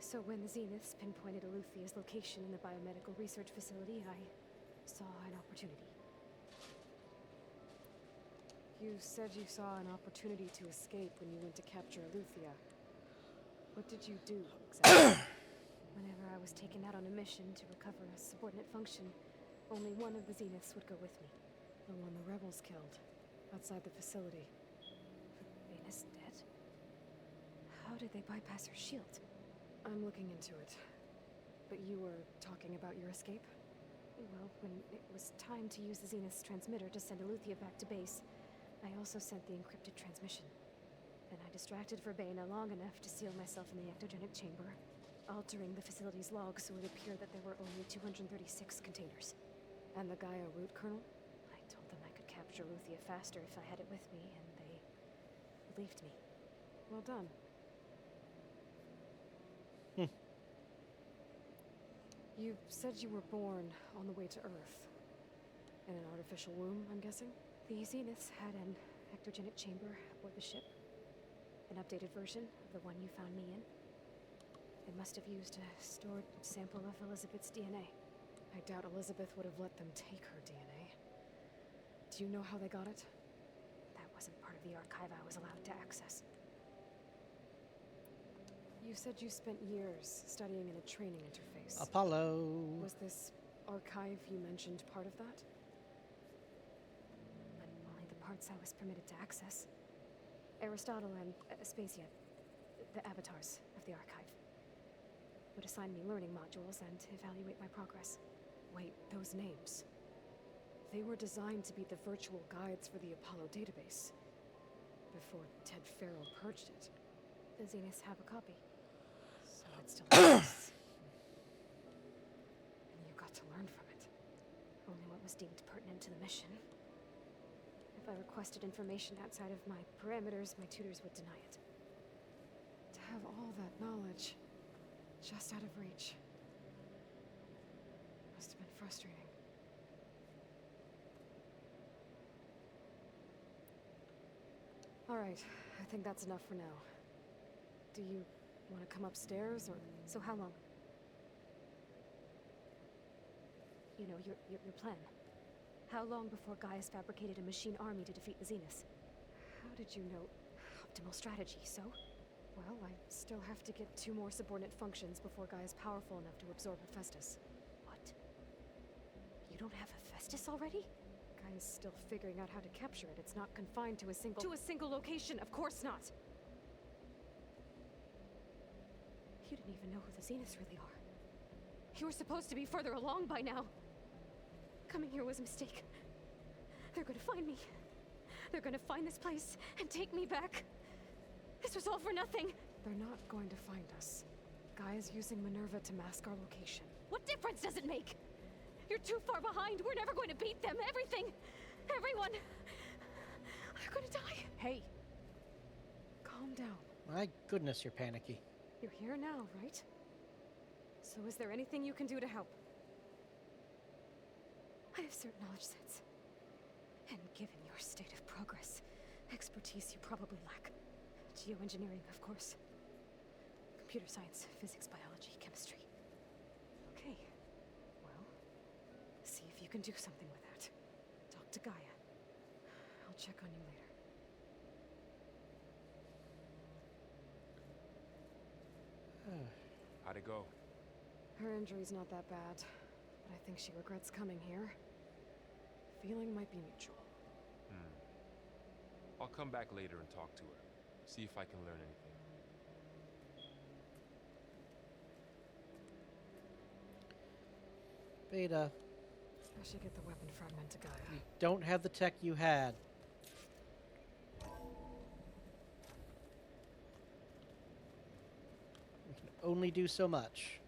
So when the Zeniths pinpointed Eluthia's location in the biomedical research facility, I saw an opportunity. You said you saw an opportunity to escape when you went to capture Eluthia. What did you do, exactly? Whenever I was taken out on a mission to recover a subordinate function, only one of the Zeniths would go with me. The one the rebels killed, outside the facility. Vena's dead? How did they bypass her shield? I'm looking into it. But you were talking about your escape? Well, when it was time to use the Zenith's transmitter to send Eluthia back to base, I also sent the encrypted transmission. Then I distracted Verbena long enough to seal myself in the ectogenic chamber, altering the facility's logs so it appeared that there were only 236 containers. And the Gaia root kernel? I told them I could capture Eluthia faster if I had it with me, and they believed me. Well done. You said you were born on the way to Earth. In an artificial womb, I'm guessing? The Zeniths had an ectogenic chamber aboard the ship. An updated version of the one you found me in. They must have used a stored sample of Elizabeth's DNA. I doubt Elizabeth would have let them take her DNA. Do you know how they got it? That wasn't part of the archive I was allowed to access. You said you spent years studying in a training interface. Apollo. Was this archive you mentioned part of that? But only the parts I was permitted to access. Aristotle and Aspasia, the avatars of the archive, would assign me learning modules and evaluate my progress. Wait, those names. They were designed to be the virtual guides for the Apollo database. Before Ted Farrell purged it. The Zeniths have a copy. So it still exists. And you got to learn from it. Only what was deemed pertinent to the mission. If I requested information outside of my parameters, my tutors would deny it. To have all that knowledge just out of reach must have been frustrating. All right, I think that's enough for now. Do you want to come upstairs, or... So how long? You know, your plan. How long before Gaius fabricated a machine army to defeat the Zeniths? How did you know? Optimal strategy, so? Well, I still have to get 2 more subordinate functions before Gaia's powerful enough to absorb Hephaestus. What? You don't have Hephaestus already? Gaia's still figuring out how to capture it. It's not confined to a single location. Of course not. You didn't even know who the Zeniths really are. You were supposed to be further along by now. Coming here was a mistake. They're gonna find me. They're gonna find this place and take me back. This was all for nothing. They're not going to find us. Gaia's using Minerva to mask our location. What difference does it make? You're too far behind. We're never going to beat them. Everything. Everyone. They're gonna die. Hey. Calm down. My goodness, you're panicky. You're here now, right? So is there anything you can do to help? I have certain knowledge sets. And given your state of progress, expertise you probably lack. Geoengineering, of course. Computer science, physics, biology, chemistry. Okay. Well, see if you can do something with that. Talk to Gaia. I'll check on you later. How'd it go? Her injury's not that bad, but I think she regrets coming here. Feeling might be mutual. I'll come back later and talk to her. See if I can learn anything. Beta, I should get the weapon fragment to Gaia. you don't have the tech you had. We can only do so much.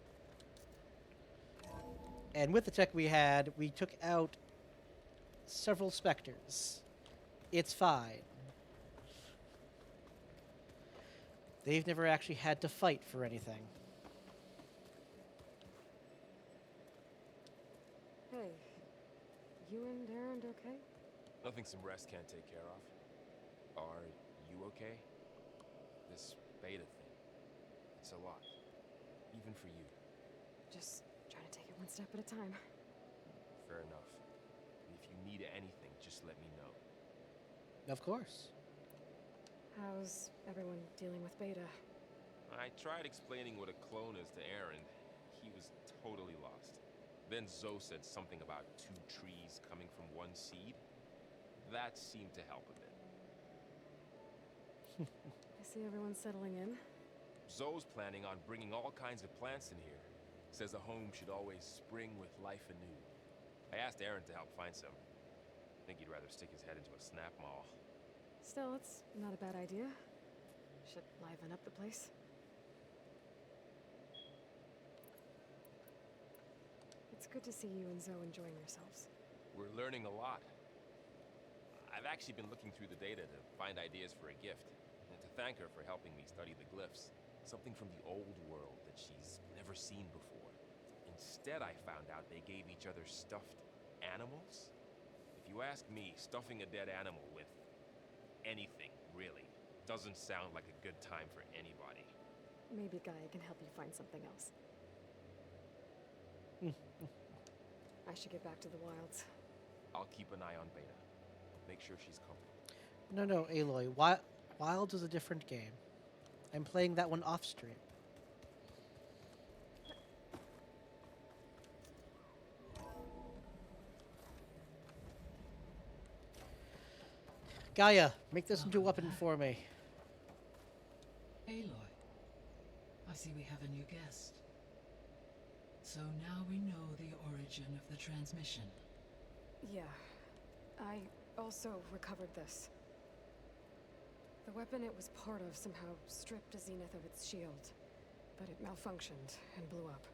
And with the tech we had, we took out several specters. It's fine. They've never actually had to fight for anything. Hey, you and Aaron okay? Nothing some rest can't take care of. Are you okay? This beta thing, it's a lot. Even for you. Just trying to take it one step at a time. Fair enough. And if you need anything, just let me know. Of course. How's everyone dealing with Beta? I tried explaining what a clone is to Aaron. He was totally lost. Then Zoe said something about 2 trees coming from 1 seed. That seemed to help a bit. I see everyone settling in. Zoe's planning on bringing all kinds of plants in here. Says a home should always spring with life anew. I asked Aaron to help find some. I think he'd rather stick his head into a snap maul. Still, it's not a bad idea. Should liven up the place. It's good to see you and Zoe enjoying yourselves. We're learning a lot. I've actually been looking through the data to find ideas for a gift, and to thank her for helping me study the glyphs. Something from the old world that she's never seen before. Instead, I found out they gave each other stuffed animals. If you ask me, stuffing a dead animal with anything, really, doesn't sound like a good time for anybody. Maybe Gaia can help you find something else. I should get back to the wilds. I'll keep an eye on Beta. Make sure she's comfortable. No, Aloy. Wilds is a different game. I'm playing that one off stream. Gaia, make this into a weapon for me. Aloy, I see we have a new guest. So now we know the origin of the transmission. Yeah. I also recovered this. The weapon it was part of somehow stripped a Zenith of its shield, but it malfunctioned and blew up.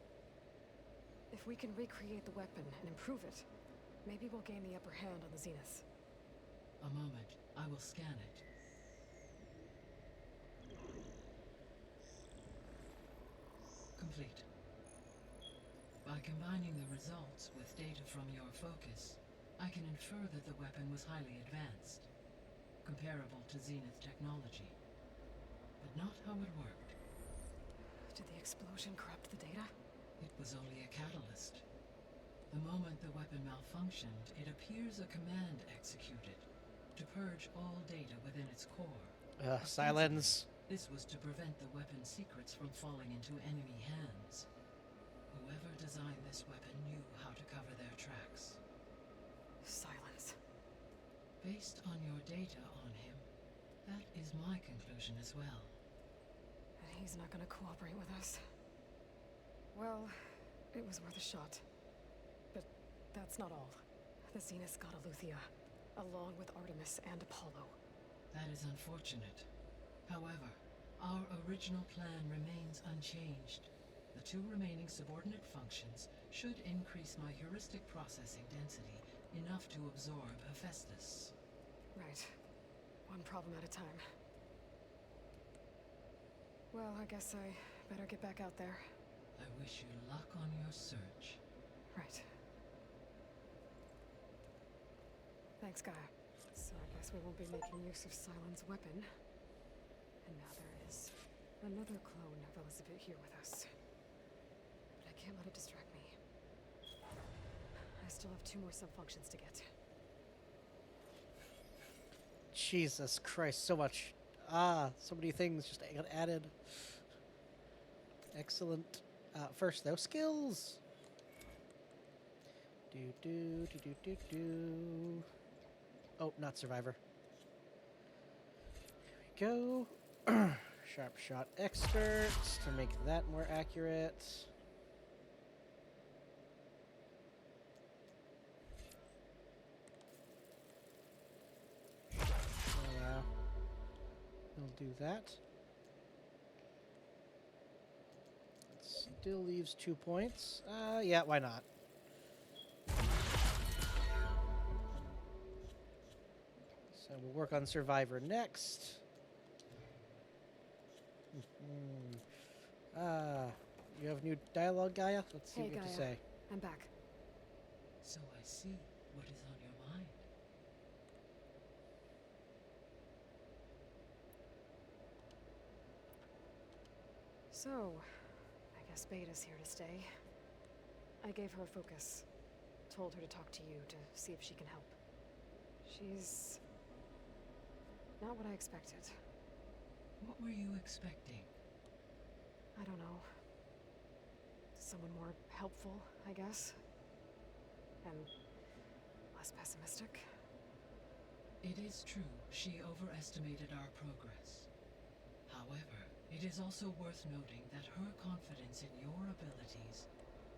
If we can recreate the weapon and improve it, maybe we'll gain the upper hand on the Zeniths. A moment, I will scan it. Complete. By combining the results with data from your focus, I can infer that the weapon was highly advanced, comparable to Zenith technology, but not how it worked. Did the explosion corrupt the data? It was only a catalyst. The moment the weapon malfunctioned, it appears a command executed to purge all data within its core. Silence. This was to prevent the weapon's secrets from falling into enemy hands. Whoever designed this weapon knew how to cover their tracks. Silence. Based on your data on him, that is my conclusion as well. And he's not gonna cooperate with us. Well, it was worth a shot. But that's not all. The Zeniths got Eleuthia, along with Artemis and Apollo. That is unfortunate. However, our original plan remains unchanged. The 2 remaining subordinate functions should increase my heuristic processing density enough to absorb Hephaestus. Right. One problem at a time. Well, I guess I better get back out there. I wish you luck on your search. Right. Thanks, Gaia. So I guess we won't be making use of Cylon's weapon. And now there is another clone of Elizabeth here with us. But I can't let it distract me. I still have 2 more sub-functions to get. Jesus Christ, so much. So many things just got added. Excellent. First, though, skills. Do. Oh, not survivor. There we go. Sharp shot expert to make that more accurate. We'll do that. Still leaves 2 points. Yeah, why not? So we'll work on Survivor next. You have new dialogue, Gaia? Let's see Hey, what you have to Gaia. say. I'm back. So I see what is on your mind. So, I guess Beta's here to stay. I gave her a focus. Told her to talk to you to see if she can help. She's not what I expected. What were you expecting? I don't know. Someone more helpful, I guess. And less pessimistic. It is true, she overestimated our progress. However, it is also worth noting that her confidence in your abilities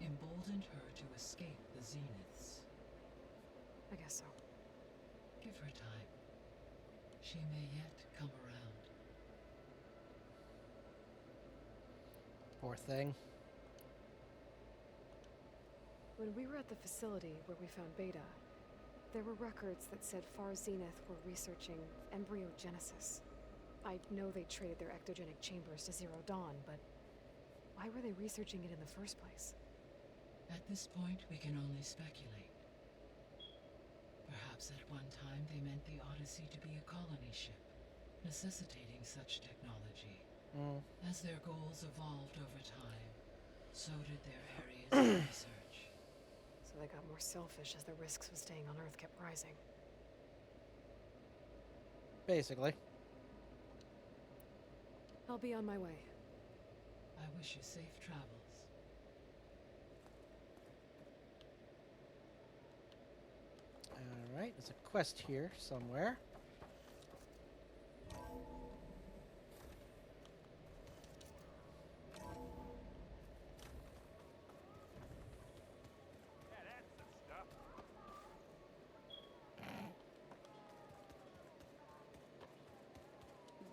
emboldened her to escape the Zeniths. I guess so. Give her time. She may yet come around. Poor thing. When we were at the facility where we found Beta, there were records that said Far Zenith were researching embryogenesis. I know they traded their ectogenic chambers to Zero Dawn, but why were they researching it in the first place? At this point, we can only speculate. Perhaps at one time they meant the Odyssey to be a colony ship, necessitating such technology. As their goals evolved over time, so did their areas of research. So they got more selfish as the risks of staying on Earth kept rising. Basically. I'll be on my way. I wish you safe travels. Alright, there's a quest here somewhere.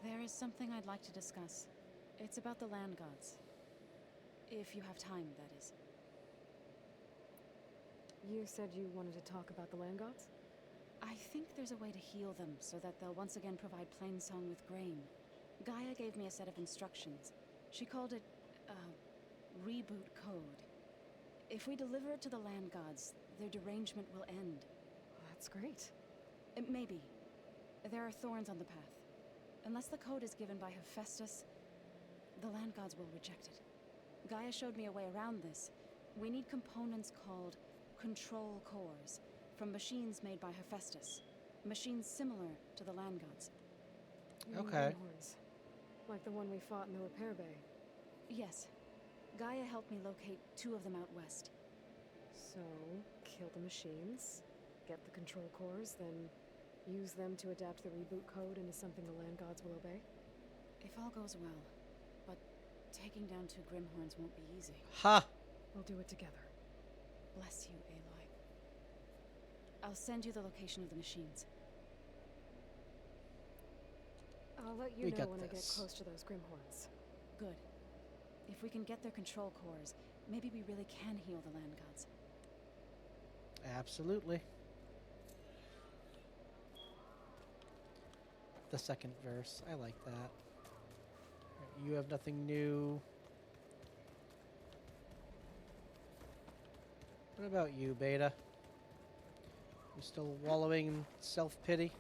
There is something I'd like to discuss. It's about the land gods. If you have time, that is. You said you wanted to talk about the land gods? I think there's a way to heal them so that they'll once again provide Plainsong with grain. Gaia gave me a set of instructions. She called it, reboot code. If we deliver it to the land gods, their derangement will end. That's great. Maybe. There are thorns on the path. Unless the code is given by Hephaestus, the land gods will reject it. Gaia showed me a way around this. We need components called control cores, from machines made by Hephaestus. Machines similar to the land gods. Okay. Horns, like the one we fought in the repair bay. Yes. Gaia helped me locate 2 of them out west. So, kill the machines, get the control cores, then Use them to adapt the reboot code into something the land gods will obey? If all goes well. But taking down 2 Grimhorns won't be easy. Ha! We'll do it together. Bless you, Aloy. I'll send you the location of the machines. I'll let you We know got when I get this. close to those Grimhorns. Good. If we can get their control cores, maybe we really can heal the land gods. Absolutely. The second verse. I like that. You have nothing new. What about you, Beta? You still wallowing in self-pity?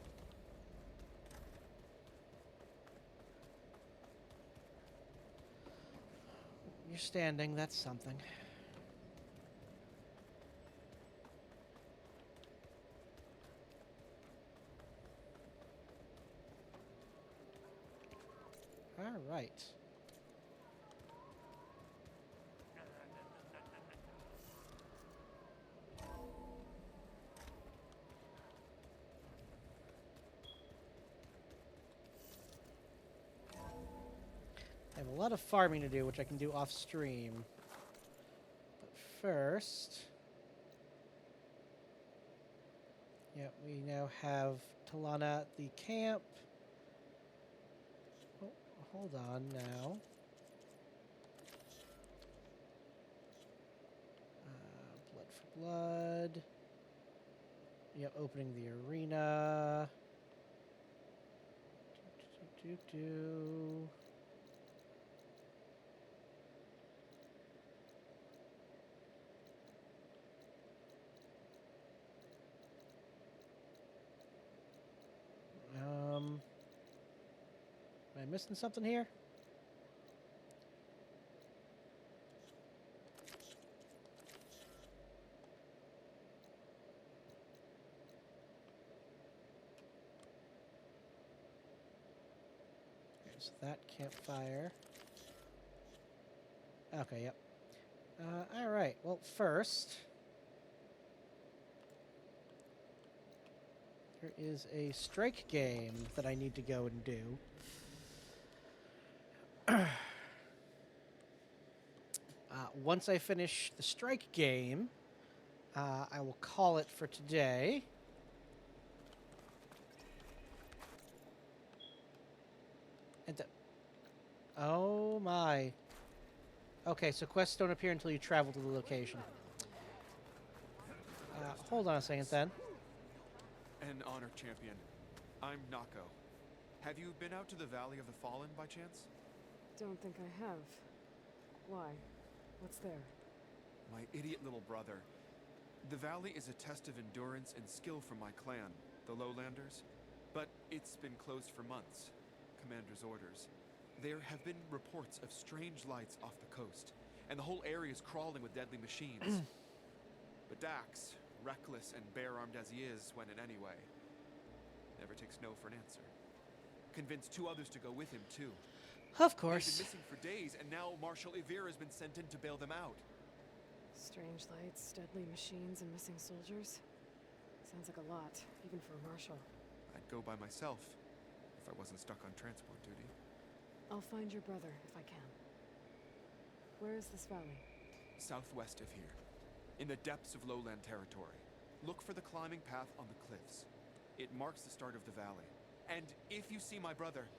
You're standing, that's something. All right. I have a lot of farming to do, which I can do off stream. But first, yeah, we now have Talana at the camp. Oh, hold on now. Blood for blood. Yep, opening the arena. Do. Am I missing something here? Okay, so that campfire. Okay, yep. All right. Well, first, there is a strike game that I need to go and do. Once I finish the strike game, I will call it for today. And oh my. Okay, so quests don't appear until you travel to the location. Hold on a second then. An honor champion. I'm Nako. Have you been out to the Valley of the Fallen by chance? Don't think I have. Why? What's there? My idiot little brother. The valley is a test of endurance and skill for my clan, the Lowlanders. But it's been closed for months. Commander's orders. There have been reports of strange lights off the coast, and the whole area is crawling with deadly machines. But Dax, reckless and bare-armed as he is, went in anyway. Never takes no for an answer. Convinced 2 others to go with him, too. Of course. They've been missing for days, and now Marshal Ivir has been sent in to bail them out. Strange lights, deadly machines, and missing soldiers. Sounds like a lot, even for a marshal. I'd go by myself, if I wasn't stuck on transport duty. I'll find your brother, if I can. Where is this valley? Southwest of here, in the depths of lowland territory. Look for the climbing path on the cliffs. It marks the start of the valley. And if you see my brother,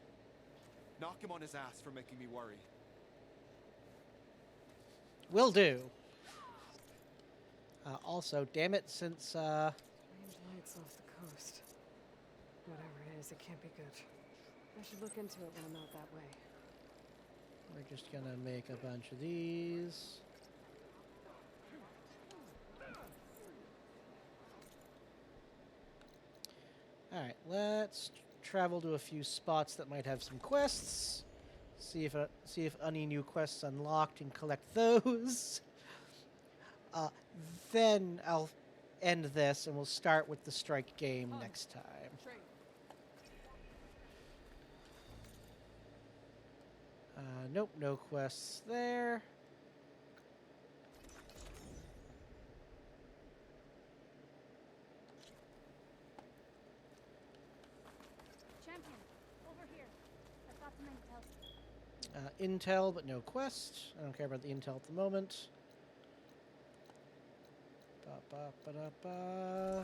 knock him on his ass for making me worry. Will do. Also, damn it, since Strange lights off the coast. Whatever it is, it can't be good. I should look into it when I'm out that way. we're just gonna make a bunch of these. Alright, let's travel to a few spots that might have some quests. See if any new quests unlocked and collect those. Then I'll end this and we'll start with the strike game next time. Nope, no quests there. Intel, but no quest. I don't care about the intel at the moment.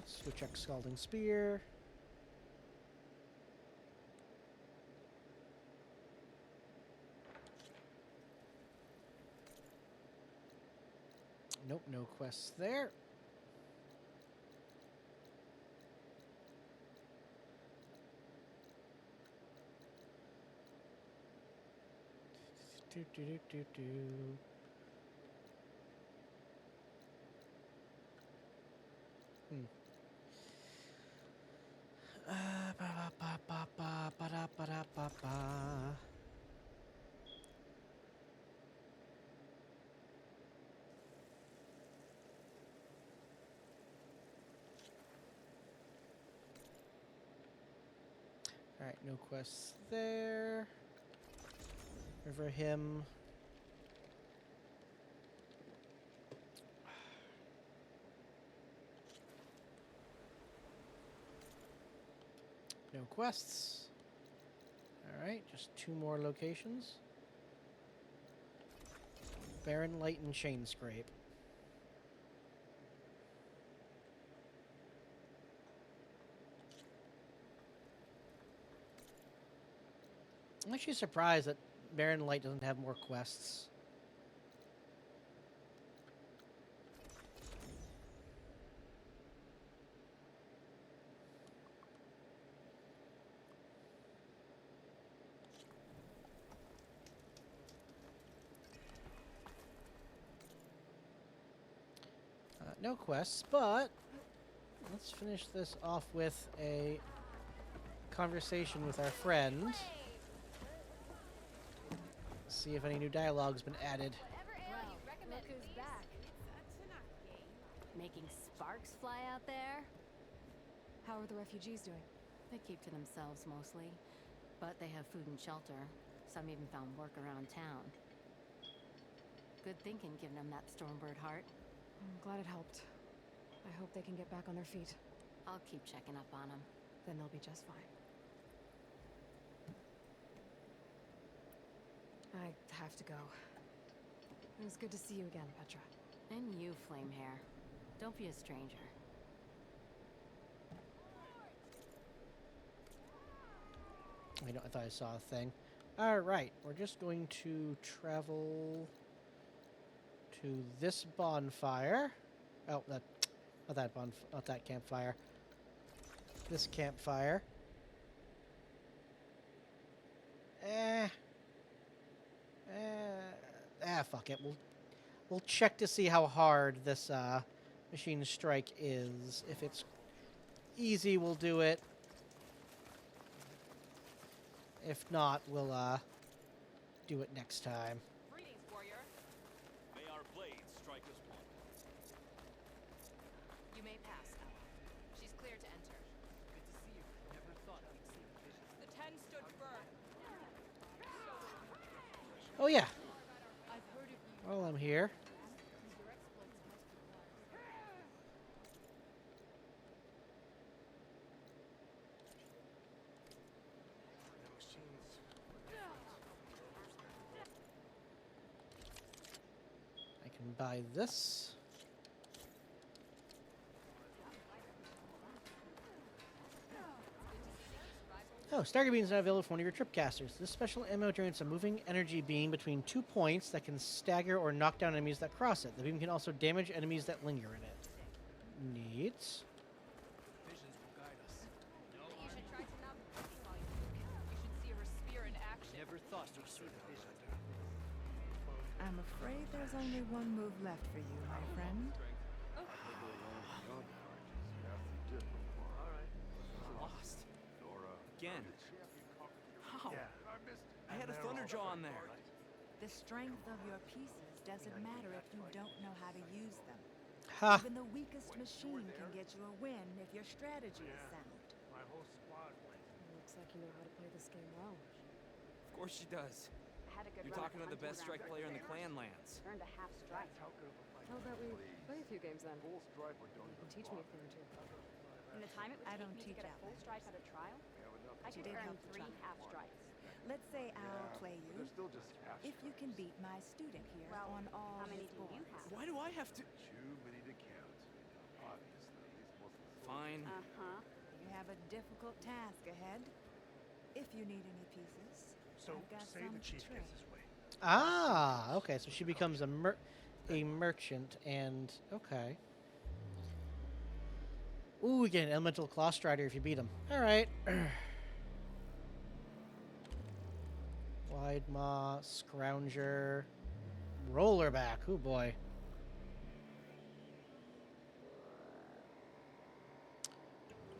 Switch X Scalding Spear. Nope, no quests there. Do. Alright, no quests there. River Hymn. No quests. Alright, just 2 more locations. Barren Light and Chain Scrape. I'm actually surprised that Barren Light doesn't have more quests. No quests, but let's finish this off with a conversation with our friend. See if any new dialogue's been added. Look who's back. Making sparks fly out there? How are the refugees doing? They keep to themselves mostly, but they have food and shelter. Some even found work around town. Good thinking giving them that Stormbird heart. I'm glad it helped. I hope they can get back on their feet. I'll keep checking up on them. Then they'll be just fine. I have to go. It was good to see you again, Petra. And you, Flamehair. Don't be a stranger. I thought I saw a thing. Alright, we're just going to travel to this bonfire. Oh, not that campfire. This campfire. Fuck it. We'll check to see how hard this machine strike is. If it's easy, we'll do it. If not, we'll do it next time. Greetings, warrior. May our blades strike us one. You may pass, ally. She's clear to enter. Good to see you. Never thought we'd see the visions. The 10 stood firm. Oh yeah. I've heard of you. While I'm here. I can buy this. Oh, Stagger Beam is now available for one of your tripcasters. This special ammo generates a moving energy beam between 2 points that can stagger or knock down enemies that cross it. The beam can also damage enemies that linger in it. Neat. Visions will guide us. You should try to not be while you look. You should see her spear in action. Never thought we'd see the visions. I'm afraid there's only one move left for you, my friend. Lost. Again. How? I had a Thunderjaw on there. The strength of your pieces doesn't matter if you don't know how to use them. Ha! Even the weakest machine can get you a win if your strategy is sound. My whole squad went. Looks like you know how to play this game well. Of course she does. Had a good You're run talking at to the best hunting strike ground player in the there. clan lands. Earned a half strike. How about we play a few games then? You can teach me a thing or two. In the time it would I take don't me to teach get a out full that stripe at a trial, I could did earn help the 3 trial. half strikes. Let's say I'll play you. They're still just If you can beat my student here on all his boards. Why do I have to? Too many to count. Obviously, these Muslims. Fine. Uh-huh. You have a difficult task ahead. If you need any pieces, So I've got say some the to chief trade. gets his way. Ah, okay. So she becomes a merchant, and okay. Ooh, we get an elemental claw strider if you beat him. All right. Wide maw, scrounger, rollerback. Oh boy.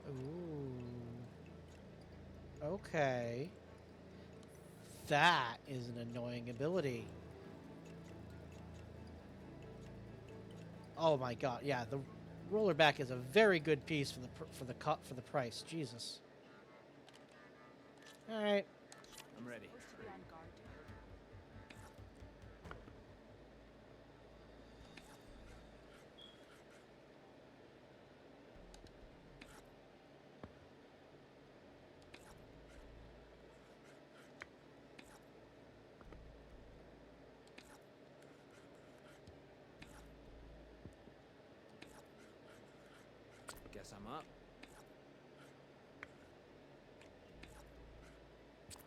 Ooh. Okay. That is an annoying ability. Oh my god, yeah, the rollerback is a very good piece for the price. Jesus. All right. I'm ready. Guess I'm up.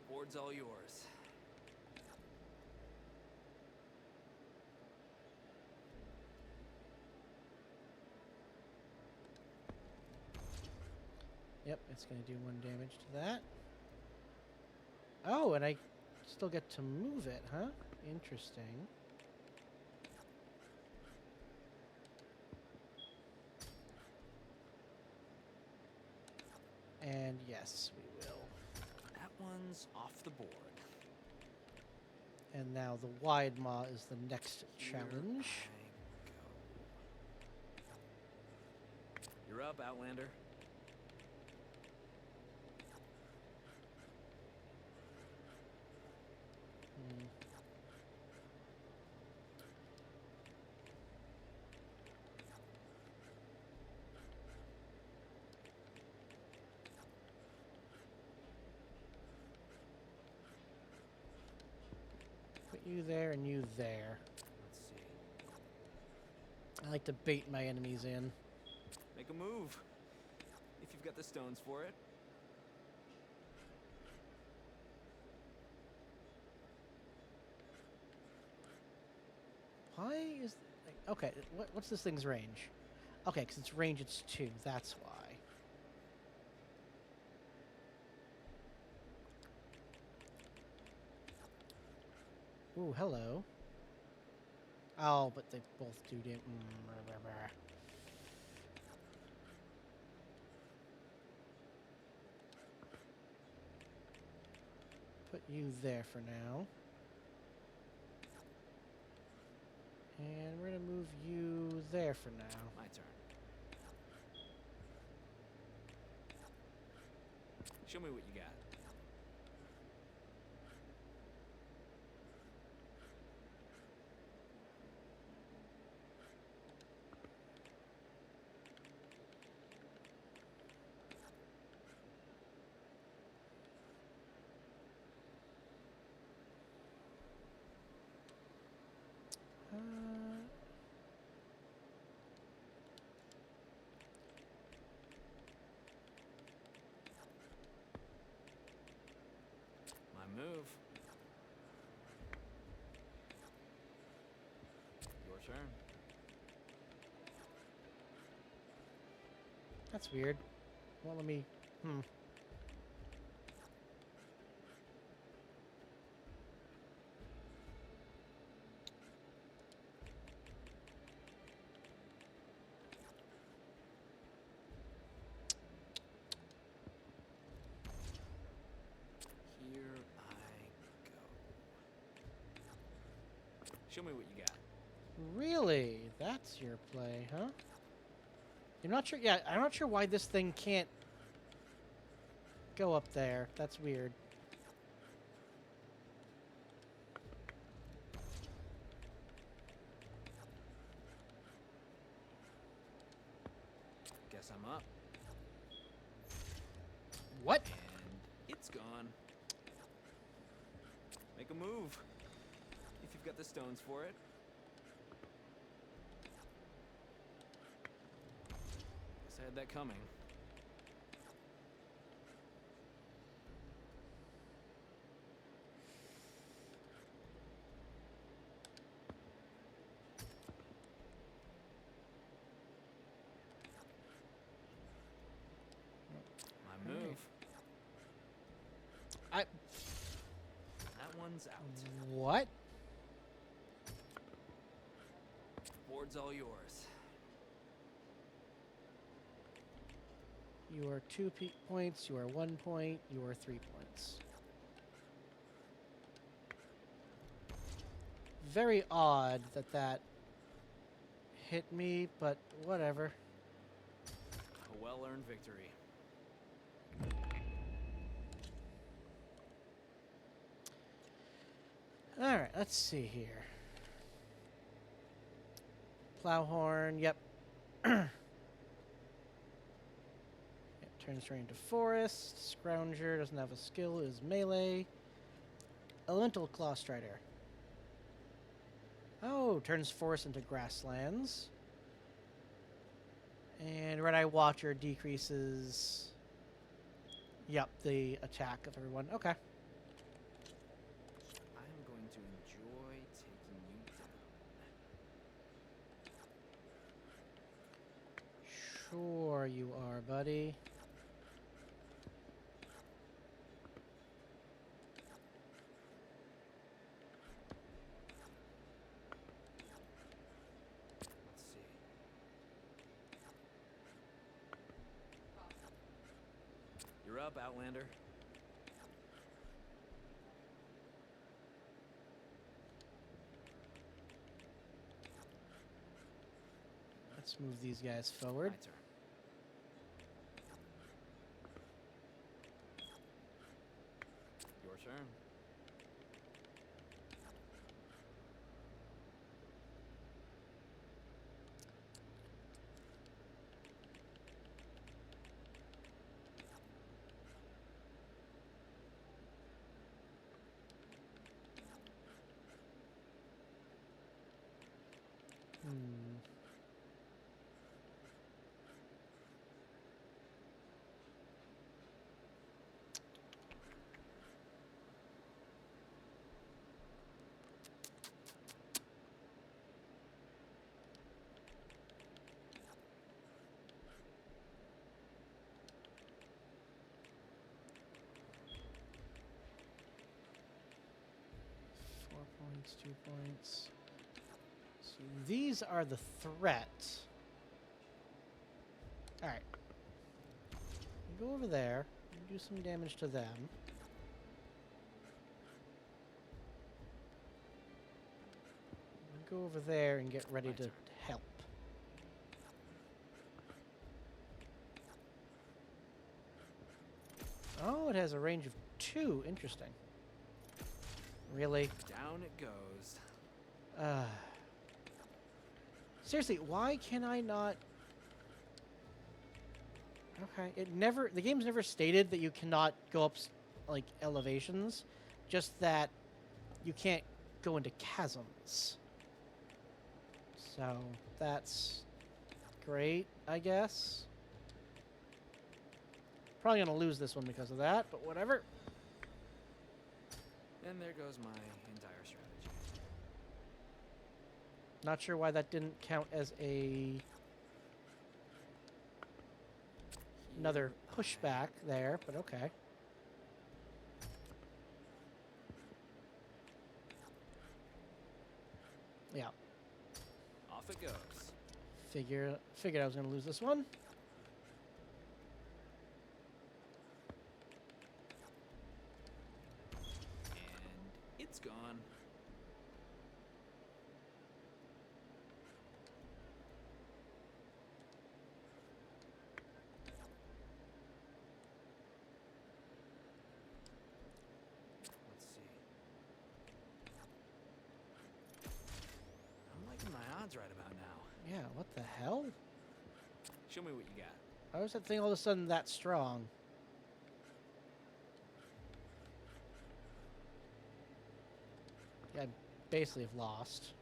Board's all yours. Yep, it's going to do 1 damage to that. Oh, and I still get to move it, huh? Interesting. And yes, we will. That one's off the board. And now the wide maw is the next challenge. You're up, Outlander. Hmm. Put you there and you there. Let's see. I like to bait my enemies in. Make a move. If you've got the stones for it. Why is... Okay, what's this thing's range? Okay, because its range it's 2. That's why. Ooh, hello. Oh, but they both do damage. Put you there for now. And we're going to move you there for now. My turn. Show me what you got. My move. Your turn. That's weird. Well, let me... Here I go. Show me what you got. Really? That's your play, huh? I'm not sure... Yeah, I'm not sure why this thing can't go up there. That's weird. Guess I'm up. What? And it's gone. a move. If you've got the stones for it. Guess I had that coming. My move. That one's out. What? Board's all yours. You are 2 points. You are 1 point. You are 3 points. Very odd that that hit me, but whatever. A well-earned victory. All right, let's see here. Plowhorn, yep. It turns terrain into forest. Scrounger doesn't have a skill, is melee. Elemental Claw Strider. Oh, turns forest into grasslands. And Red Eye Watcher decreases, yep, the attack of everyone. Okay. I'm going to enjoy taking you down. Sure you are, buddy. Let's see. You're up, Outlander. Let's move these guys forward. My turn. Your turn. Hmm. Points, 2 points. So these are the threat. Alright. Go over there. Do some damage to them. Go over there and get ready to help. Oh, it has a range of 2. Interesting. Really? Down it goes. Seriously, why can I not... Okay, the game's never stated that you cannot go up, like, elevations. Just that you can't go into chasms. So, that's great, I guess. Probably gonna lose this one because of that, but whatever. And there goes my entire strategy. Not sure why that didn't count as another pushback there, but okay. Yeah. Off it goes. Figured I was gonna lose this one. And it's gone. Let's see. I'm liking my odds right about now. Yeah, what the hell? Show me what you got. Why was that thing all of a sudden that strong? I basically have lost.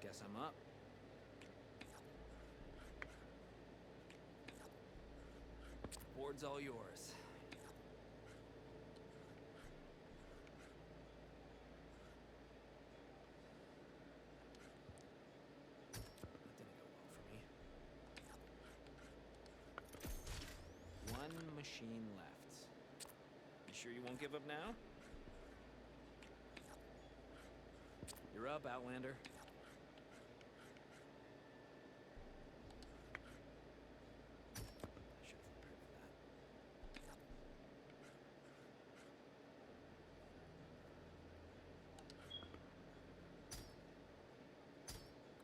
Guess I'm up. Board's all yours. One machine left. You sure you won't give up now? You're up, Outlander. I should have prepared for that.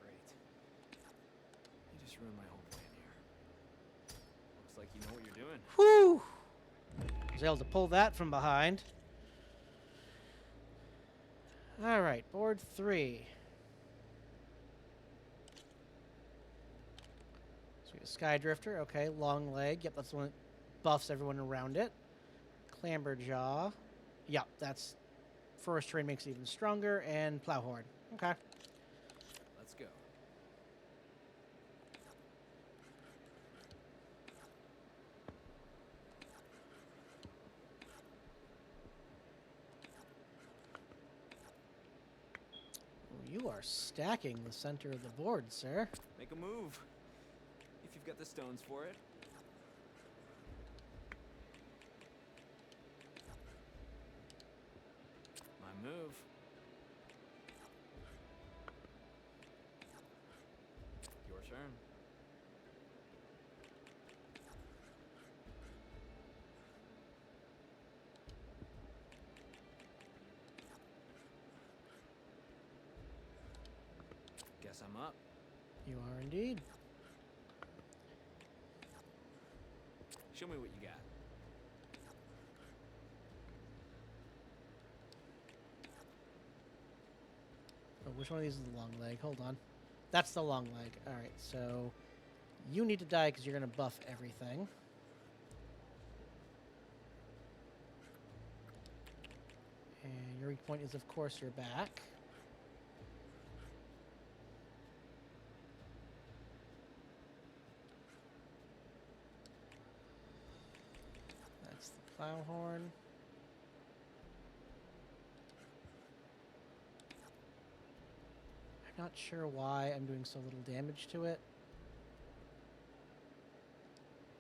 Great. You just ruined my whole plan here. Looks like you know what you're doing. Whew! I was able to pull that from behind. Alright, board 3. So we got Sky Drifter, okay, long leg. Yep, that's the one that buffs everyone around it. Clamberjaw. Yep, that's forest terrain makes it even stronger. And Plowhorn. Okay. Let's go. You are stacking the center of the board, sir. Make a move. If you've got the stones for it. My move. Your turn. Guess I'm up. You are indeed. Show me what you got. Oh, which one of these is the long leg? Hold on. That's the long leg. Alright, so you need to die because you're going to buff everything. And your weak point is, of course, your back. That's the Plowhorn. I'm not sure why I'm doing so little damage to it.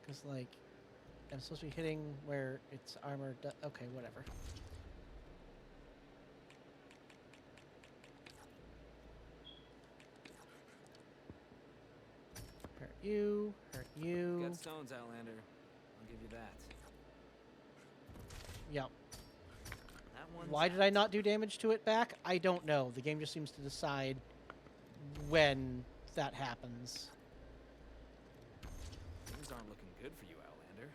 Because, like, I'm supposed to be hitting where its armor does. Okay, whatever. Hurt you. Hurt you. Got stones, Outlander. I'll give you that. Yep. That one's Why did I not do damage to it back? I don't know. The game just seems to decide when that happens. Things aren't looking good for you, Outlander.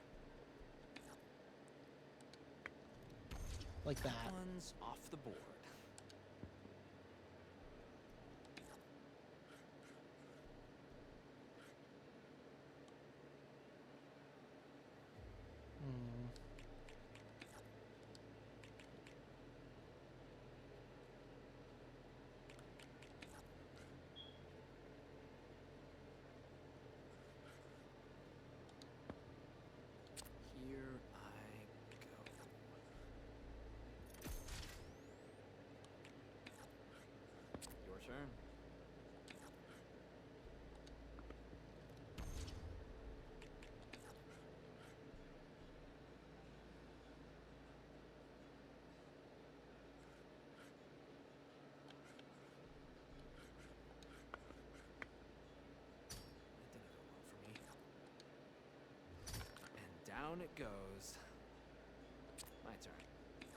Like that. That one's off the board. Hmm. Here I go. Your turn. That didn't go well for me. And down it goes. My turn.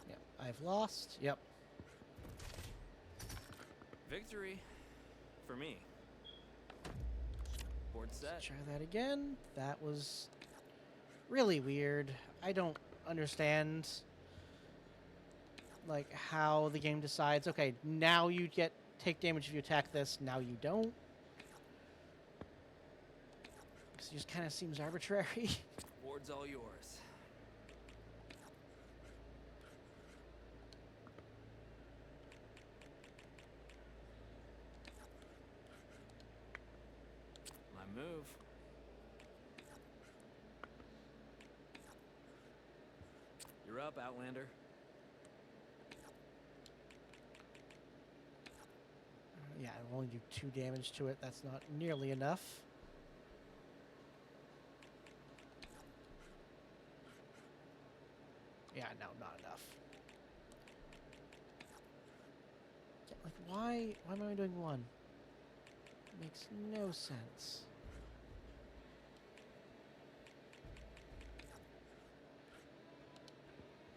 Yep. I've lost. Yep. Victory for me. Board set. Let's try that again. That was really weird. I don't understand. like how the game decides, okay, now you take damage if you attack this, now you don't. It just kind of seems arbitrary. Board's all yours. My move. You're up, Outlander. Yeah, I'll only do 2 damage to it. That's not nearly enough. Yeah, no, not enough. Like, why am I doing 1? It makes no sense.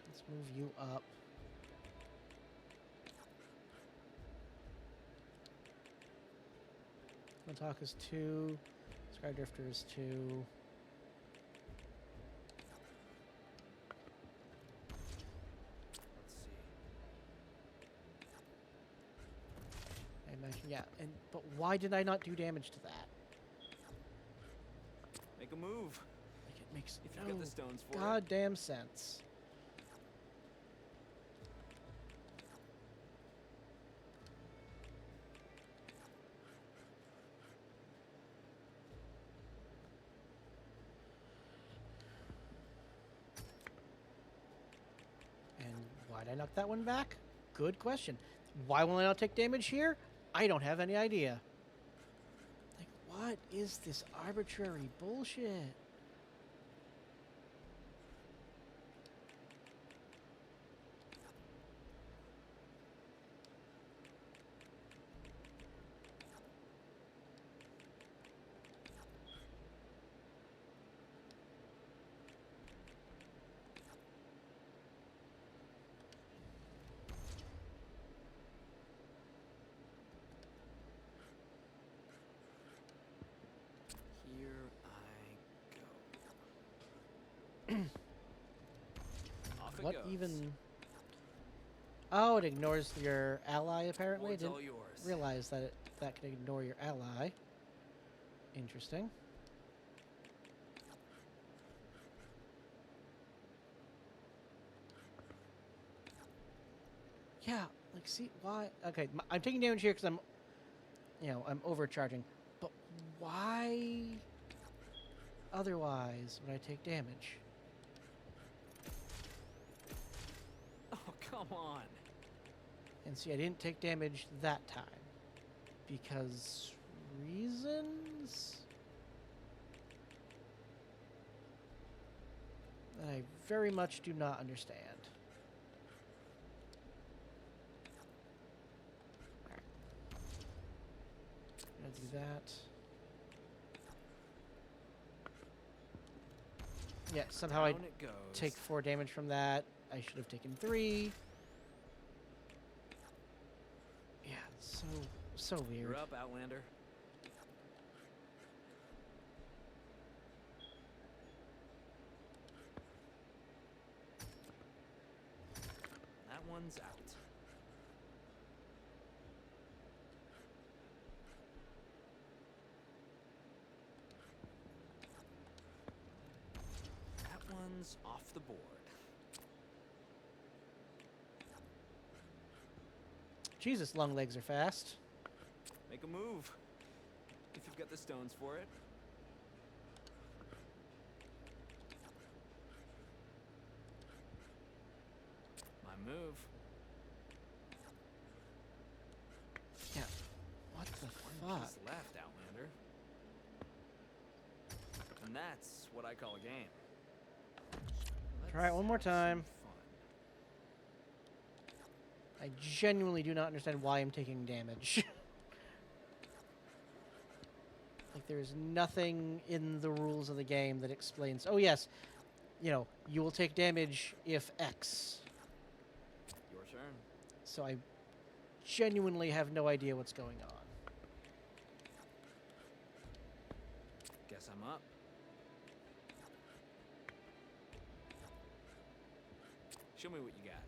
Let's move you up. Montauk is 2. Skydrifter is 2. Let's see. I imagine, yeah. But why did I not do damage to that? Make a move. Like, it makes If you've got the stones for it. goddamn sense. And why'd I knock that one back? Good question. Why will I not take damage here? I don't have any idea. Like, what is this arbitrary bullshit? Here I go. Off it What goes. even... Oh, it ignores your ally, apparently. Board's Didn't all yours. realize that that can ignore your ally. Interesting. Yeah, like, see, why? Okay, I'm taking damage here because I'm overcharging. But why otherwise would I take damage? Oh, come on. And see, I didn't take damage that time. Because reasons that I very much do not understand. Alright. I'm gonna do that. Yeah, somehow I Down it goes. take 4 damage from that. I should have taken 3. Yeah, it's so weird. You're up, Outlander. That one's out. That one's off the board. Jesus, long legs are fast. Make a move. If you've got the stones for it. My move. Yeah. What the One fuck? piece left, Outlander. And that's what I call a game. Try it one more Let's have time. some fun. I genuinely do not understand why I'm taking damage. Like, there's nothing in the rules of the game that explains, oh yes, you will take damage if X. Your turn. So I genuinely have no idea what's going on. Guess I'm up. Show me what you got.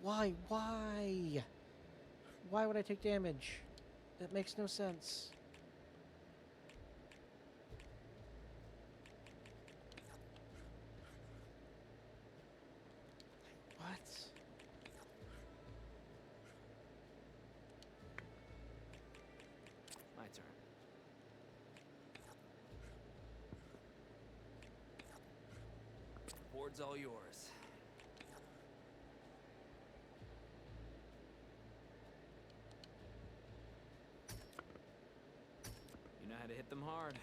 Why? Why? Why? Why would I take damage? That makes no sense. What? My turn. Board's all yours. You know how to hit them hard.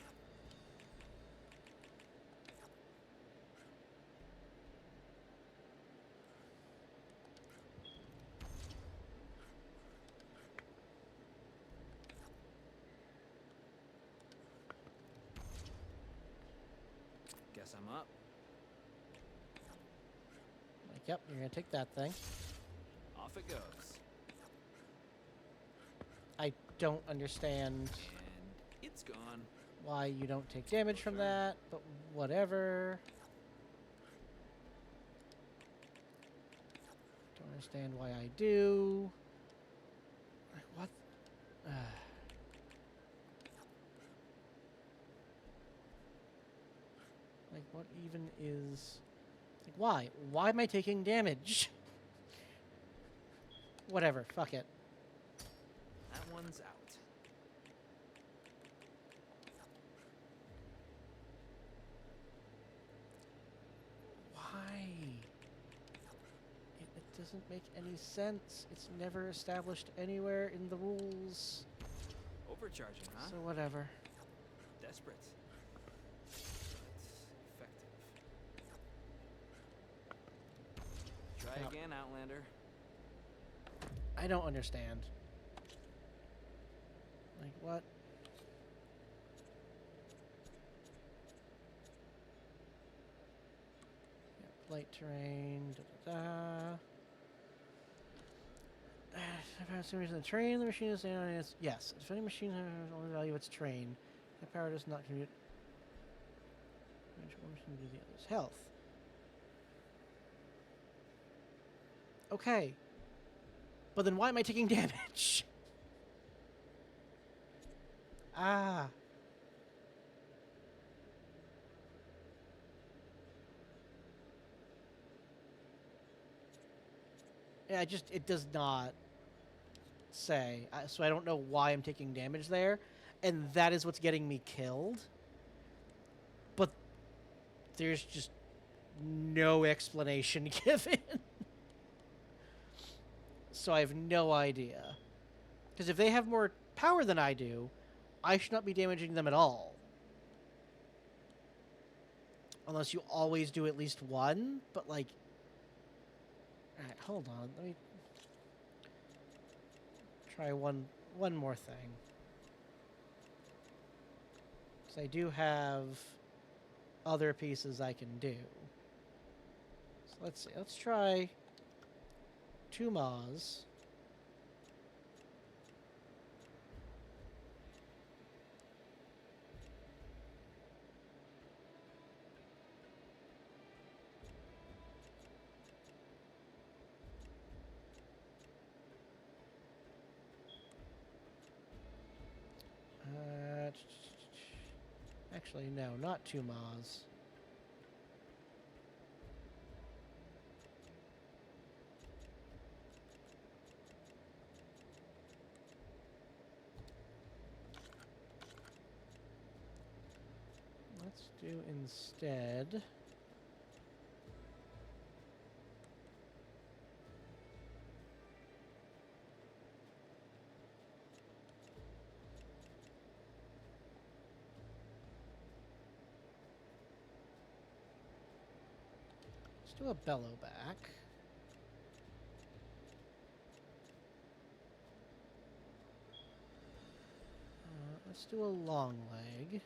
Guess I'm up. Like, yep, you're gonna take that thing. Off it goes. I don't understand And it's gone. why you don't take damage from that, but whatever. Don't understand why I do. Like, what? Like, what even is... Like, why? Why am I taking damage? Whatever, fuck it. That one's out. Why? It doesn't make any sense. It's never established anywhere in the rules. Overcharging, huh? So whatever. Desperate. But effective. Try Yep. again, Outlander. I don't understand. Like, what? Yep, light terrain, da-da-da. If for reason the terrain the machine is yes. If any machine has only value its terrain, that power does not contribute one machine to the other's health. Okay. But then why am I taking damage? Ah. Yeah, it does not say. So I don't know why I'm taking damage there. And that is what's getting me killed. But there's just no explanation given. So I have no idea. Because if they have more power than I do, I should not be damaging them at all. Unless you always do at least one. But like... Alright, hold on. Let me try one more thing. Because I do have other pieces I can do. So let's see. Let's try 2 Maws. Actually, no, not 2 Maws. Let's do instead... Let's do a bellow back. Let's do a long leg.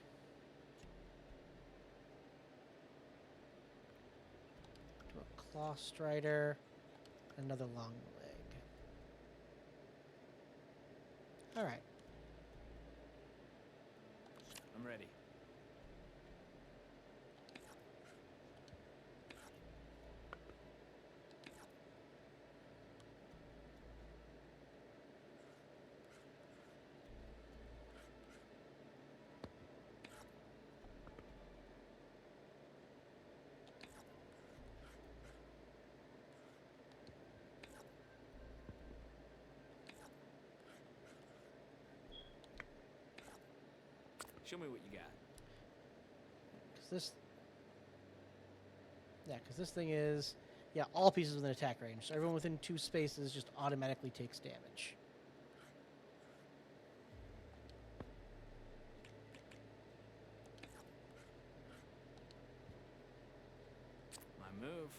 Do a claw strider. Another long leg. Alright. I'm ready. Show me what you got. Because this thing is, yeah, all pieces within attack range. So everyone within 2 spaces just automatically takes damage. My move.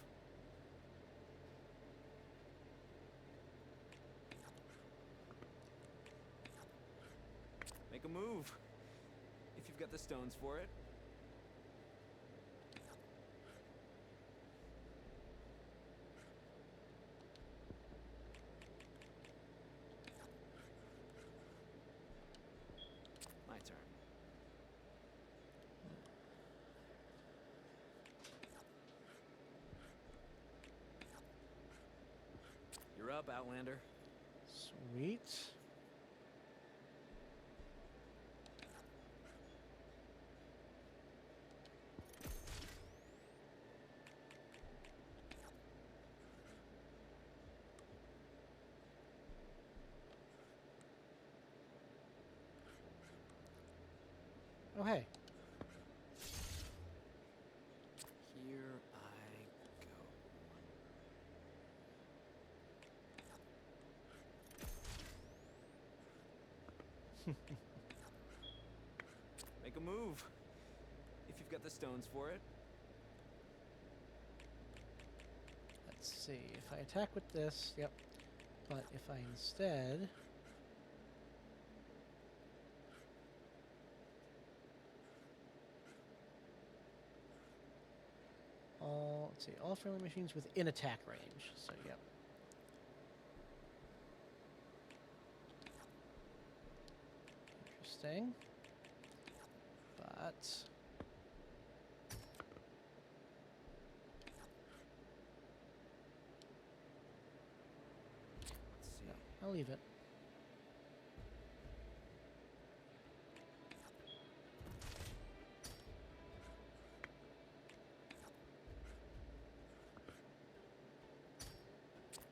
Make a move. If you've got the stones for it. My turn. You're up, Outlander. Sweet. Oh, hey. Here I go. Make a move. If you've got the stones for it. Let's see. If I attack with this, yep. But if I instead... let's see. All friendly machines within attack range. So, yep. Interesting. But... no, I'll leave it.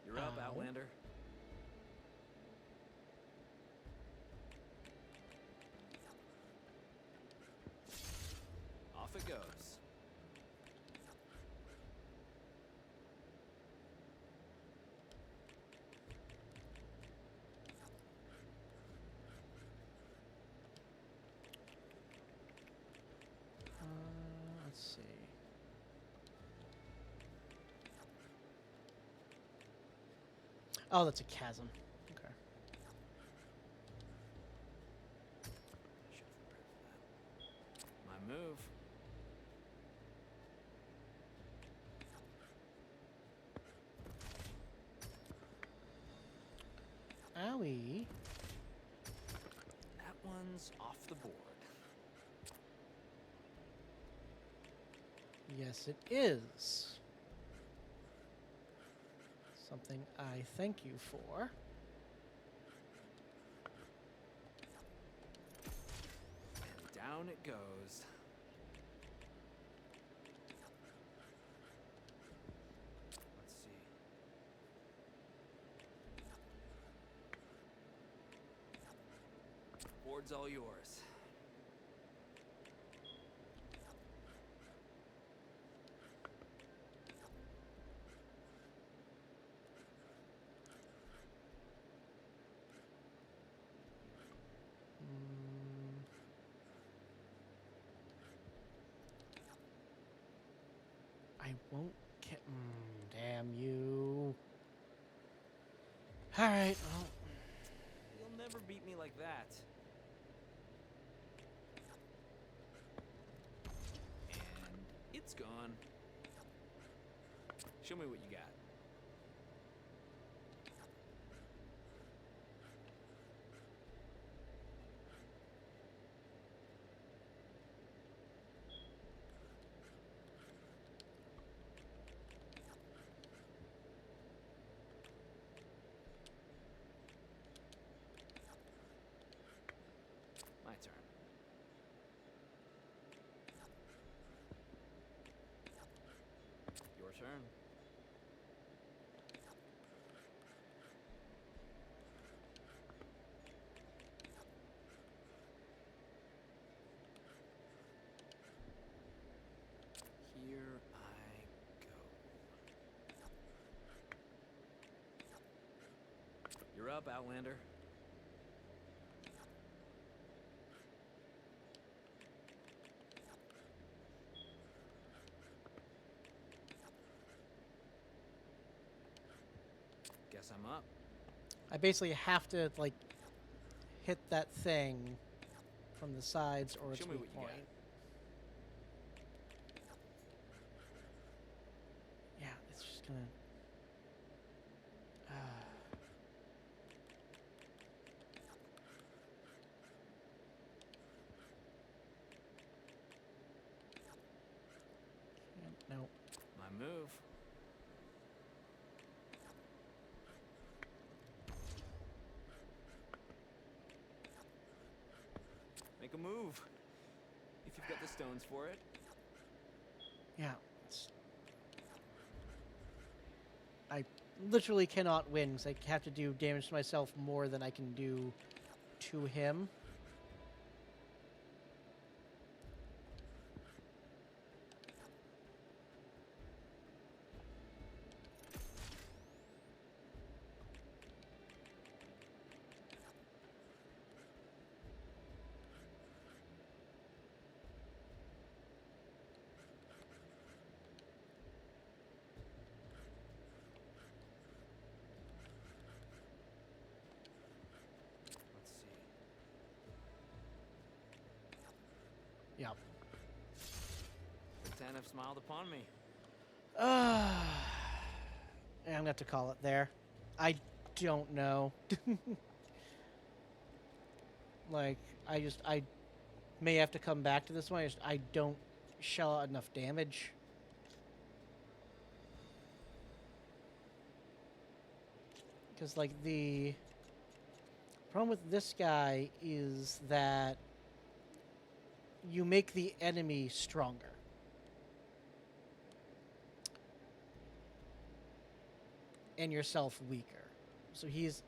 You're up, Outlander. Off it goes. Let's see. Oh, that's a chasm. Okay. My move. Owie. That one's off the board. Yes, it is. Something I thank you for. And down it goes. Let's see. Board's all yours. I won't get... damn you. Alright, well... You'll never beat me like that. And it's gone. Show me what you got. My turn. Your turn. up, Outlander. Guess I'm up. I basically have to, like, hit that thing from the sides or its Show me weak what you point. Yeah, it's just gonna... No. My move. Make a move. If you've got the stones for it. Yeah. I literally cannot win because I have to do damage to myself more than I can do to him. Let's see. Yeah. The 10 have smiled upon me. Yeah, I'm gonna have to call it there. I don't know. Like, I may have to come back to this one. I don't shell out enough damage. Because, like, the problem with this guy is that you make the enemy stronger. And yourself weaker. So he's,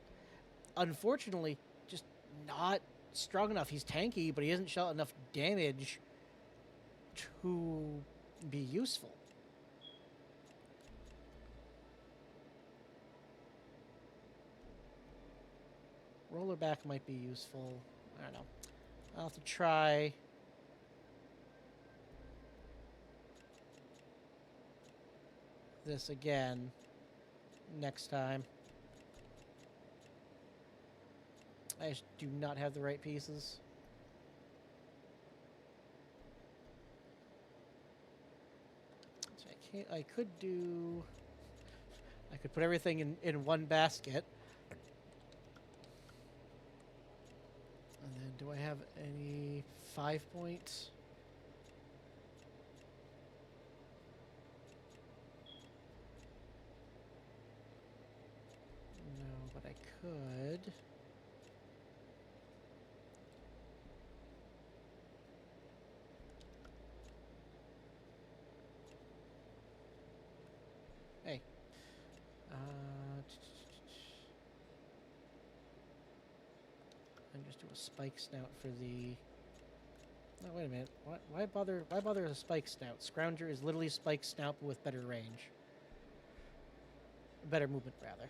unfortunately, just not strong enough. He's tanky, but he hasn't shot enough damage to be useful. Rollerback might be useful. I don't know. I'll have to try. This again next time. I just do not have the right pieces. So I could put everything in one basket. And then do I have any 5 points? No, but I could. Hey. And just do a spike snout for the... No, wait a minute. Why bother with a spike snout? Scrounger is literally spike snout but with better range. Better movement, rather.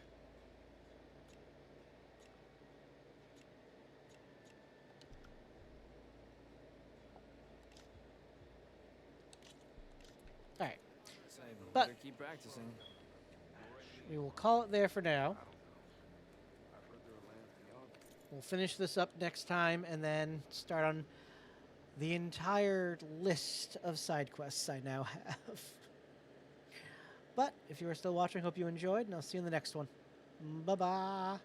Alright. But Better keep practicing. we will call it there for now. We'll finish this up next time and then start on the entire list of side quests I now have. But if you are still watching, hope you enjoyed, and I'll see you in the next one. Bye-bye.